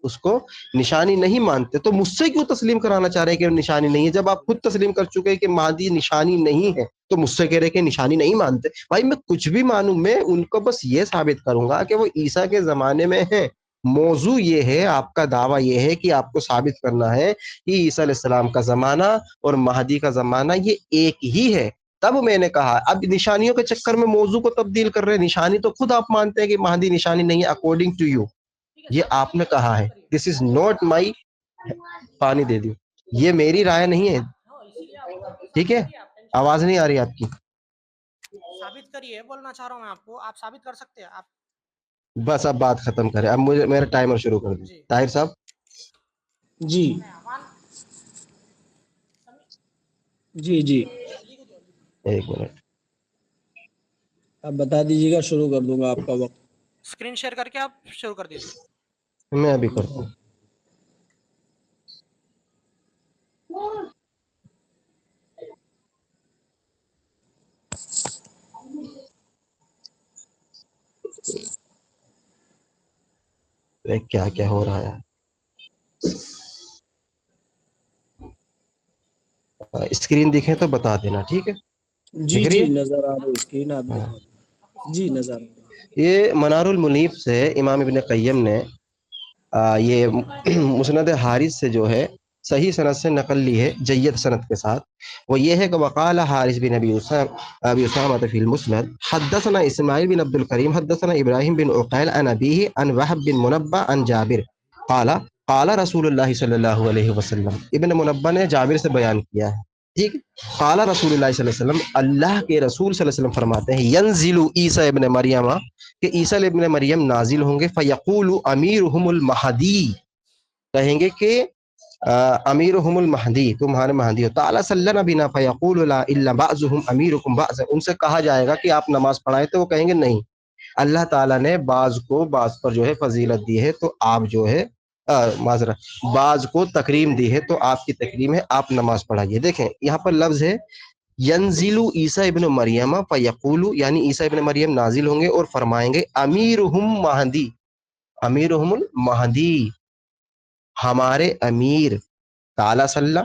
اس کو نشانی نہیں مانتے، تو مجھ سے کیوں تسلیم کرانا چاہ رہے ہیں کہ نشانی نہیں ہے؟ جب آپ خود تسلیم کر چکے کہ مہدی نشانی نہیں ہے تو مجھ سے کہہ رہے کہ نشانی نہیں مانتے۔ بھائی میں کچھ بھی مانوں، میں ان کو بس یہ ثابت کروں گا کہ وہ عیسیٰ کے زمانے میں ہیں۔ موضوع یہ ہے، آپ کا دعویٰ یہ ہے کہ آپ کو ثابت کرنا ہے کہ عیسیٰ علیہ السلام کا زمانہ اور مہدی کا زمانہ یہ ایک ہی ہے۔ تب میں نے کہا، اب نشانیوں کے چکر میں موضوع کو تبدیل کر رہے ہیں۔ نشانی تو خود آپ مانتے ہیں کہ مہدی نشانی نہیں ہے اکارڈنگ ٹو یو، یہ آپ نے کہا ہے۔ دس از ناٹ مائی، پانی دے دیو، یہ میری رائے نہیں ہے، اسی لیے آپ ٹھیک ثابت ہے؟ کریے، آپ ٹینشن آواز نہیں آ رہی آپ کی؟ ثابت کریے، بولنا چاہ رہا ہوں میں آپ کو، آپ ثابت کر سکتے ہیں آپ؟ بس اب بات ختم کریں، اب مجھے میرا ٹائمر شروع کر دیں جی طاہر صاحب۔ جی جی جی، ایک منٹ، آپ بتا دیجیے گا، شروع کر دوں گا آپ کا وقت۔ اسکرین شیئر کر کے آپ شروع کر دیجیے۔ میں ابھی کرتا ہوں۔ کیا کیا ہو رہا ہے؟ اسکرین دکھیں تو بتا دینا، ٹھیک ہے؟ جی دکھ رہی جی، ہے؟ نظر آ رہی اسکرین، آپ ہاں۔ دکھا دیں۔ جی نظر آ رہی۔ یہ منار المنیف سے امام ابن قیم نے یہ مسند حارث سے جو ہے صحیح سند سے نقل لی ہے، جید سند کے ساتھ۔ وہ یہ ہے کہ وقال حارث بن ابی اسامہ فی المسند حدثنا اسماعیل بن عبد الکریم حدثنا ابراہیم بن عقیل عن ابیہ عن وہب بن منبہ عن جابر قال قال رسول اللہ صلی اللہ علیہ وسلم۔ ابن منبہ نے جابر سے بیان کیا ہے، ٹھیک۔ قال رسول اللہ صلی اللہ علیہ وسلم، اللہ کے رسول صلی اللہ علیہ وسلم فرماتے ہیں، ینزل عیسیٰ ابن مریم، کہ عیسیٰ ابن مریم نازل ہوں گے، فیقول امیرہم المہدی، کہیں گے کہ امیرہم المہدی، تمہارے مہدی ہو۔ تعالی صلی بنا فیقول لا الا بعضهم امیرکم بعض، ان سے کہا جائے گا کہ آپ نماز پڑھائیں، تو وہ کہیں گے نہیں، اللہ تعالیٰ نے بعض کو بعض پر جو ہے فضیلت دی ہے، تو آپ جو ہے معذرت، بعض کو تکریم دی ہے تو آپ کی تکریم ہے، آپ نماز پڑھائیے۔ دیکھیں یہاں پر لفظ ہے ینزل عیسیٰ ابن مریم فیقول، یعنی عیسیٰ ابن مریم نازل ہوں گے اور فرمائیں گے امیرہم مہدی، امیرہم المہدی، ہمارے امیر۔ تعالی صلی،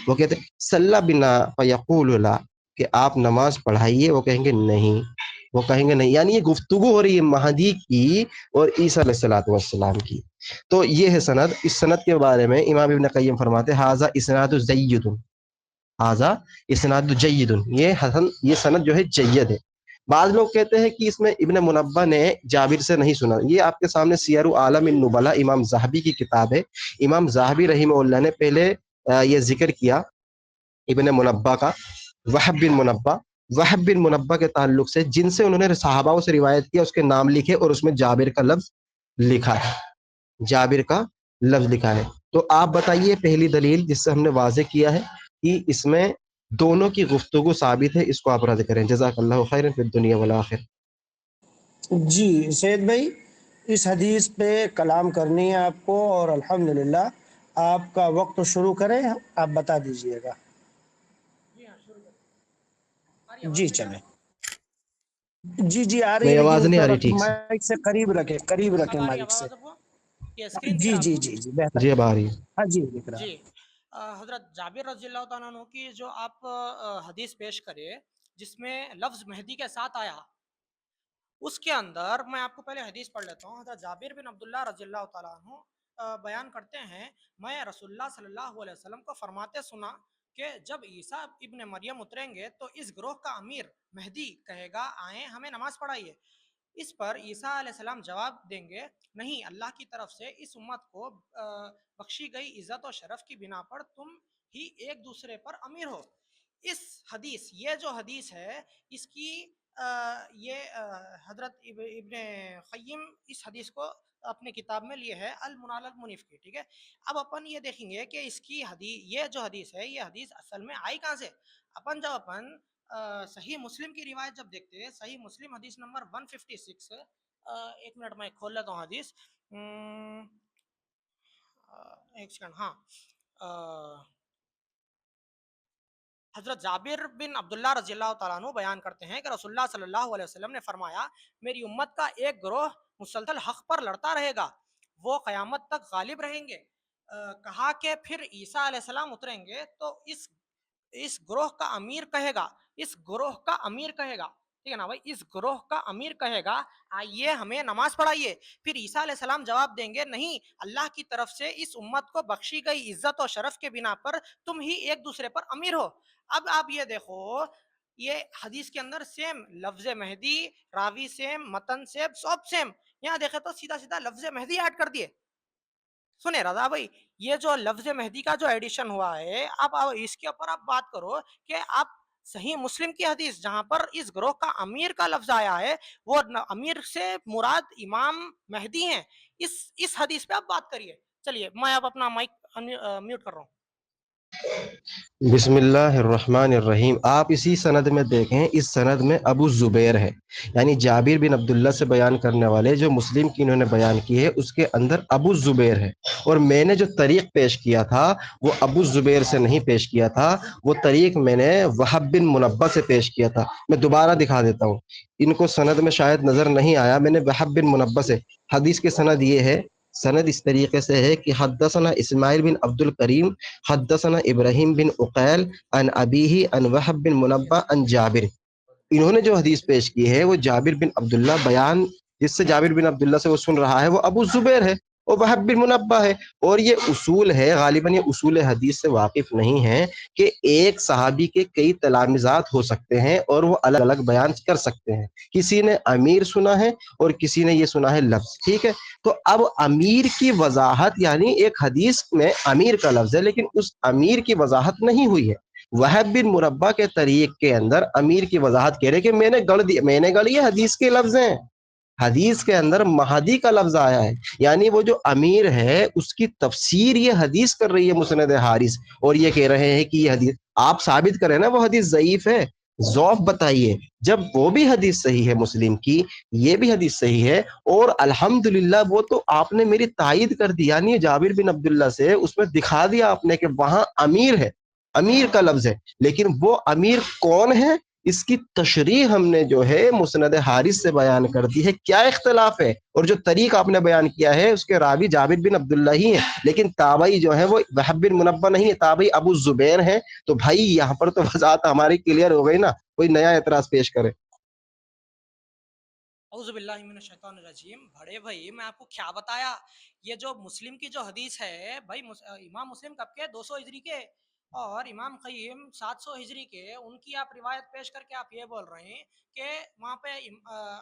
وہ کہتے ہیں صلی بنا فیقول لا، کہ آپ نماز پڑھائیے، وہ کہیں گے نہیں، وہ کہیں گے نہیں، یعنی یہ گفتگو ہو رہی ہے مہدی کی اور عیسیٰ علیہ الصلوۃ والسلام کی۔ تو یہ ہے سند۔ اس سند کے بارے میں امام ابن قیم فرماتے ہیں ھذا اسناد جید، ھذا اسناد جید، یہ حسن، یہ سند جو ہے جید ہے۔ بعض لوگ کہتے ہیں کہ اس میں ابن منبہ نے جابر سے نہیں سنا. یہ آپ کے سامنے سیر عالم النبلا امام زاہبی کی کتاب ہے. امام زاہبی رحمہ اللہ نے پہلے یہ ذکر کیا ابن منبہ کا, وہب بن منبہ. وہب بن منبہ کے تعلق سے جن سے انہوں نے صحابہ سے روایت کیا اس کے نام لکھے اور اس میں جابر کا لفظ لکھا ہے, جابر کا لفظ لکھا ہے. تو آپ بتائیے پہلی دلیل جس سے ہم نے واضح کیا ہے کہ اس میں دونوں کی گفتگو ثابت ہے, اس کو آپ رد کریں. جزاک اللہ خیر فی الدنیا والآخر. جی سید بھائی, اس حدیث پہ کلام کرنی ہے آپ کو, اور الحمدللہ آپ کا وقت شروع کریں, آپ بتا دیجئے گا. جی ہاں شروع کریں. جی چلیں. جی جی آ رہی ہے, نہیں, لیکن آواز نہیں آ ذرا رہی ٹھیک سے. مائک سے قریب رکھیں اب آ رہی ہے مائک سے. آواز؟ اب یہ اسکرین دکھ جی رہا ہے آپ جی کو؟ جی جی بہتر. جی اب آ رہی ہے. ہاں جی دکھ رہا. جی حضرت جابر رضی اللہ تعالیٰ عنہ کی جو آپ حدیث پیش کرے جس میں لفظ مہدی کے ساتھ آیا, اس کے اندر میں آپ کو پہلے حدیث پڑھ لیتا ہوں. حضرت جابر بن عبداللہ رضی اللہ تعالیٰ عنہ بیان کرتے ہیں, میں رسول اللہ صلی اللہ علیہ وسلم کو فرماتے سنا کہ جب عیسیٰ ابن مریم اتریں گے تو اس گروہ کا امیر مہدی کہے گا آئیں ہمیں نماز پڑھائیے. اس پر عیسیٰ علیہ السلام جواب دیں گے, نہیں, اللہ کی طرف سے اس امت کو بخشی گئی عزت و شرف کی بنا پر تم ہی ایک دوسرے پر امیر ہو. اس حدیث, یہ جو حدیث ہے اس کی یہ حضرت ابن قیم اس حدیث کو اپنی کتاب میں لیے ہے المنال المنیف کی. ٹھیک ہے, اب اپن یہ دیکھیں گے کہ اس کی حدیث, یہ جو حدیث ہے یہ حدیث اصل میں آئی کہاں سے. اپن صحیح مسلم کی روایت جب دیکھتے ہیں, صحیح مسلم حدیث نمبر 156, ایک منٹ میں کھول لیتا ہوں حدیث, ایک سیکنڈ. ہاں, حضرت جابر بن عبداللہ رضی اللہ تعالیٰ عنہ بیان کرتے ہیں کہ رسول اللہ صلی اللہ علیہ وسلم نے فرمایا, میری امت کا ایک گروہ مسلسل حق پر لڑتا رہے گا, وہ قیامت تک غالب رہیں گے. کہا کہ پھر عیسیٰ علیہ السلام اتریں گے تو اس گروہ کا امیر کہے گا, اس گروہ کا امیر کہے گا, ٹھیک ہے نا بھائی, اس گروہ کا امیر کہے گا آئیے ہمیں نماز پڑھائیے. پھر عیسیٰ علیہ السلام جواب دیں گے, نہیں, اللہ کی طرف سے اس امت کو بخشی گئی عزت و شرف کے بنا پر تم ہی ایک دوسرے پر امیر ہو. اب آپ یہ دیکھو, یہ حدیث کے اندر سیم لفظ مہدی, راوی سیم, متن سیم, سب سیم. یہاں دیکھے تو سیدھا سیدھا لفظ مہدی ایڈ کر دیے. سنے رضا بھائی, یہ جو لفظ مہدی کا جو ایڈیشن ہوا ہے, اب اس کے اوپر آپ بات کرو کہ آپ صحیح مسلم کی حدیث جہاں پر اس گروہ کا امیر کا لفظ آیا ہے, وہ امیر سے مراد امام مہدی ہیں, اس حدیث پہ آپ بات کریے. چلیے میں اب اپنا مائک میوٹ کر رہا ہوں. بسم اللہ الرحمن الرحیم. آپ اسی سند میں دیکھیں, اس سند میں ابو زبیر ہے, یعنی جابر بن عبداللہ سے بیان کرنے والے جو مسلم کی انہوں نے بیان کی ہے اس کے اندر ابو زبیر ہے. اور میں نے جو طریق پیش کیا تھا وہ ابو زبیر سے نہیں پیش کیا تھا, وہ طریق میں نے وہب بن منبہ سے پیش کیا تھا. میں دوبارہ دکھا دیتا ہوں, ان کو سند میں شاید نظر نہیں آیا, میں نے وہب بن منبہ سے. حدیث کے سند یہ ہے, سند اس طریقے سے ہے کہ حدثنا اسماعیل بن عبد الکریم حدثنا ابراہیم بن عقیل عن ابیہ عن وہب بن منبہ عن جابر. انہوں نے جو حدیث پیش کی ہے وہ جابر بن عبداللہ بیان, جس سے جابر بن عبداللہ سے وہ سن رہا ہے وہ ابو زبیر ہے اور وہب بن منبہ ہے. اور یہ اصول ہے, غالباً یہ اصول حدیث سے واقف نہیں ہے کہ ایک صحابی کے کئی تلامذات ہو سکتے ہیں اور وہ الگ الگ بیان کر سکتے ہیں. کسی نے امیر سنا ہے اور کسی نے یہ سنا ہے لفظ. ٹھیک ہے, تو اب امیر کی وضاحت, یعنی ایک حدیث میں امیر کا لفظ ہے لیکن اس امیر کی وضاحت نہیں ہوئی ہے. وہب بن منبہ کے طریق کے اندر امیر کی وضاحت کہہ رہے کہ میں نے گڑ یہ حدیث کے لفظ ہیں. حدیث کے اندر مہدی کا لفظ آیا ہے, یعنی وہ جو امیر ہے اس کی تفسیر یہ حدیث کر رہی ہے مسند حارث, اور یہ کہہ رہے ہیں کہ یہ حدیث آپ ثابت کریں نا وہ حدیث ضعیف ہے, ضعف بتائیے. جب وہ بھی حدیث صحیح ہے مسلم کی, یہ بھی حدیث صحیح ہے, اور الحمدللہ وہ تو آپ نے میری تائید کر دی, یعنی جابر بن عبداللہ سے اس میں دکھا دیا آپ نے کہ وہاں امیر ہے, امیر کا لفظ ہے, لیکن وہ امیر کون ہے اس کی تشریح ہم نے جو ہے مسند حارث سے بیان کر دی ہے. کیا اختلاف ہے, اور جو طریق آپ نے بیان کیا ہے اس کے راوی جابر بن عبداللہ ہی ہیں, لیکن تابعی جو ہے وہ وہب بن منبہ نہیں ہے, تابعی ابو زبیر ہیں. تو بھائی یہاں پر تو وضاحت ہماری کلیئر ہو گئی نا, کوئی نیا اعتراض پیش کرے. اعوذ باللہ من الشیطان الرجیم. بڑے بھائی میں آپ کو کیا بتایا, یہ جو مسلم کی جو حدیث ہے بھائی, امام مسلم کب کے 200 ہجری کے, اور امام قیم 700 ہجری کے ان کی آپ روایت پیش کر کے آپ یہ بول رہے ہیں کہ وہاں پہ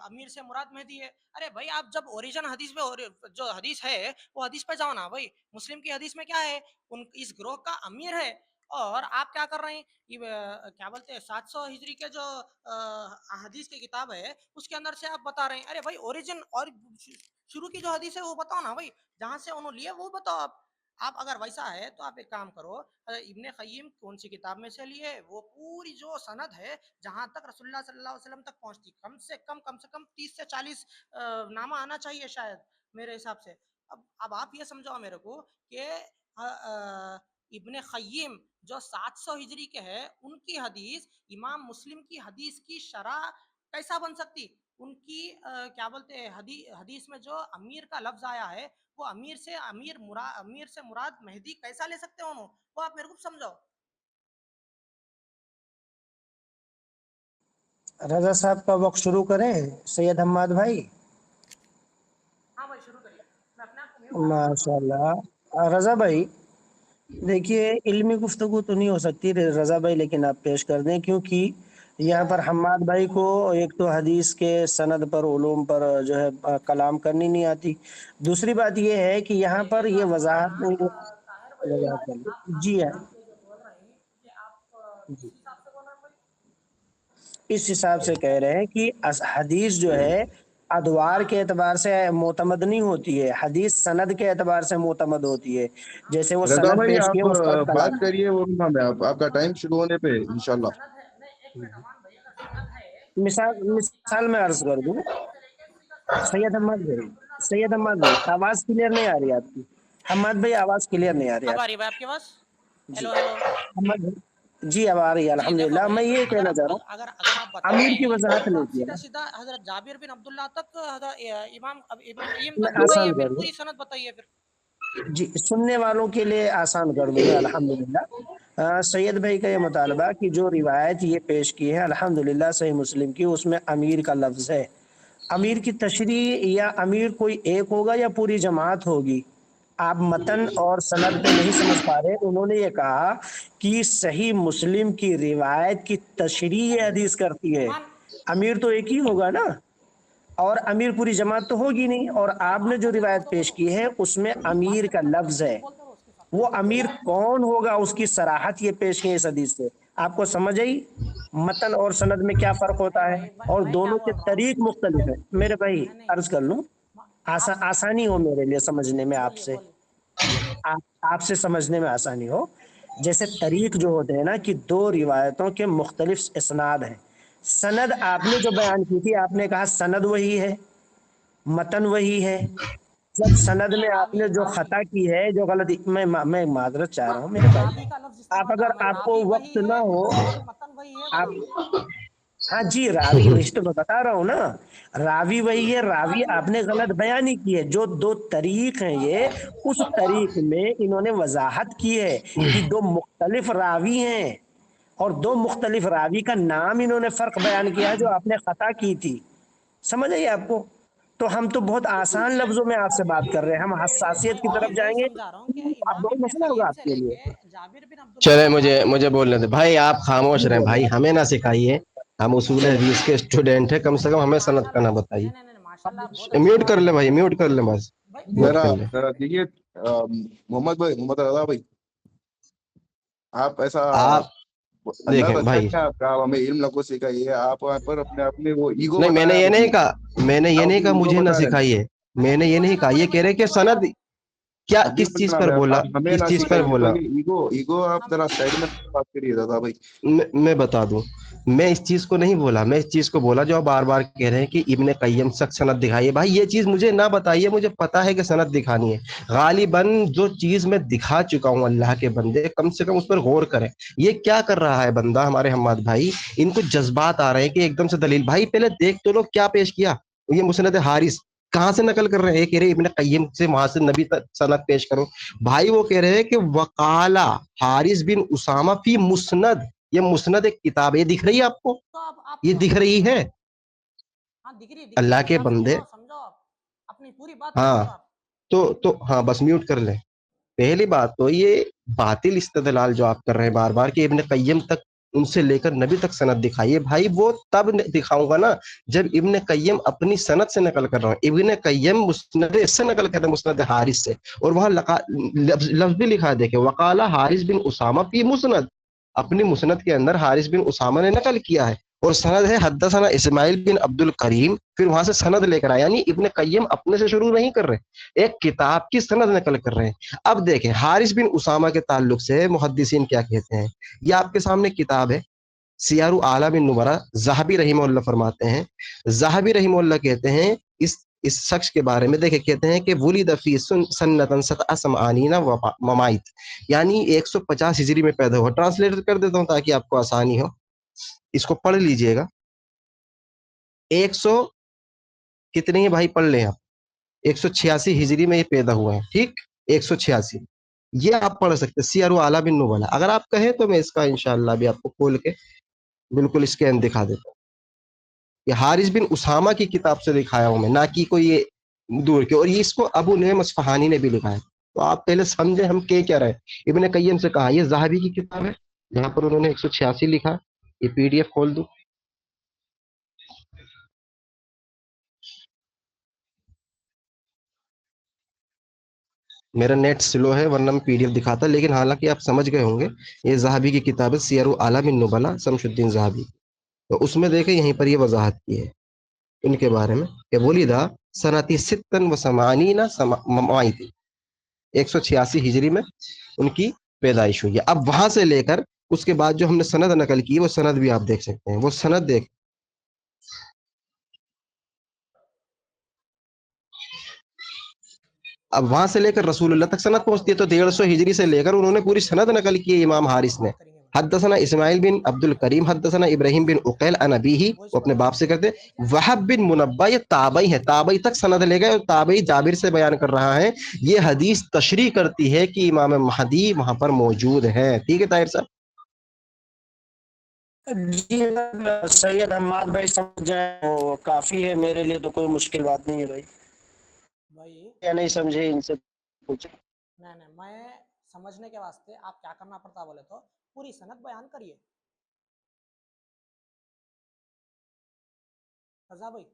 امیر سے مراد مہدی ہے. ارے بھائی آپ جب اوریجن حدیث پہ جو حدیث ہے وہ حدیث پہ جاؤ نا بھائی. مسلم کی حدیث میں کیا ہے؟ اس گروہ کا امیر ہے. اور آپ کیا کر رہے ہیں؟ یہ کیا بولتے ہیں 700 ہجری کے جو حدیث کی کتاب ہے اس کے اندر سے آپ بتا رہے ہیں. ارے بھائی اوریجن اور شروع کی جو حدیث ہے وہ بتاؤ نا بھائی, جہاں سے انہوں لیے وہ بتاؤ. آپ اگر ویسا ہے تو آپ ایک کام کرو, ابن قیم کون سی کتاب میں سے لیے وہ پوری جو سند ہے جہاں تک رسول اللہ صلی اللہ علیہ وسلم تک پہنچتی, کم سے کم 30 سے 40 نامہ آنا چاہیے شاید میرے حساب سے. اب آپ یہ سمجھاؤ میرے کو کہ ابن قیم جو 700 ہجری کے ہے ان کی حدیث امام مسلم کی حدیث کی شرح کیسا بن سکتی؟ ان کی کیا بولتے ہیں حدیث میں جو امیر کا لفظ آیا ہے وہ امیر سے مراد مہدی کیسا لے سکتے ہیں وہ آپ میرے کو سمجھاؤ. رضا صاحب کا وقت شروع کریں سید حماد بھائی. ہاں بھائی شروع کریے, میں اپنے آپ کو میوٹ کر رہا ماشاء اللہ رضا بھائی, دیکھیے علمی گفتگو تو نہیں ہو سکتی رضا بھائی, لیکن آپ پیش کر دیں کیونکہ یہاں پر حماد بھائی کو ایک تو حدیث کے سند پر علوم پر جو ہے کلام کرنی نہیں آتی. دوسری بات یہ ہے کہ یہاں پر جو یہ آپ بول رہے ہیں وضاحت نا نہیں. طاہر بھائی, جی ہاں, آپ یہ جو بول رہے ہیں کہ آپ جی, کس حساب سے بول رہے ہیں بھائی؟ اس حساب سے کہہ رہے ہیں کہ حدیث جو ہے ادوار کے اعتبار سے معتمد نہیں ہوتی ہے, حدیث سند کے اعتبار سے معتمد ہوتی ہے. جیسے وہ رضا سند بھائی پیش کیے آپ اس پر بات کلام. کریے, وہ میں آپ کا ٹائم شروع ہونے پہ اب اگر انشاءاللہ. سند ہے, نہیں ایک منٹ امان بھائی, اگر سند ہے تو مثال بھائی جو مثال کتاب میں ہے عرض کر اس کے دوں, شروع سے لے کے پوری کا پوری سید سند احمد جابر بن بھائی, عبداللہ رضی سید اللہ احمد تعالیٰ بھائی عنہ. آواز کلیئر نہیں آ رہی آپ کی. حماد بھائی آواز کلیئر نہیں آ رہی اب آپ آ کی. رہی بھائی آپ کے پاس؟ جی ہیلو ہیلو. حماد بھائی, جی اب آ رہی ہے جی دیکھو الحمدللہ. بھائی, میں یہ کہنا چاہ رہا اگر آپ ہوں, بتا امیر رہے کی ہیں وضاحت تو نہیں آپ کیا سیدھا نا. سیدھا حضرت جابر بن عبداللہ تک امام ابن قیم میں تک بتائیے, آسان پھر کر دوں, پوری سند بتائیے پھر. جی سننے والوں کے لیے آسان کر دوں میں الحمدللہ. سید بھائی کا یہ مطالبہ کہ جو روایت یہ پیش کی ہے الحمدللہ صحیح مسلم کی, اس میں امیر کا لفظ ہے. امیر کی تشریح یا امیر کوئی ایک ہوگا یا پوری جماعت ہوگی, آپ متن اور سند پہ نہیں سمجھ پا رہے. انہوں نے یہ کہا کہ صحیح مسلم کی روایت کی تشریح یہ حدیث کرتی ہے, مان امیر تو ایک ہی ہوگا نا, اور امیر پوری جماعت تو ہوگی نہیں. اور آپ نے بات جو کرنے دو, روایت پیش کی ہے اس میں بات امیر کا کرنے دو, لفظ ہے. تم بولتے رہو اس کے ساتھ. وہ امیر کون ہوگا اس کی صراحت یہ پیش کی اس حدیث سے. آپ کو سمجھ آئی متن اور سند میں کیا فرق نہیں ہوتا ہے, بھائی, اور میں کیا دونوں کے بول رہا ہوں, طریق مختلف ہیں. میرے بھائی نہیں نہیں عرض کر لوں, آپ آسانی ہو میرے لیے سمجھنے میں, آپ بولیے سے بولیے. آپ سے سمجھنے میں آسانی ہو. جیسے طریق جو ہوتے ہیں نا کہ دو روایتوں کے مختلف اسناد ہیں. سند آپ نے جو بیان کی تھی, آپ نے کہا سند وہی ہے, متن وہی ہے. جب سند میں آپ راوی نے جو راوی خطا کی ہے, جو غلطی, میں معذرت چاہ رہا ہوں میرے بھائی. راوی کا لفظ استعمال آپ کرا, اگر میں آپ کو راوی وقت وہی نہ ہے ہو, اور متن وہی ہے آپ, بولا. ہاں جی راوی وہی تو میں بتا رہا ہوں نا, راوی وہی ہے. راوی آپ نے غلط بیان ہی کی ہے. جو دو طریق ہیں یہ, اس طریق میں انہوں نے وضاحت کی ہے کہ دو مختلف راوی ہیں, اور دو مختلف راوی کا نام انہوں نے فرق بیان کیا ہے جو آپ نے خطا کی تھی. سمجھ آئیے آپ کو. تو ہم تو بہت آسان لفظوں میں آپ سے بات کر رہے ہیں, ہم حساسیت کی میں طرف وہی جائیں گے سمجھا رہا ہوں کہ اب امام بہت ابن مسئلہ ہوگا قیم آپ سے کے لے لیے. کے جابر بن عبداللہ چلے تک مجھے راوی مجھے وہی ہے. بولنے دیں بھائی, آپ خاموش جی رہیں بولے. بھائی, ہمیں نہ سکھائیے. ہم اصول حدیث کے اسٹوڈنٹ ہیں, کم سے کم نہیں ہمیں ماشاء سند کا نہ اللہ, بتائیے. نہیں ماشاء اللہ, آپ بہت اچھی میوٹ بات کر کر لیں رہے بھائی, ہیں میوٹ کر لیں بس, بھائی. میوٹ کر ذرا لیں. ذرا دیکھیے, محمد بھائی آپ ایسا آپ انداز دیکھیں اچھا بھائی, نہیں ہے آپ کا, آپ ہمیں علم نہ کو سکھائیے. آپ وہاں پر اپنے وہ ایگو نہیں میں بتا نے رہے ہیں یہ آپ نہیں اپنی, کہا, میں نے یہ آپ نہیں اپنی کہا ایگو مجھے نہ بتا رہے ہیں. سکھائیے. ارے میں نے یہ ایگو سے نہیں نہ کہا, یہ بولے کہہ بھائی, رہے کہ سچی بولے سند آپ. کیا, حدیث کس چیز پڑھنا پر ہے, بولا, ہمیں کس نہ چیز پر سکھائیے. بولا. پہلے ایگو آپ ذرا سائڈ میں بات کریے دادا بھائی. میں بتا دوں, میں اس چیز کو نہیں بولا, میں اس چیز کو بولا جو آپ بار بار کہہ رہے ہیں کہ ابن قیم سخت سند دکھائیے. بھائی یہ چیز مجھے نہ بتائیے, مجھے پتا ہے کہ سند دکھانی ہے. غالباً جو چیز میں دکھا چکا ہوں اللہ کے بندے, کم سے کم اس پر غور کریں. یہ کیا کر رہا ہے بندہ ہمارے حماد بھائی, ان کو جذبات آ رہے ہیں کہ ایک دم سے دلیل. بھائی پہلے دیکھ تو لوگ کیا پیش کیا. یہ مسند حارث کہاں سے نقل کر رہے ہیں, یہ کہہ رہے ابن قیم سے وہاں سے نبی سند پیش کرو. بھائی وہ کہہ رہے ہیں کہ وقالا حارث بن اسامہ فی مسند, یہ مسند ایک کتاب ہے, یہ دکھ رہی ہے آپ کو, تو آپ یہ دکھ رہی ہے. ہاں دکھ رہی اللہ اس کے حساب سے بندے, بولو, سمجھو آپ اپنی پوری بات ہاں سمجھو آپ. تو ہاں بس میوٹ کر لیں. پہلی بات تو یہ باطل استدلال جو آپ کر رہے ہیں بار بار کہ ابن قیم تک ان سے لے کر نبی تک سند دکھائیے، بھائی وہ تب دکھاؤں گا نا جب ابن قیم اپنی سند سے نقل کر رہا ہوں. ابن قیم مسند سے نقل کر رہے ہیں، مسند حارث سے، اور وہاں لفظ بھی لکھا ہے، دیکھیں وقال حارث بن اسامہ فی مسند، اپنی مسند کے اندر حارث بن اسامہ نے نقل کیا ہے، اور سند ہے حدثنا اسماعیل بن عبد الکریم، پھر وہاں سے سند لے کر آیا. یعنی ابن قیم اپنے سے شروع نہیں کر رہے، ایک کتاب کی سند نقل کر رہے ہیں. اب دیکھیں حارث بن اسامہ کے تعلق سے محدثین کیا کہتے ہیں، یہ آپ کے سامنے کتاب ہے سیار اعلام النبلاء، ذہبی رحمہ اللہ فرماتے ہیں، ذہبی رحمہ اللہ کہتے ہیں اس شخص کے بارے میں، دیکھیں کہتے ہیں کہ ولد فی سنۃ سبع ثمانین ومائت، یعنی 150 ہجری میں پیدا ہوا. ٹرانسلیٹ کر دیتا ہوں تاکہ آپ کو آسانی ہو، اس کو پڑھ لیجئے گا. 100 کتنے ہیں بھائی، پڑھ لیں آپ، 186 ہجری میں یہ پیدا ہوا ہے، ٹھیک، 186 یہ آپ پڑھ سکتے ہیں سیار اعلام النبلاء. اگر آپ کہیں تو میں اس کا انشاءاللہ بھی آپ کو کھول کے بالکل اسکین دکھا دیتا ہوں. یہ حارث بن اسامہ کی کتاب سے دکھایا ہوں میں، نہ کہ کوئی یہ دور کے، اور یہ اس کو ابو نعیم اصفہانی نے بھی لکھا ہے. تو آپ پہلے سمجھیں ہم کیا رہے. ابن قیم سے کہا، یہ ذہبی کی کتاب ہے جہاں پر انہوں نے 186 لکھا. یہ پی ڈی ایف کھول دوں، میرا نیٹ سلو ہے ورنہ میں پی ڈی ایف دکھاتا، لیکن حالانکہ آپ سمجھ گئے ہوں گے. یہ ذہبی کی کتاب ہے سیار اعلام النبلاء، شمس الدین ذہبی. تو اس میں دیکھیں یہیں پر یہ وضاحت کی ہے ان کے بارے میں کہ ولیدہ سنتی ستن و سمانین ممائت، 186 ہجری میں ان کی پیدائش ہوئی ہے. اب وہاں سے لے کر اس کے بعد جو ہم نے سند نقل کی وہ سند بھی آپ دیکھ سکتے ہیں. وہ سند دیکھ، اب وہاں سے لے کر رسول اللہ تک سند پہنچتی ہے. تو 150 ہجری سے لے کر انہوں نے پوری سند نقل کی ہے امام حارث نے. حدثنا اسماعیل بن عبد الکریم حدثنا ابراہیم بن عقیل عن ابیہ، وہ اپنے باپ سے کرتے. وہب بن منبہ، یہ تابعی ہے، تابعی تک سند لے گئے، اور تابعی جابر سے بیان کر رہا ہے. یہ حدیث تشریح کرتی ہے کہ امام مہدی وہاں پر موجود ہے. ٹھیک ہے طاہر صاحب؟ جی سید حماد بھائی سمجھ جائیں وہ کافی ہے میرے لیے، تو کوئی مشکل بات نہیں ہے بھائی. بھائی کیا نہیں سمجھے ان سے پوچھیں. نہیں میں سمجھنے کے واسطے آپ کیا کرنا پڑتا بولے تو پوری سند بیان کریے. رضا بھائی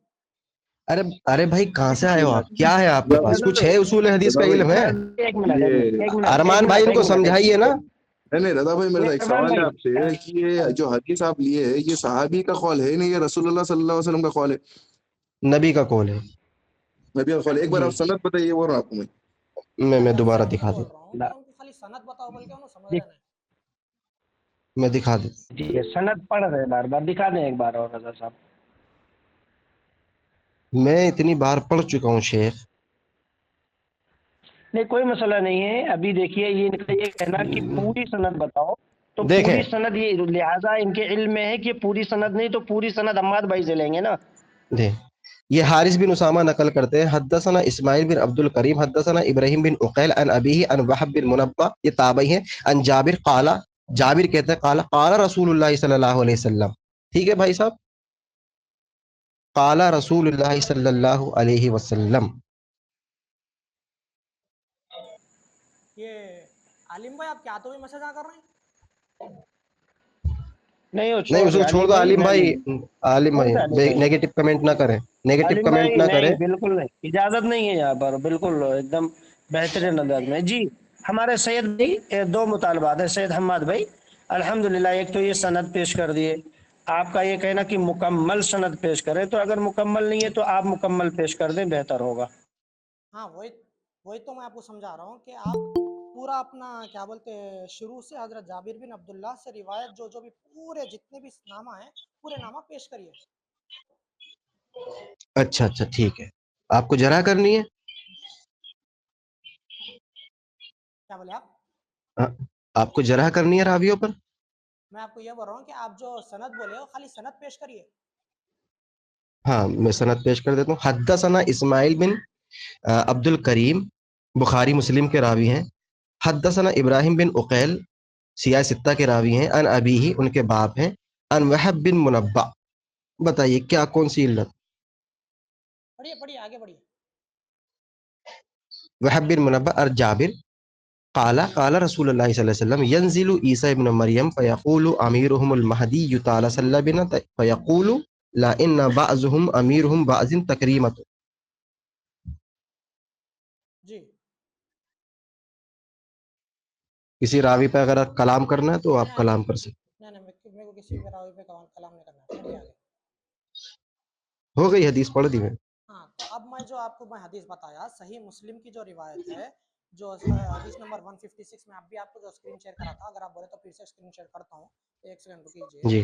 ارے بھائی کہاں سے آئے ہو آپ؟ کیا ہے آپ کے پاس؟ کچھ ہے اصول حدیث کا علم ہے؟ ایک منٹ یہ ایک منٹ ارمان بھائی ان کو سمجھائیے نا. نہیں رضا بھائی، میرا ایک ارمان سوال ہے بھائی، آپ سے کہ یہ جو حدیث آپ لیے ہے یہ صحابی کا قول ہے نہیں، یہ رسول اللہ صلی اللہ علیہ وسلم کا قول ہے؟ نبی کا قول ہے. نبی کا قول ہے. ایک بار جی آپ سند بتائیے وہ آپ کو میں. میں دوبارہ سند نہیں دکھا بول دیتا رہا ہوں کہ ان کو خالی سند بتاؤ بول کے انہوں سمجھ رہے دیکھ- نہیں. میں دکھا دیتا. جی سند پڑھ رہے بار بار، دکھا دیں ایک بار اور رضا صاحب. میں اتنی بار پڑھ چکا ہوں شیخ. نہیں کوئی مسئلہ نہیں ہے. ابھی دیکھیے یہ ان کا یہ کہنا کہ پوری سند بتاؤ، تو دیکھیں پوری سند یہ لہٰذا ان کے علم میں ہے کہ پوری سند نہیں تو پوری سند حماد بھائی سے لیں گے نا. یہ حارث بن اسامہ نقل کرتے ہیں حدثنا اسماعیل بن عبد الکریم حدثنا ابراہیم بن عقیل عن ابیہ عن وہب بن منبہ، یہ تابعی ہیں. عن جابر قال، جابر کہتے ہیں قال رسول اللہ صلی اللہ علیہ وسلم. ٹھیک ہے بھائی صاحب، قال رسول اللہ صلی اللہ علیہ وسلم. یہ عالم بھائی آپ کیا تو بھی میسج آ کر رہے ہیں. نہیں وہ نہیں چھوڑ اس دیں کو چھوڑ عالم دو بھائی، عالم میں بھائی. نہیں. عالم کون بھائی سا عالم بھائی؟ نیگیٹو کمنٹ نہ کریں، نیگیٹو عالم کمنٹ بھائی نہ کریں. نہیں، بالکل نہیں، اجازت نہیں ہے یہاں پر، بالکل ایک دم بہترین انداز میں. جی ہمارے سید بھائی دو مطالبات ہیں سید حماد بھائی. الحمدللہ ایک تو یہ سند پیش کر دیے، آپ کا یہ کہنا کہ مکمل سند پیش کریں، تو اگر مکمل نہیں ہے تو آپ مکمل پیش کر دیں، بہتر ہوگا. ہاں وہی تو میں آپ کو سمجھا رہا ہوں کہ آپ پورا اپنا کیا بولتے ہیں شروع سے حضرت جابر بن عبداللہ سے روایت جو بھی پورے جتنے بھی نامہ ہیں پورے نامہ پیش کریے. اچھا اچھا ٹھیک ہے. آپ کو جرح کرنی ہے؟ کیا بولے آپ؟ ہاں، آپ کو جرح کرنی ہے راویوں پر؟ میں آپ کو یہ بول رہا ہوں کہ آپ جو سند بولے ہو خالی سند پیش کریے. ہاں میں سند پیش کر دیتا ہوں. حدثنا اسماعیل بن عبد الکریم، بخاری مسلم کے راوی ہیں. حدثنا ابراہیم بن عقیل، سیاہ ستہ کے راوی ہیں. ان ابیہ، ان کے باپ ہیں. ان وہب بن منبہ. بتائیے کیا کون سی علت؟ پڑھیے آگے پڑھیے. وہب بن منبہ اور جابر قال رسول اللہ صلی اللہ علیہ وسلم ينزل عیسی ابن مریم فیقول امیرهم المہدی تعالی صلی اللہ بنا فیقول لا ان بعضهم امیرهم بعض تکریمت. جی کسی راوی پہ اگر آپ کلام کرنا ہے تو آپ نہیں کلام کر سکتے. نہیں میرے کو کسی بھی راوی پہ کلام نہیں کرنا ہے. پڑھیے آگے. ہو گئی حدیث پڑھ دی میں. ہاں تو اب میں جو آپ کو حدیث بتایا صحیح مسلم کی جو روایت ہے جو حدیث نمبر 156 میں اب بھی آپ کو جو اسکرین شیئر کرا تھا اگر آپ بولے تو پھر سے اسکرین شیئر کرتا ہوں. ایک سیکنڈ رکیجئے. جی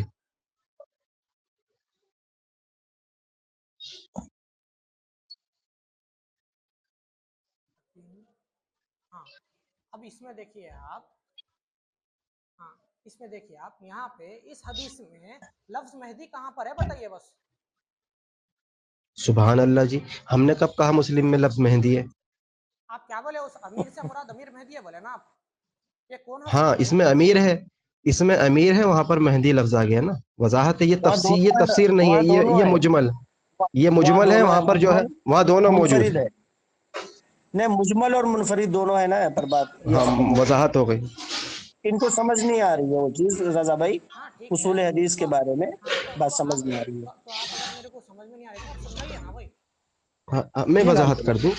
ہاں اب اس میں دیکھیے آپ. ہاں اس میں دیکھیے آپ یہاں پہ اس حدیث میں لفظ مہدی کہاں پر ہے بتائیے بس. سبحان اللہ جی, ہم نے کب کہا مسلم میں لفظ مہندی ہے؟ آپ کیا بولے اس امیر سے مراد امیر مہدی ہے بولے نا آپ. یہ کون ہے اس ہاں میں اس بولے. میں امیر ہے, اس میں امیر ہے, وہاں پر مہندی لفظ آ گیا نا. وضاحت ہے, یہ وہاں تفسیر, یہ دونوں ہے, تفسیر نہیں ہے, وہاں دونوں یہ ہے, مجمل, یہ وہاں مجمل ہے, دونوں ہے, وہاں پر جو ہے مجمل وہاں دونوں موجود منفرد ہیں. ہے. نہیں, مجمل اور منفرد دونوں ہے نا پر بات یہ ہاں ختم ہو گئی. وضاحت ہو گئی. ان کو سمجھ نہیں آ رہی ہے وہ چیز رضا بھائی, ہاں ٹھیک ہے اصول حدیث تو کے بارے میں ہاں بات تو سمجھ آپ نہیں آ رہی ہے. تو آپ اگر میرے کو سمجھ میں نہیں آ رہی تو آپ سمجھائیے نا بھائی. میں جی وضاحت ناظرین, کر دوں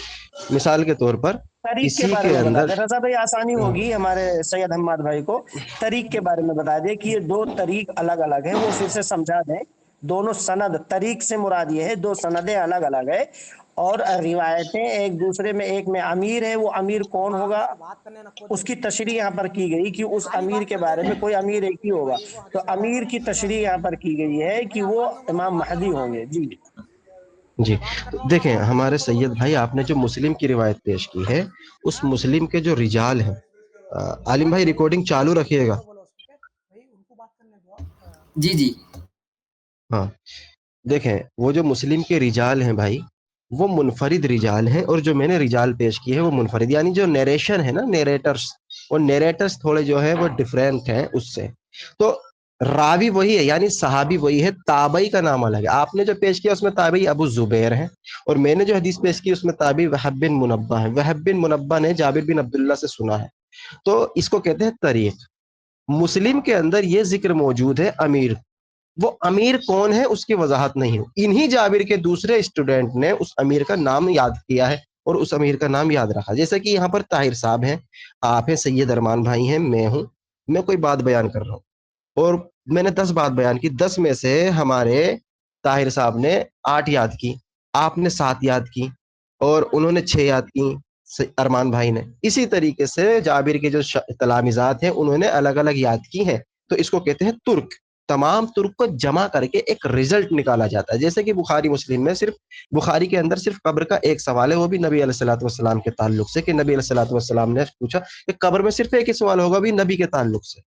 مثال کے طور پر طریق کے اسی بارے کے میں بتا اندر. دیں رضا بھائی, آسانی ہوگی ہمارے سید حماد بھائی کو. طریق کے بارے میں بتا دیں کہ یہ دو طریق الگ الگ ہیں, وہ پھر سے سمجھا دیں. دونوں سند, طریق سے مراد یہ ہے دو سندیں الگ الگ ہے, اور روایتیں ایک دوسرے میں, ایک میں امیر ہے, وہ امیر کون ہاں ہوگا اس کو بات کرنے نا خود. اس کی تشریح یہاں پر کی گئی کہ اس خالی امیر بات کے کرتے بارے رہے میں کوئی امیر ایک ہی نہیں ہوگا. بھائی وہ تو حدیث بتا امیر رہا کی ہوں میری بات تشریح سنو یہاں پر کی گئی ہے بھائی. کہ آپ وہ بات دوں گا میں امام بات کر رہا مہدی ہوں نا ہوں ابھی. گے. جی جی میں بات کر رہا ہوں نا, دیکھیں, آپ بات کرنے ہمارے کو بولتے سید ہو بھائی تو آپ نے جو مسلم کی روایت پیش کی ہے, اس ہاں مسلم کے جو رجال ہیں, عالم بھائی بھائی ریکارڈنگ چالو رکھیے گا. بولو بولو ٹھیک ہے بھائی, ان کو بات کرنے دو. جی جی ہاں دیکھیں, وہ جو مسلم کے رجال ہیں بھائی, وہ منفرد رجال ہیں, اور جو میں نے رجال پیش کی ہے وہ منفرد, یعنی جو نیریشن ہے نا, نیریٹرز, وہ نیریٹرز تھوڑے جو ہے وہ ڈیفرنٹ ہیں اس سے. تو راوی وہی ہے, یعنی صحابی وہی ہے, تابعی کا نام الگ ہے. آپ نے جو پیش کیا اس میں تابعی ابو زبیر ہیں, اور میں نے جو حدیث پیش کی اس میں تابعی وہب بن منبہ ہے. وہب بن منبہ نے جابر بن عبداللہ سے سنا ہے. تو اس کو کہتے ہیں طریق. مسلم کے اندر یہ ذکر موجود ہے امیر, وہ امیر کون ہے اس کی وضاحت نہیں ہو. انہی جابر کے دوسرے اسٹوڈنٹ نے اس امیر کا نام یاد کیا ہے اور اس امیر کا نام یاد رکھا. جیسے کہ یہاں پر طاہر صاحب ہیں, آپ ہیں, سید ارمان بھائی ہیں, میں ہوں, میں کوئی بات بیان کر رہا ہوں, اور میں نے 10 بات بیان کی, 10 میں سے ہمارے طاہر صاحب نے 8 یاد کی, آپ نے 7 یاد کی, اور انہوں نے 6 یاد کی, ارمان بھائی نے. اسی طریقے سے جابر کے جو تلامذات ہیں انہوں نے الگ الگ یاد کی ہیں. تو اس کو کہتے ہیں ترک. تمام ترک کو جمع کر کے ایک رزلٹ نکالا جاتا ہے. جیسے کہ بخاری مسلم میں صرف بخاری کے اندر صرف قبر کا ایک سوال ہے, وہ بھی نبی علیہ الصلوۃ والسلام کے تعلق سے, کہ نبی علیہ الصلوۃ والسلام نے پوچھا کہ قبر میں صرف ایک ہی سوال ہوگا بھی نبی کے تعلق سے,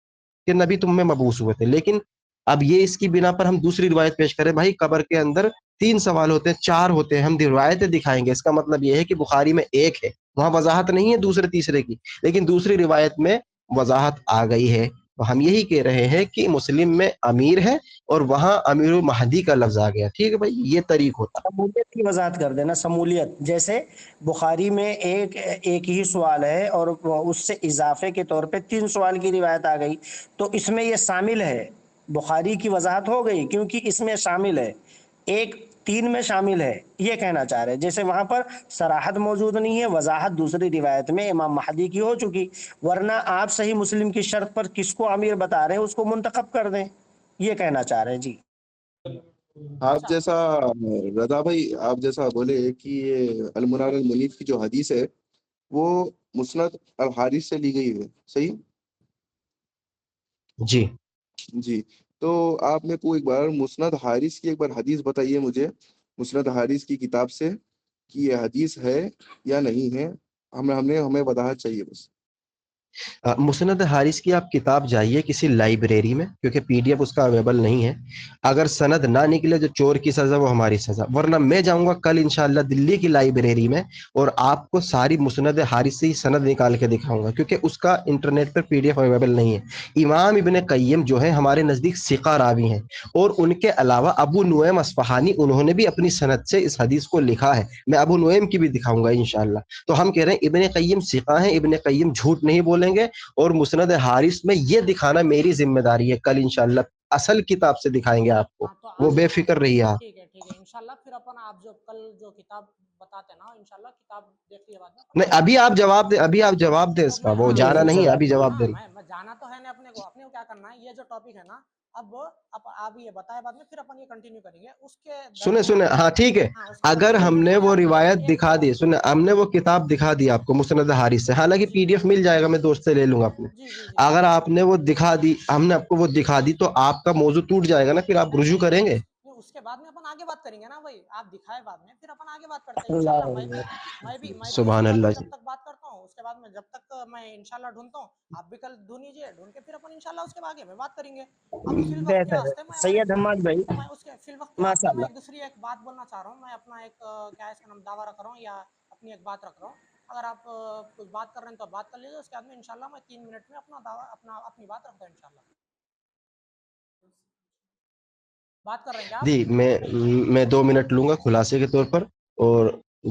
کہ نبی تم میں مبعوث ہوئے تھے. لیکن اب یہ اس کی بنا پر ہم دوسری روایت پیش کریں, بھائی قبر کے اندر 3 سوال ہوتے ہیں, 4 ہوتے ہیں, ہم روایتیں دکھائیں گے. اس کا مطلب یہ ہے کہ بخاری میں ایک ہے, وہاں وضاحت نہیں ہے دوسرے تیسرے کی, لیکن دوسری روایت میں وضاحت آ گئی ہے. تو ہم یہی کہہ رہے ہیں کہ مسلم میں امیر ہے, اور وہاں امیر المہدی کا لفظ آ گیا. ٹھیک ہے بھائی, یہ طریق ہوتا. شمولیت کی وضاحت کر دینا. شمولیت جیسے بخاری میں ایک ہی سوال ہے اور اس سے اضافے کے طور پہ 3 سوال کی روایت آ گئی, تو اس میں یہ شامل ہے. بخاری کی وضاحت ہو گئی کیونکہ اس میں شامل ہے, ایک 3 میں شامل ہے, یہ کہنا چاہ رہے ہیں. جیسے وہاں پر صراحت موجود نہیں ہے, وضاحت دوسری روایت میں امام مہدی کی ہو چکی, ورنہ آپ صحیح مسلم کی شرط پر کس کو امیر بتا رہے ہیں اس کو منتخب کر دیں, یہ کہنا چاہ رہے ہیں. جی آپ اچھا جیسا رضا بھائی, آپ جیسا بولے کہ یہ المنار المنیف کی جو حدیث ہے وہ مسند الحارث سے لی گئی ہے, صحیح؟ جی جی, تو آپ نے کو ایک بار مسند حارث کی ایک بار حدیث بتائیے مجھے, مسند حارث کی کتاب سے, کہ یہ حدیث ہے یا نہیں ہے. ہمیں وضاحت چاہیے بس. مسند حارث کی آپ کتاب جائیے کسی لائبریری میں، کیونکہ پی ڈی ایف اس کا اویلیبل نہیں ہے. اگر سند نہ نکلے جو چور کی سزا وہ ہماری سزا، ورنہ میں جاؤں گا کل انشاءاللہ دلی کی لائبریری میں اور آپ کو ساری مسند حارث سے سند نکال کے دکھاؤں گا، کیونکہ اس کا انٹرنیٹ پر پی ڈی ایف اویلیبل نہیں ہے. امام ابن قیم جو ہے ہمارے نزدیک ثقہ راوی ہیں، اور ان کے علاوہ ابو نعیم اصفہانی انہوں نے بھی اپنی سند سے اس حدیث کو لکھا ہے. میں ابو نعیم کی بھی دکھاؤں گا انشاءاللہ. تو ہم کہہ رہے ہیں ابن قیم ثقہ ہیں، ابن قیم جھوٹ نہیں بولیں گے، اور مسند حارث میں یہ دکھانا میری ذمہ داری ہے. کل انشاءاللہ اصل کتاب سے دکھائیں گے آپ کو، ہاں تو وہ آپ بے فکر رہیے آپ. ٹھیک ہے انشاءاللہ. پھر اپن آپ جو کل جو کتاب بتاتے ہیں نا انشاءاللہ کتاب دیکھ لیے بعد میں اپن نہیں آگے ابھی آپ جواب دیں، ابھی آپ جواب دیں تو اس کا، میں وہ ہاں جی جانا میں نہیں ہے، جزاک ابھی جواب ہاں دیں. میں جانا تو ہے نہیں اپنے کو کیا کرنا ہے. یہ جو ٹاپک ہے نا اب آپ یہ بتائے بعد میں، پھر اپن یہ کنٹینیو کریں گے اس کے سنیں سنیں، درمیان. ہاں ٹھیک ہے. ہاں اس کے اگر درمیان ہم پھر نے میں وہ آپ کو روایت ایک دکھا دی، سنیں ہم نے وہ کتاب دکھا دی آپ کو مسند حارث سے، حالانکہ جی پی ڈی ایف مل جائے گا، میں دوست سے لے لوں گا اپنے. جی جی جی اگر آپ نے وہ دکھا دی، ہم نے آپ کو وہ دکھا دی، تو آپ کا موضوع ٹوٹ جائے گا نا، پھر آپ رجوع کریں گے. اس کے بعد میں اپن آگے بات کریں گے نا بھائی. آپ دکھائے بعد میں پھر اپن آگے بات کرتے ہیں انشاءاللہ. میں بھی اسی سبحان ٹاپک اللہ جب جی. تک بات کرتا ہوں اس کے بعد میں جب تک میں انشاءاللہ ڈھونڈتا ہوں، آپ بھی کل ڈھونڈ لیجیے، ڈھونڈ کے پھر اپن انشاءاللہ اس کے آگے میں بات کریں گے. اب فی الوقت کے بہتر ہے واسطے میں اور سید حماد بھائی، میں اس کے فی الوقت کے ماشاء واسطے میں اللہ. ایک دوسری ایک بات بولنا چاہ رہا ہوں. میں اپنا ایک کیا ہے اس کا نام دعویٰ رکھ رہا ہوں یا اپنی ایک بات رکھ رہا ہوں. اگر آپ کچھ بات کر رہے ہیں تو بات کر لیجیے. اس کے بعد میں انشاءاللہ میں 3 منٹ میں اپنا دعویٰ اپنی بات رکھتا ہوں انشاءاللہ. بات کر رہے ہیں کیا آپ؟ جی میں 2 منٹ لوں گا خلاصے کے طور پر، اور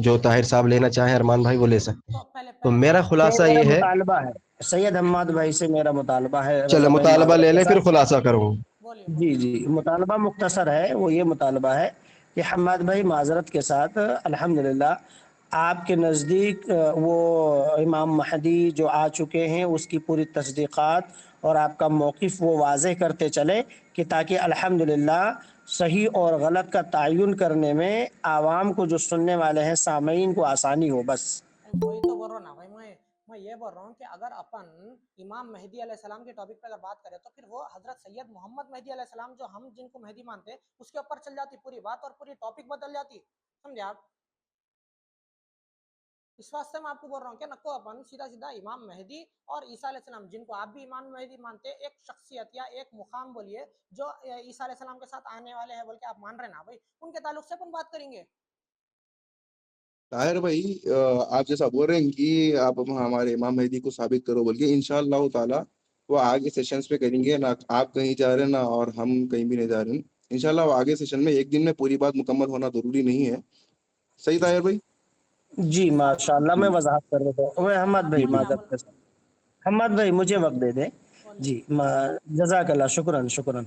جو طاہر صاحب لینا چاہیں ارمان بھائی وہ لے سکتے ہیں. تو پہلے تو پہلے میرا میں خلاصہ میرا یہ ہے، مطالبہ ہے سید حماد بھائی سے، میرا مطالبہ ہے چلو رضا بھائی مطالبہ معذرت لے کے لیں پھر ساتھ. خلاصہ کروں. بولیے جی بولیے. جی، مطالبہ مختصر ہے. وہ یہ مطالبہ ہے کہ حماد بھائی معذرت کے ساتھ الحمدللہ آپ کے نزدیک وہ امام مہدی جو آ چکے ہیں اس کی پوری تصدیقات اور آپ کا موقف وہ واضح کرتے چلے، کہ تاکہ الحمدللہ صحیح اور غلط کا تعین کرنے میں عوام کو جو سننے والے ہیں سامعین کو آسانی ہو. بس وہی تو بول رہا ہوں نا بھائی. میں یہ بول رہا ہوں کہ اگر اپن امام مہدی علیہ السلام کے ٹاپک پہ اگر بات کریں تو پھر وہ حضرت سید محمد مہدی علیہ السلام جو ہم جن کو مہدی مانتے ہیں اس کے اوپر چل جاتی پوری بات اور پوری ٹاپک بدل جاتی. سمجھے آپ؟ اس واسطے میں آپ کو بول رہا ہوں کہ نکو اپن سیدھا سیدھا امام مہدی اور عیسیٰ علیہ السلام جن کو آپ بھی امام مہدی مانتے ہیں، ایک شخصیت یا ایک مقام بولیے جو عیسیٰ علیہ السلام کے ساتھ آنے والے ہیں بول کے آپ مان رہے ہیں نا بھائی، ان کے تعلق سے اپن بات کریں گے. طاہر بھائی آپ جیسا بول رہے ہیں کہ آپ ہمارے امام مہدی کو ثابت کرو بول کے، انشاءاللہ تعالی وہ آگے سیشنز پہ کریں گے. نہ آپ کہیں جا رہے ہیں نہ اور ہم کہیں بھی نہیں جا رہے ہیں. انشاءاللہ وہ آگے سیشن میں ایک دن میں پوری بات مکمل ہونا ضروری نہیں ہے. صحیح طاہر بھائی؟ جی ماشاءاللہ. میں جی وضاحت کر دیتا ہوں. اس کے حماد بعد بھائی میں کیا معذرت بولا؟ کے ساتھ، حماد بھائی مجھے وقت دے دیں. بولیے. جی جزاک اللہ، شکراً شکراً.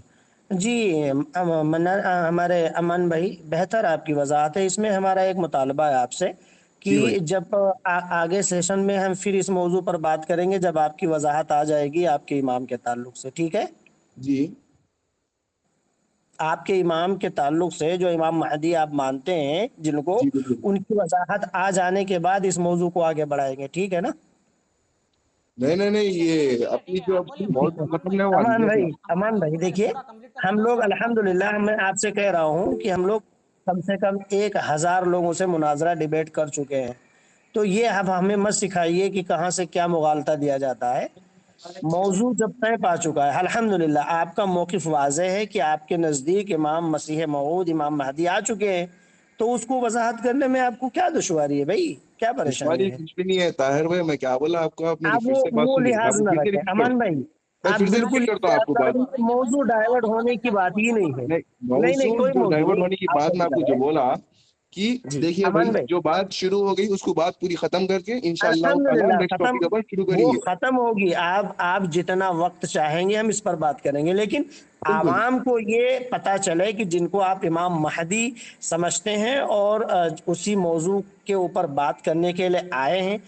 جی ہمارے امان بھائی بہتر آپ کی وضاحت ہے. اس میں ہمارا ایک مطالبہ ہے آپ سے جی بھائی. کہ جب آگے سیشن میں ہم پھر اس موضوع پر بات کریں گے جب آپ کی وضاحت آ جائے گی آپ کے امام کے تعلق سے. ٹھیک ہے؟ جی آپ کے امام کے تعلق سے جو امام مہدی آپ مانتے ہیں جن کو، جی بالکل. ان کی وضاحت آ جانے کے بعد اس موضوع کو آگے بڑھائیں گے. ٹھیک ہے نا؟ نہیں یہ ٹھیک اپنی ہے جو آپ بولیے بولیے موضوع امان ختم بھائی. نہیں ہوا امان بھائی بھائی کو پہلے دیکھیے، پورا کمپلیٹ کرنے ہم دو، اس کے لوگ بعد اپن بات کریں الحمدللہ، گے. میں آپ سے کہہ رہا ہوں کہ ہم لوگ کم سے کم 1000 لوگوں سے مناظرہ ڈیبیٹ کر چکے ہیں. تو یہ اب ہمیں مت سکھائیے کہ کہاں سے کیا مغالطہ دیا جاتا ہے. موضوع جب طے پا چکا ہے الحمدللہ، آپ کا موقف واضح ہے کہ آپ کے نزدیک امام مسیح موعود امام مہدی آ چکے ہیں، تو اس کو وضاحت کرنے میں آپ کو کیا دشواری ہے بھائی؟ کیا پریشانی دشواری ہے؟ کچھ بھی نہیں ہے طاہر بھائی. میں کیا بولا آپ کو، آپ میری آپ پھر وہ سے بات وہ سنیے. آپ لحاظ کو نہ پھر سے رکھیں ریپیٹ کرو، امان بھائی. میں آپ پھر سے بالکل ریپیٹ ہی کرتا ہوں آپ کو بات. موضوع ڈائیورٹ ہونے کی بات ہی نہیں ہے. نہیں نہیں نہیں، موضوع کوئی جو موضوع ڈائیورٹ نہیں. ہونے کی آپ بات میں صحیح آپ کر کو جو رہے ہیں. بولا کہ جی دیکھیے بھائی، امان بھائی، جو بات شروع ہو گئی اس کو بات پوری ختم کر کے انشاءاللہ تعالی الحمدللہ نیکسٹ ختم، ٹاپک پر شروع کریں وہ گے. ختم ہوگی. آپ جتنا وقت چاہیں گے ہم اس پر بات کریں گے، لیکن بالکل عوام کو یہ پتا چلے کہ جن کو آپ امام مہدی سمجھتے ہیں اور اسی موضوع کے اوپر بات کرنے کے لیے آئے ہیں،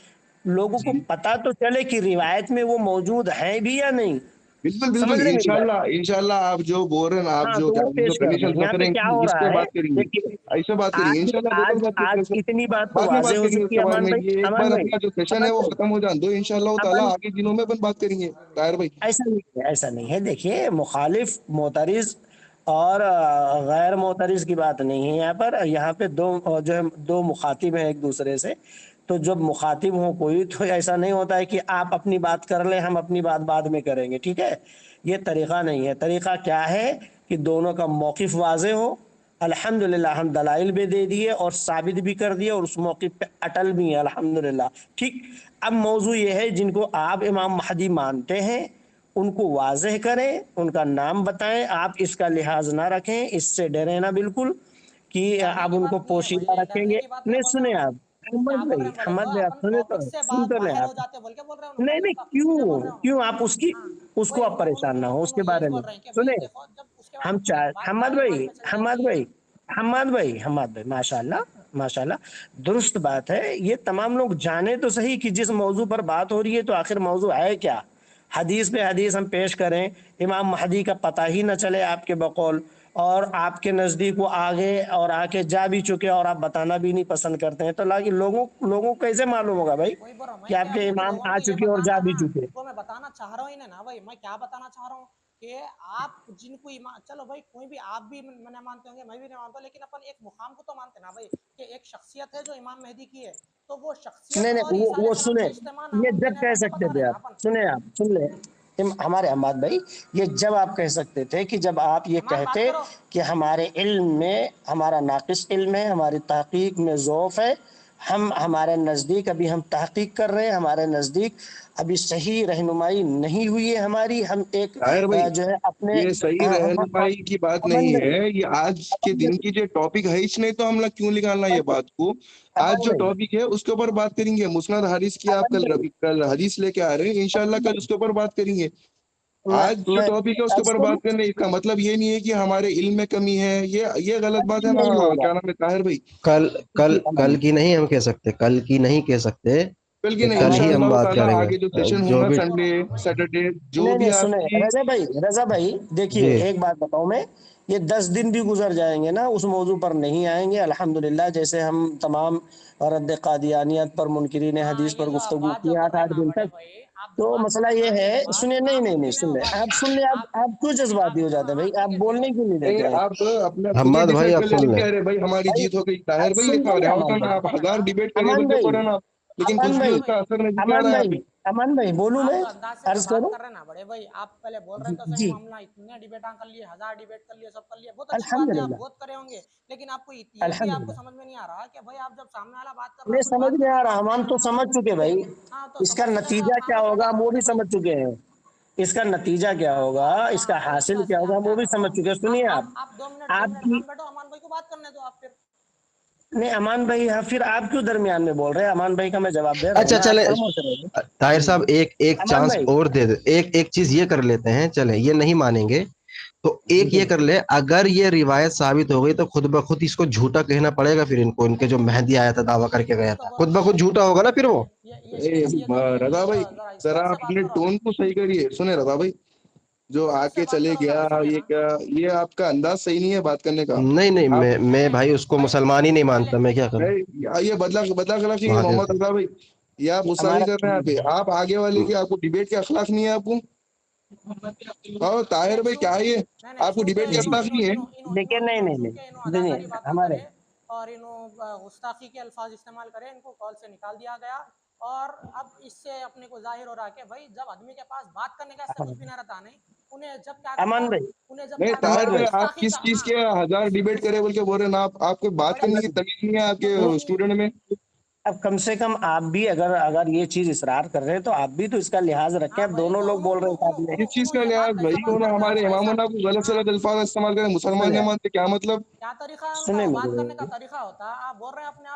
لوگوں کو جی پتا تو چلے کہ روایت میں وہ موجود ہے بھی یا نہیں. بالکل سمجھ رہے میری بات؟ انشاءاللہ آپ جو بول رہے ہیں نا، آپ ہاں جو تو وہ پیش کر دیں. کنڈیشن یہاں رکھ پہ رہے ہیں کیا کہ ہو اس پہ رہا ہے بات کریں گے، دیکھیے، ایسے بات کریں گے آج انشاءاللہ. آج بات آج کریں گے، اتنی بات تو بعد میں واضح بات ہو کریں گے. اس چکی کے ہے بعد امان میں بھائی. یہ ایک امان بار بھائی، اپنا جو سیشن ہے امان وہ بھائی، ختم ہو جان دو. انشاءاللہ تعالی امان آگے دنوں میں اپن بات کریں گے طاہر بھائی. ایسا نہیں ہے، ایسا نہیں ہے. دیکھیے، مخالف معترض اور غیر معترض کی بات نہیں ہے یہاں پر. یہاں پہ دو جو ہے دو مخاطب ہیں ایک دوسرے سے. تو جب مخاطب ہو کوئی تو ایسا نہیں ہوتا ہے کہ آپ اپنی بات کر لیں ہم اپنی بات بعد میں کریں گے، ٹھیک ہے؟ یہ طریقہ نہیں ہے. طریقہ کیا ہے کہ دونوں کا موقف واضح ہو. الحمدللہ ہم دلائل بھی دے دیے اور ثابت بھی کر دیے اور اس موقف پہ اٹل بھی ہیں الحمدللہ. ٹھیک. اب موضوع یہ ہے جن کو آپ امام مہدی مانتے ہیں ان کو واضح کریں، ان کا نام بتائیں. آپ اس کا لحاظ نہ رکھیں، اس سے ڈریں نہ بالکل کہ ڈرنے آپ کی ان کو بات نہیں ہے بھائی، پوشیدہ یہ رکھیں ڈرنے گے. کی بات میں نہیں بول رہا سنیں ہوں. آپ کیا احمد بول رہے بھائی، ہیں بڑے احمد بھائی، بھائی آپ اپن سنیں تو ٹاپک سے سن تو لیں باہر ہو آپ. جاتے بول کے بول رہے ہو نہیں بھائی، نہیں، صاحب سیدھے بول رہے ہو. کیوں آپ ہاں اس کو وہی آپ پریشان نہ ہو اس کے یہی بارے میں. بول رہے ہیں کہ بھائی سنیں دیکھو جب اس کے بعد اپنی بات حماد باہر بھائی لباس میں چل جاتی ہے. حماد بھائی ماشاء اللہ ماشاء اللہ درست بات ہے. یہ تمام لوگ جانے تو صحیح کہ جس موضوع پر بات ہو رہی ہے تو آخر موضوع ہے کیا. حدیث پہ حدیث ہم پیش کریں، امام مہدی کا پتہ ہی نہ چلے آپ کے بقول، اور آپ کے نزدیک وہ آگے اور آ کے جا بھی چکے اور آپ بتانا بھی نہیں پسند کرتے ہیں، تو لوگوں کو کیسے معلوم ہوگا بھائی وہی بول رہا ہوں کہ میں کہ آپ کے اپنے کو امام لوگوں آ کو یہ چکے اور بتانا جا بھی نا، چکے. وہ میں بتانا چاہ رہا ہوں نا بھائی. میں کیا بتانا چاہ رہا ہوں کہ آپ جن کو چلو بھائی کوئی بھی آپ بھی نہ مانتے ہوں گے، میں بھی نہیں مانتا، لیکن اپن ایک مقام کو تو مانتے نا بھائی کہ ایک شخصیت ہے جو امام مہدی کی ہے، تو وہ شخصیت نہیں اور نہیں، عیسیٰ علیہ وہ السلام سنیں، سے اجتماع یہ ناممکن جب ہے کہہ بول کے سکتے بتا رہے تھے ہیں نا آپ، اپن. سن لیں ہمارے احمد بھائی، یہ جب آپ کہہ سکتے تھے کہ جب آپ یہ امان بات کہتے کرو. کہ ہمارے علم میں ہمارا ناقص علم ہے، ہماری تحقیق میں ضعف ہے، ہمارے نزدیک ابھی ہم تحقیق کر رہے ہیں، ہمارے نزدیک ابھی صحیح رہنمائی نہیں ہوئی ہے ہماری، ہم ایک طاہر بھائی، جو ہے اپنے یہ صحیح رہنمائی کی بات امن نہیں بھائی ہے. یہ آج کے امن دن کی جو ٹاپک ہے اس نے تو ہم لوگ کیوں نکالنا یہ بات کو. آج جو بھائی ٹاپک ہے اس کے اوپر بات کریں گے. مسند حدیث کی آپ امن بھائی کل حدیث لے کے آ رہے ہیں، انشاءاللہ کل اس کے اوپر بات کریں گے. آج جو میں ٹاپک ہے اس کے عرض اوپر کروں، بات کرنے، اس کا مطلب یہ نہیں ہے کہ ہمارے علم میں کمی ہے. یہ غلط بات ہے نا. نہیں ہوگا کیا نام ہے طاہر بھائی؟ کل کی نہیں ہم کہہ سکتے، کل کی نہیں کہہ سکتے کل کی کہ نہیں، کل ہی ہم انشاءاللہ بات تعالی کریں گے آگے جو سیشن جو ہوگا بھی. وہی بول رہا سنڈے ہوں نا بھائی. سیٹرڈے جو نہیں بھی نہیں آپ سنیں کی. رضا بھائی دیکھیے جی ایک بات بتاؤں میں، یہ 10 دن بھی گزر جائیں گے نا اس موضوع پر نہیں آئیں گے الحمدللہ. جیسے ہم تمام رد قادیانیت پر منکرین ہاں حدیث یہ پر جو آپ گفتگو بات جو کی کر رہے ہیں 8 نا دن بڑے تک. بھائی، آپ جو تو بات کر مسئلہ رہے ہیں یہ نا ہے، یہ بات سنیں نہیں ناممکن ہے وہ سن لیں بات. آپ، سن لیں آپ کیوں جذباتی ہو جاتے ہیں بھائی، آپ بولنے کیوں نہیں دیتے ہیں؟ آپ اپنے خود ہی حماد بھائی ڈیسائیڈ آپ کر سن لیتے لیں. کہ ارے بھائی ہماری بھائی جیت ہو گئی. طاہر بھائی سن تو لکھا لیں رہا امان ہوتا بھائی، نا، بات آپ بولو نا. ہزار ڈیبیٹ کرے امان بول کے بھائی بولے نا، لیکن امان کچھ بھی بھائی اس کا اثر نہیں دکھا امان رہا ہے بھائی ابھی. امان بھائی بولوں آپ میں، جو انداز سے جو عرض بات کروں. کر رہے ہیں نا بڑے بھائی، آپ پہلے بول رہے ہیں تو صحیح جی معاملہ، اتنے ڈیبیٹاں کر لیے، 1000 ڈیبیٹ کر لیے، سب کر لیے، بہت اچھی بات ہے، آپ الحمدللہ بہت کرے ہوں گے. لیکن آپ کو یہ بھی آپ کو الحمدللہ سمجھ میں نہیں آ رہا کہ بھائی آپ جب سامنے والا بات کر رہا ہے، نہیں کچھ سمجھ بات میں کرنے آ کو رہا، آپ ہم تیار تو نہیں ہو. سمجھ چکے بھائی. ہاں تو اس کا سمجھ چکے تو نتیجہ آپ کہاں کیا پہ ہوگا پیدا ہم ہو وہ بڑے بھی بھائی. سمجھ چکے ہیں. اس کا نتیجہ کیا ہاں ہوگا، اس کا تو اس حاصل کیا سے ہوگا آپ ہم کیا وہ بھی کرو، سمجھ چکے ہیں. سنیے آپ 2 منٹ آپ کی تھام بیٹھو، امان بھائی کو بات کرنے دو آپ پھر. نہیں امان بھائی، پھر آپ کیوں درمیان میں بول رہے ہیں؟ امان بھائی کا میں جواب دے رہا ہوں اچھا نا، آپ چلے خاموش رہے. طاہر جی صاحب ایک امان چانس بھائی. اور دے دے. ایک چیز یہ کر لیتے ہیں، چلیں یہ نہیں مانیں گے تو جی ایک یہ بھائی. کر لے، اگر یہ روایت ثابت ہو گئی تو خود بخود اس کو جھوٹا کہنا پڑے گا پھر ان کو، ان کے نہیں جو نہیں مہدی آیا تھا دعویٰ کر کے گیا یہ تھا، تو خود بخود جھوٹا ہوگا نا پھر وہ. رضا یہ تو بھائی ذرا ذرا صحت سے آپ بات اپنے کرو. ٹون کو صحیح کریے. سنیں رضا بھائی، جو آ صحت سے کے بات چلے کرو گیا ذرا، سنیے یہ نا. کیا، یہ آپ کا انداز صحیح نہیں ہے بات کرنے کا. نہیں نہیں، آپ نہیں میں نہیں بھائی اس کو بھائی مسلمان ہی نہیں پہلے مانتا، میں کیا کروں. یہ بدلا خلاف نہیں ہے وہاں کے محمد رضا بھئی. یہ آپ غصہ بھی ہمارا کر رہے ہیں. آپ آگے والے کی، آپ کو ڈیبیٹ کے اخلاق نہیں ہے آپ کو. اور طاہر نہیں بھائی کیا ہے یہ، نہیں نہیں آپ کو شروع ڈیبیٹ کے اخلاق نہیں ہے. دیکھیں نہیں نہیں انو نہیں نہیں اداکاری بات نہ ہمارے کرے اور گستاخی کے الفاظ استعمال کرے، ان کو کال سے نکال دیا گیا. اور اب اس سے اپنے کو ظاہر ہو رہا کہ بھائی جب آدمی کے پاس بات کرنے کا اس سے کچھ بھی نہ رہتا نہیں، انہیں جب کیا امان کرتا، بھائی انہیں جب نہیں کیا طاہر کرتا بھائی، آپ گستاخی کس کا. چیز ہاں کے 1000 ڈیبیٹ کرے بول کے بول رہے ہیں نا. آپ کو بات بڑے کرنے کی بھائی تمیز نہیں ہے آپ کے سنیے اسٹوڈنٹ میں. اب کم سے کم آپ بھی اگر یہ چیز اصرار کر رہے ہیں تو آپ بھی تو اس کا لحاظ رکھیں. ہاں اب بھائی دونوں تو لوگ بول رہے ہیں ساتھ میں. اس چیز کا یہ بات لحاظ کیسے بھائی بات ہونا، کرتے ہیں ہمارے وہ امام ایسا. کو غلط ہاں غلط الفاظ استعمال کریں، مسلمان سنیں نہیں مانتے، کیا مطلب. کیا طریقہ ہے ان کا سنیں بات میرے کرنے کا طریقہ ہوتا ہے. آپ بول رہے ہیں اپنے